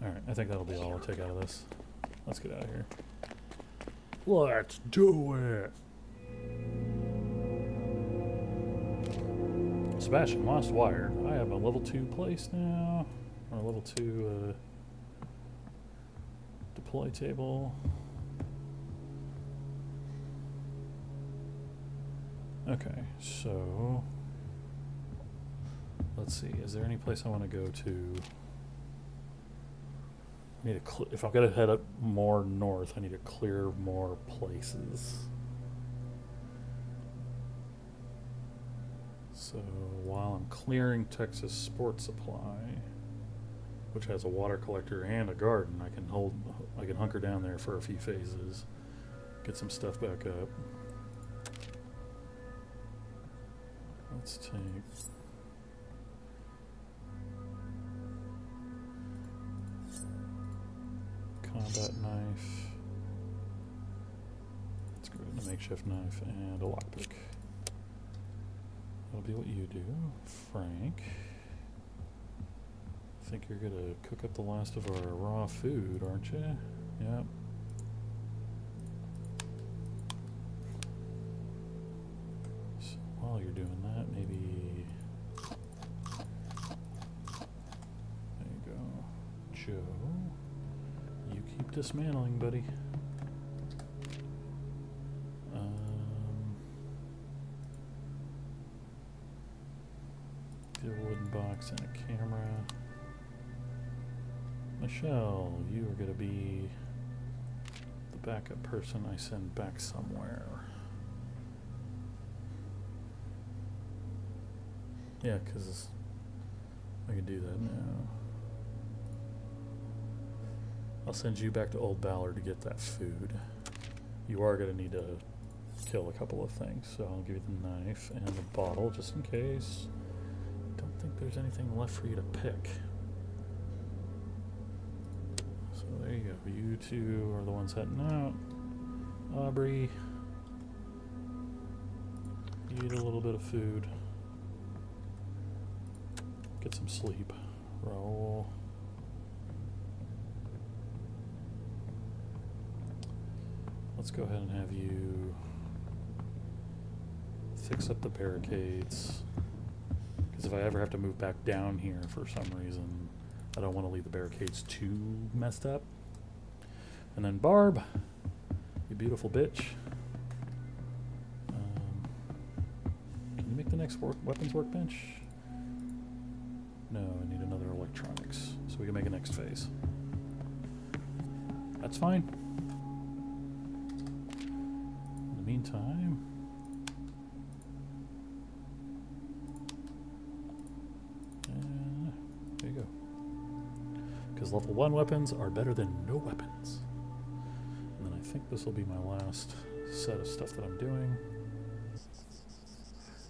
Alright, I think that'll be all I'll take out of this. Let's get out of here. Let's do it! Sebastian lost wire. I have a level 2 place now. Or a level 2 deploy table. Okay, so let's see. Is there any place I want to go to? I need to if I'm gonna head up more north, I need to clear more places. So while I'm clearing Texas Sport Supply, which has a water collector and a garden, I can hunker down there for a few phases, get some stuff back up. Let's take combat knife. Let's go with a makeshift knife and a lockpick. That'll be what you do, Frank. I think you're gonna cook up the last of our raw food, aren't you? Yep. So while you're doing that, maybe there you go, Joe. You keep dismantling, buddy. Get a wooden box and a camera. Michelle, you are going to be the backup person I send back somewhere. Yeah, because I can do that now. I'll send you back to Old Ballard to get that food. You are going to need to kill a couple of things, so I'll give you the knife and the bottle just in case. I don't think there's anything left for you to pick. So there you go. You two are the ones heading out. Aubrey, eat a little bit of food. Get some sleep. Raoul. Let's go ahead and have you fix up the barricades. Because if I ever have to move back down here for some reason, I don't want to leave the barricades too messed up. And then Barb, you beautiful bitch. Can you make the next weapons workbench? No, I need another electronics. So we can make a next phase. That's fine. In the meantime, there you go. Because level 1 weapons are better than no weapons. And then I think this will be my last set of stuff that I'm doing.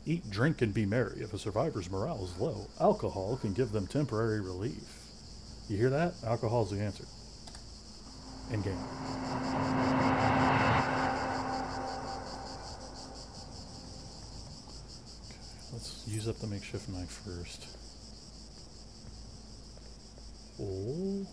Eat, drink, and be merry. If a survivor's morale is low, alcohol can give them temporary relief. You hear that? Alcohol's the answer. In game. Okay, let's use up the makeshift knife first. Oh.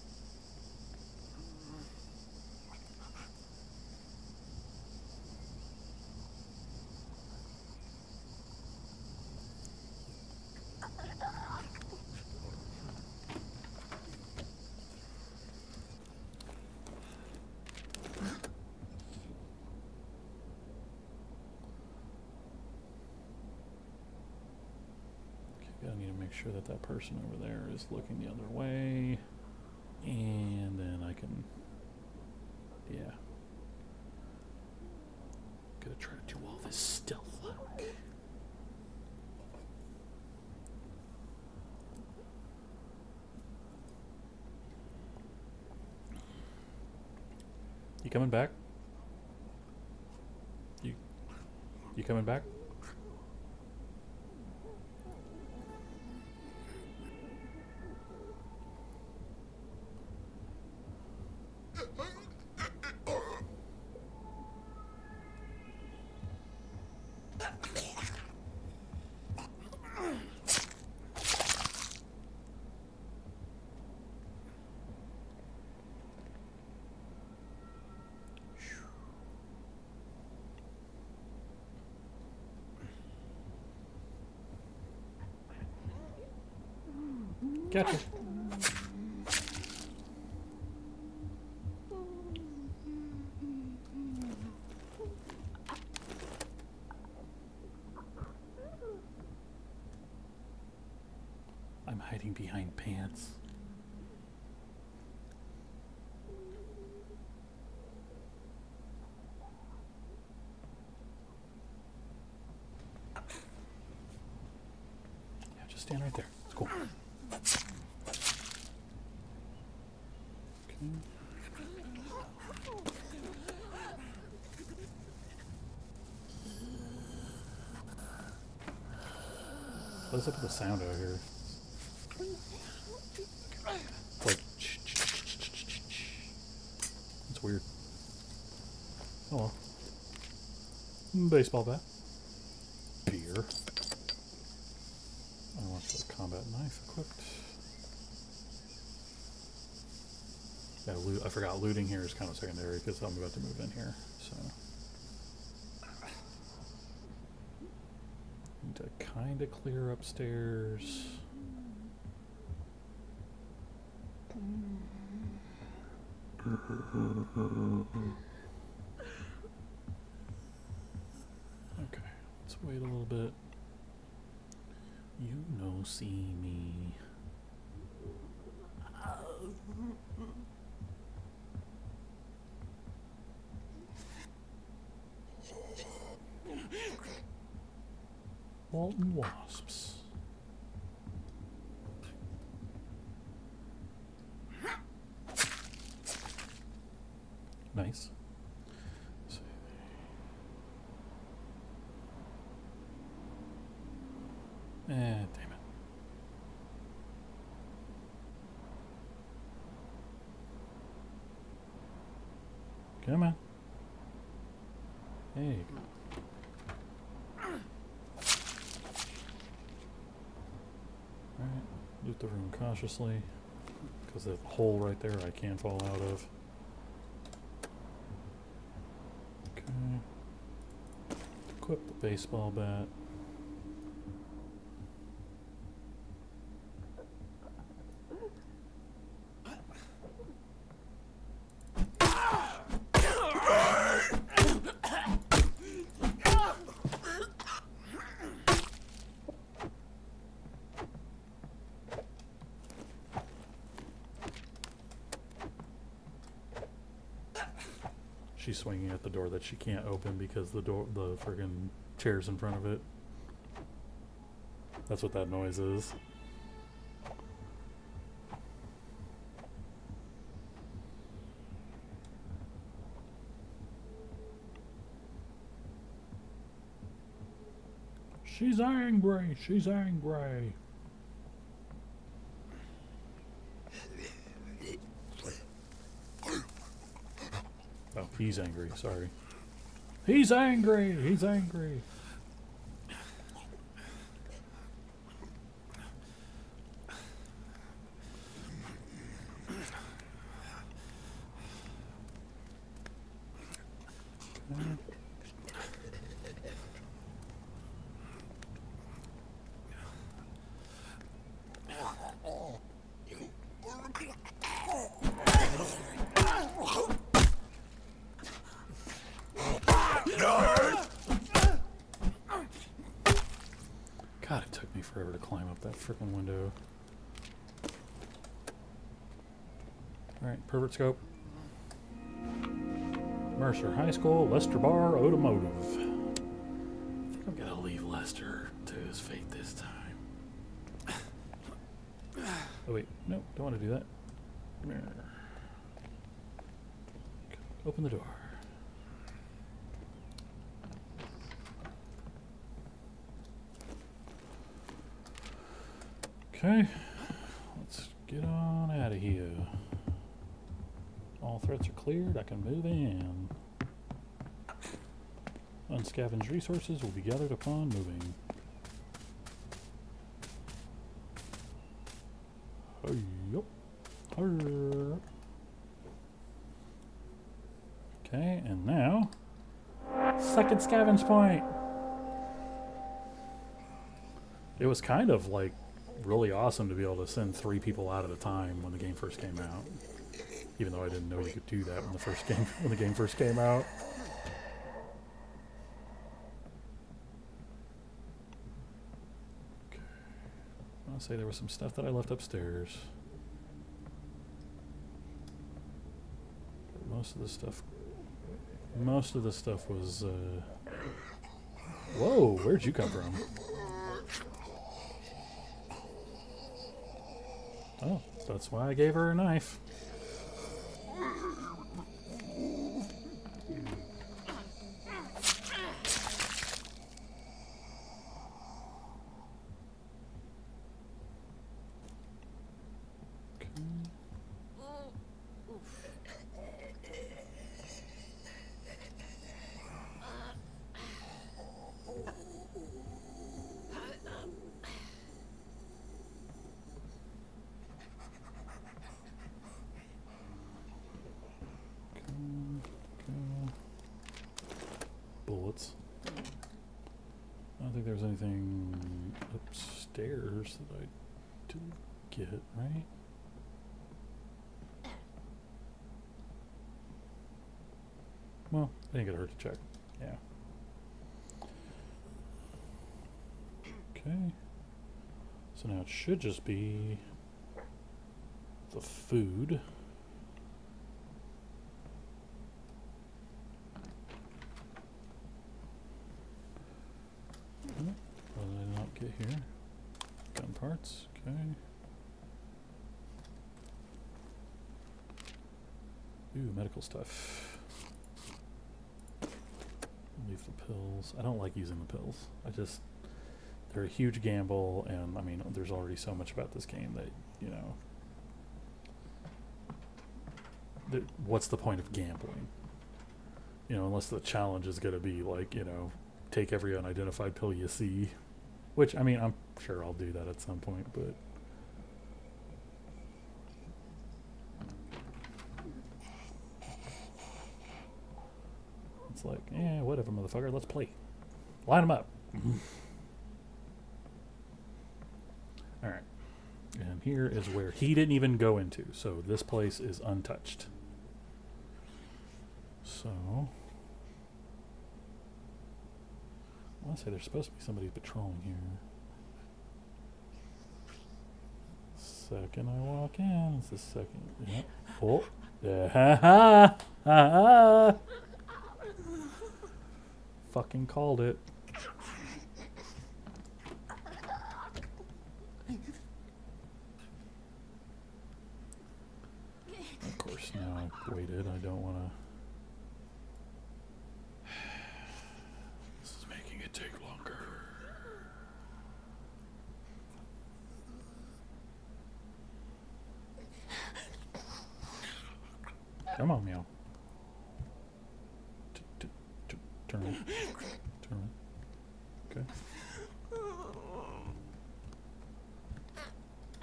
sure that that person over there is looking the other way. And then I can, yeah. Gonna try to do all this stealth like. You coming back? You coming back? Gotcha. I'm hiding behind pants. Yeah, just stand right there. It's cool. What's up with the sound out here? It's like, it's weird. Oh well. Baseball bat. Beer. I want the combat knife equipped. Yeah, I forgot looting here is kind of secondary because I'm about to move in here, so. Need to kind of clear upstairs. Okay, let's wait a little bit. You no see me. Walton wasps. Nice. Damn it. Come on. There you go. Alright, loot the room cautiously, because that hole right there I can't fall out of. Okay. Equip the baseball bat. She's swinging at the door that she can't open because the friggin' chair's in front of it. That's what that noise is. She's angry. She's angry. Oh, he's angry. Sorry. He's angry. He's angry. God, it took me forever to climb up that frickin' window. Alright, pervert scope. Mercer High School, Lester Bar Automotive. I think I'm gonna leave Lester to his fate this time. Oh wait, no, don't want to do that. Come here. Open the door. Okay, let's get on out of here. All threats are cleared, I can move in. Unscavenged resources will be gathered upon moving. Yup. Okay, and now, second scavenge point. It was kind of like really awesome to be able to send 3 people out at a time when the game first came out. Even though I didn't know you could do that when the game first came out. Okay. I'll say there was some stuff that I left upstairs. But most of the stuff was whoa, where'd you come from? Oh, that's why I gave her a knife. Bullets. I don't think there was anything upstairs that I didn't get, right? Well, I think it hurt to check. Yeah. Okay. So now it should just be the food. What did I not get here? Gun parts, okay. Ooh, medical stuff. Leave the pills. I don't like using the pills. They're a huge gamble, and I mean, there's already so much about this game that, you know, what's the point of gambling? You know, unless the challenge is going to be like, you know, take every unidentified pill you see. Which, I mean, I'm sure I'll do that at some point, but... It's like, eh, whatever, motherfucker, let's play. Line them up. Alright. And here is where he didn't even go into, so this place is untouched. So... I want to say there's supposed to be somebody patrolling here. Second I walk in, it's the second. Yep. Oh. Yeah. Ha ha! Ha ha! Fucking called it. Of course, now I've waited. I don't want to. Take longer. Come on, meow. Turn around. Turn around. Okay.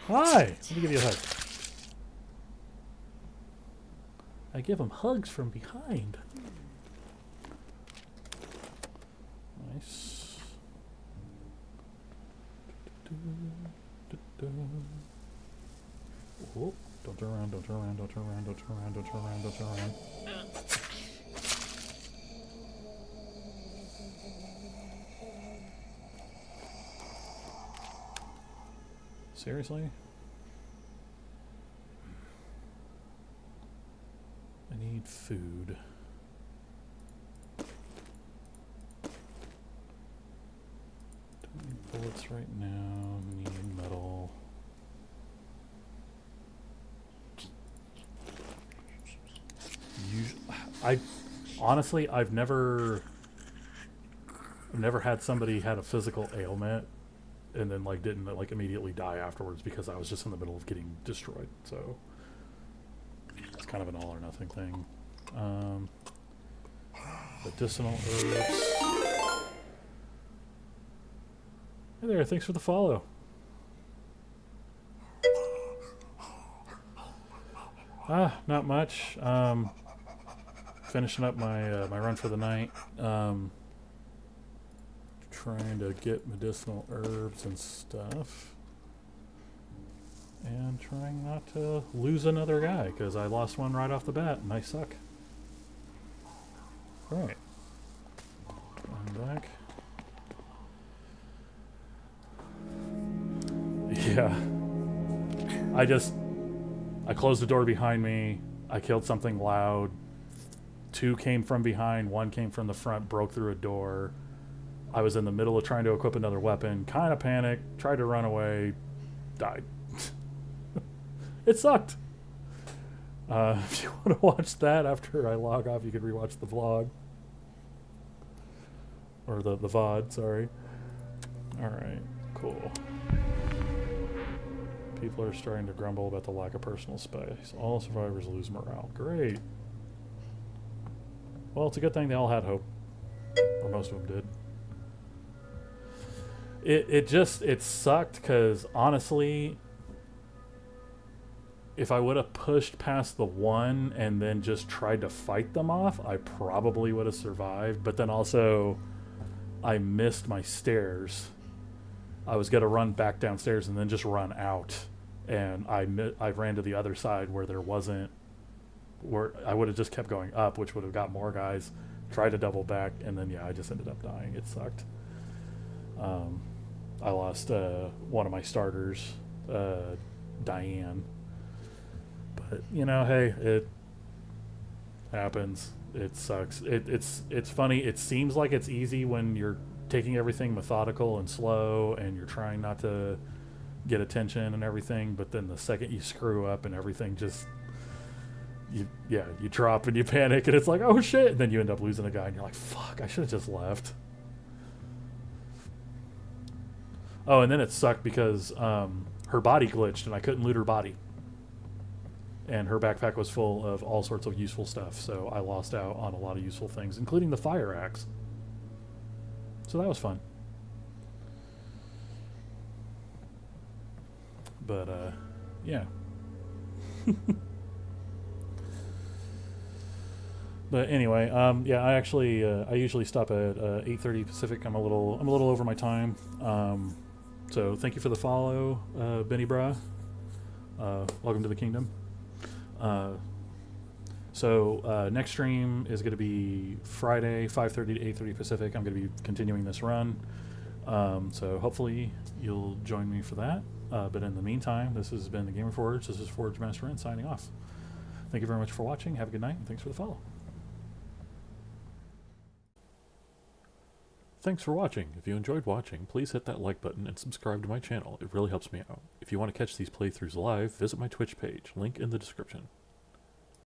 Hi! Let me give you a hug. I give him hugs from behind. Nice. Oh, don't turn around, don't turn around, don't turn around, don't turn around, don't turn around, don't turn around. Seriously? I need food. Don't need bullets right now. Need metal. Honestly, I've never had somebody had a physical ailment and then like didn't like immediately die afterwards because I was just in the middle of getting destroyed. So it's kind of an all or nothing thing. Medicinal herbs. Hey there, thanks for the follow. Not much. Finishing up my my run for the night. Trying to get medicinal herbs and stuff. And trying not to lose another guy, because I lost one right off the bat, and I suck. Alright. I'm back. Yeah. I closed the door behind me. I killed something loud. 2 came from behind, 1 came from the front, broke through a door. I was in the middle of trying to equip another weapon, kind of panicked, tried to run away, died. It sucked. If you want to watch that after I log off, you can rewatch the vlog. Or the VOD, sorry. Alright, cool. People are starting to grumble about the lack of personal space. All survivors lose morale. Great. Well, it's a good thing they all had hope. Or most of them did. It sucked because honestly, if I would have pushed past the 1 and then just tried to fight them off, I probably would have survived. But then also, I missed my stairs. I was going to run back downstairs and then just run out. And I ran to the other side where there wasn't, where I would have just kept going up, which would have got more guys, tried to double back, and then yeah, I just ended up dying. It sucked. I lost one of my starters, Diane. But you know, hey, it happens. It sucks. It's funny. It seems like it's easy when you're taking everything methodical and slow, and you're trying not to get attention and everything. But then the second you screw up and everything just you drop and you panic, and it's like, oh shit, and then you end up losing a guy, and you're like, fuck, I should have just left. Oh, and then it sucked because her body glitched and I couldn't loot her body. And her backpack was full of all sorts of useful stuff, so I lost out on a lot of useful things, including the fire axe. So that was fun. But, yeah. But anyway, yeah, I actually, I usually stop at 8:30 Pacific. I'm a little over my time. So thank you for the follow, Benny Bra. Welcome to the kingdom. So next stream is going to be Friday, 5:30 to 8:30 Pacific. I'm going to be continuing this run. So hopefully you'll join me for that. But in the meantime, this has been the Gamer Forge. This is Forge Master N signing off. Thank you very much for watching. Have a good night, and thanks for the follow. Thanks for watching. If you enjoyed watching, please hit that like button and subscribe to my channel. It really helps me out. If you want to catch these playthroughs live, visit my Twitch page, link in the description.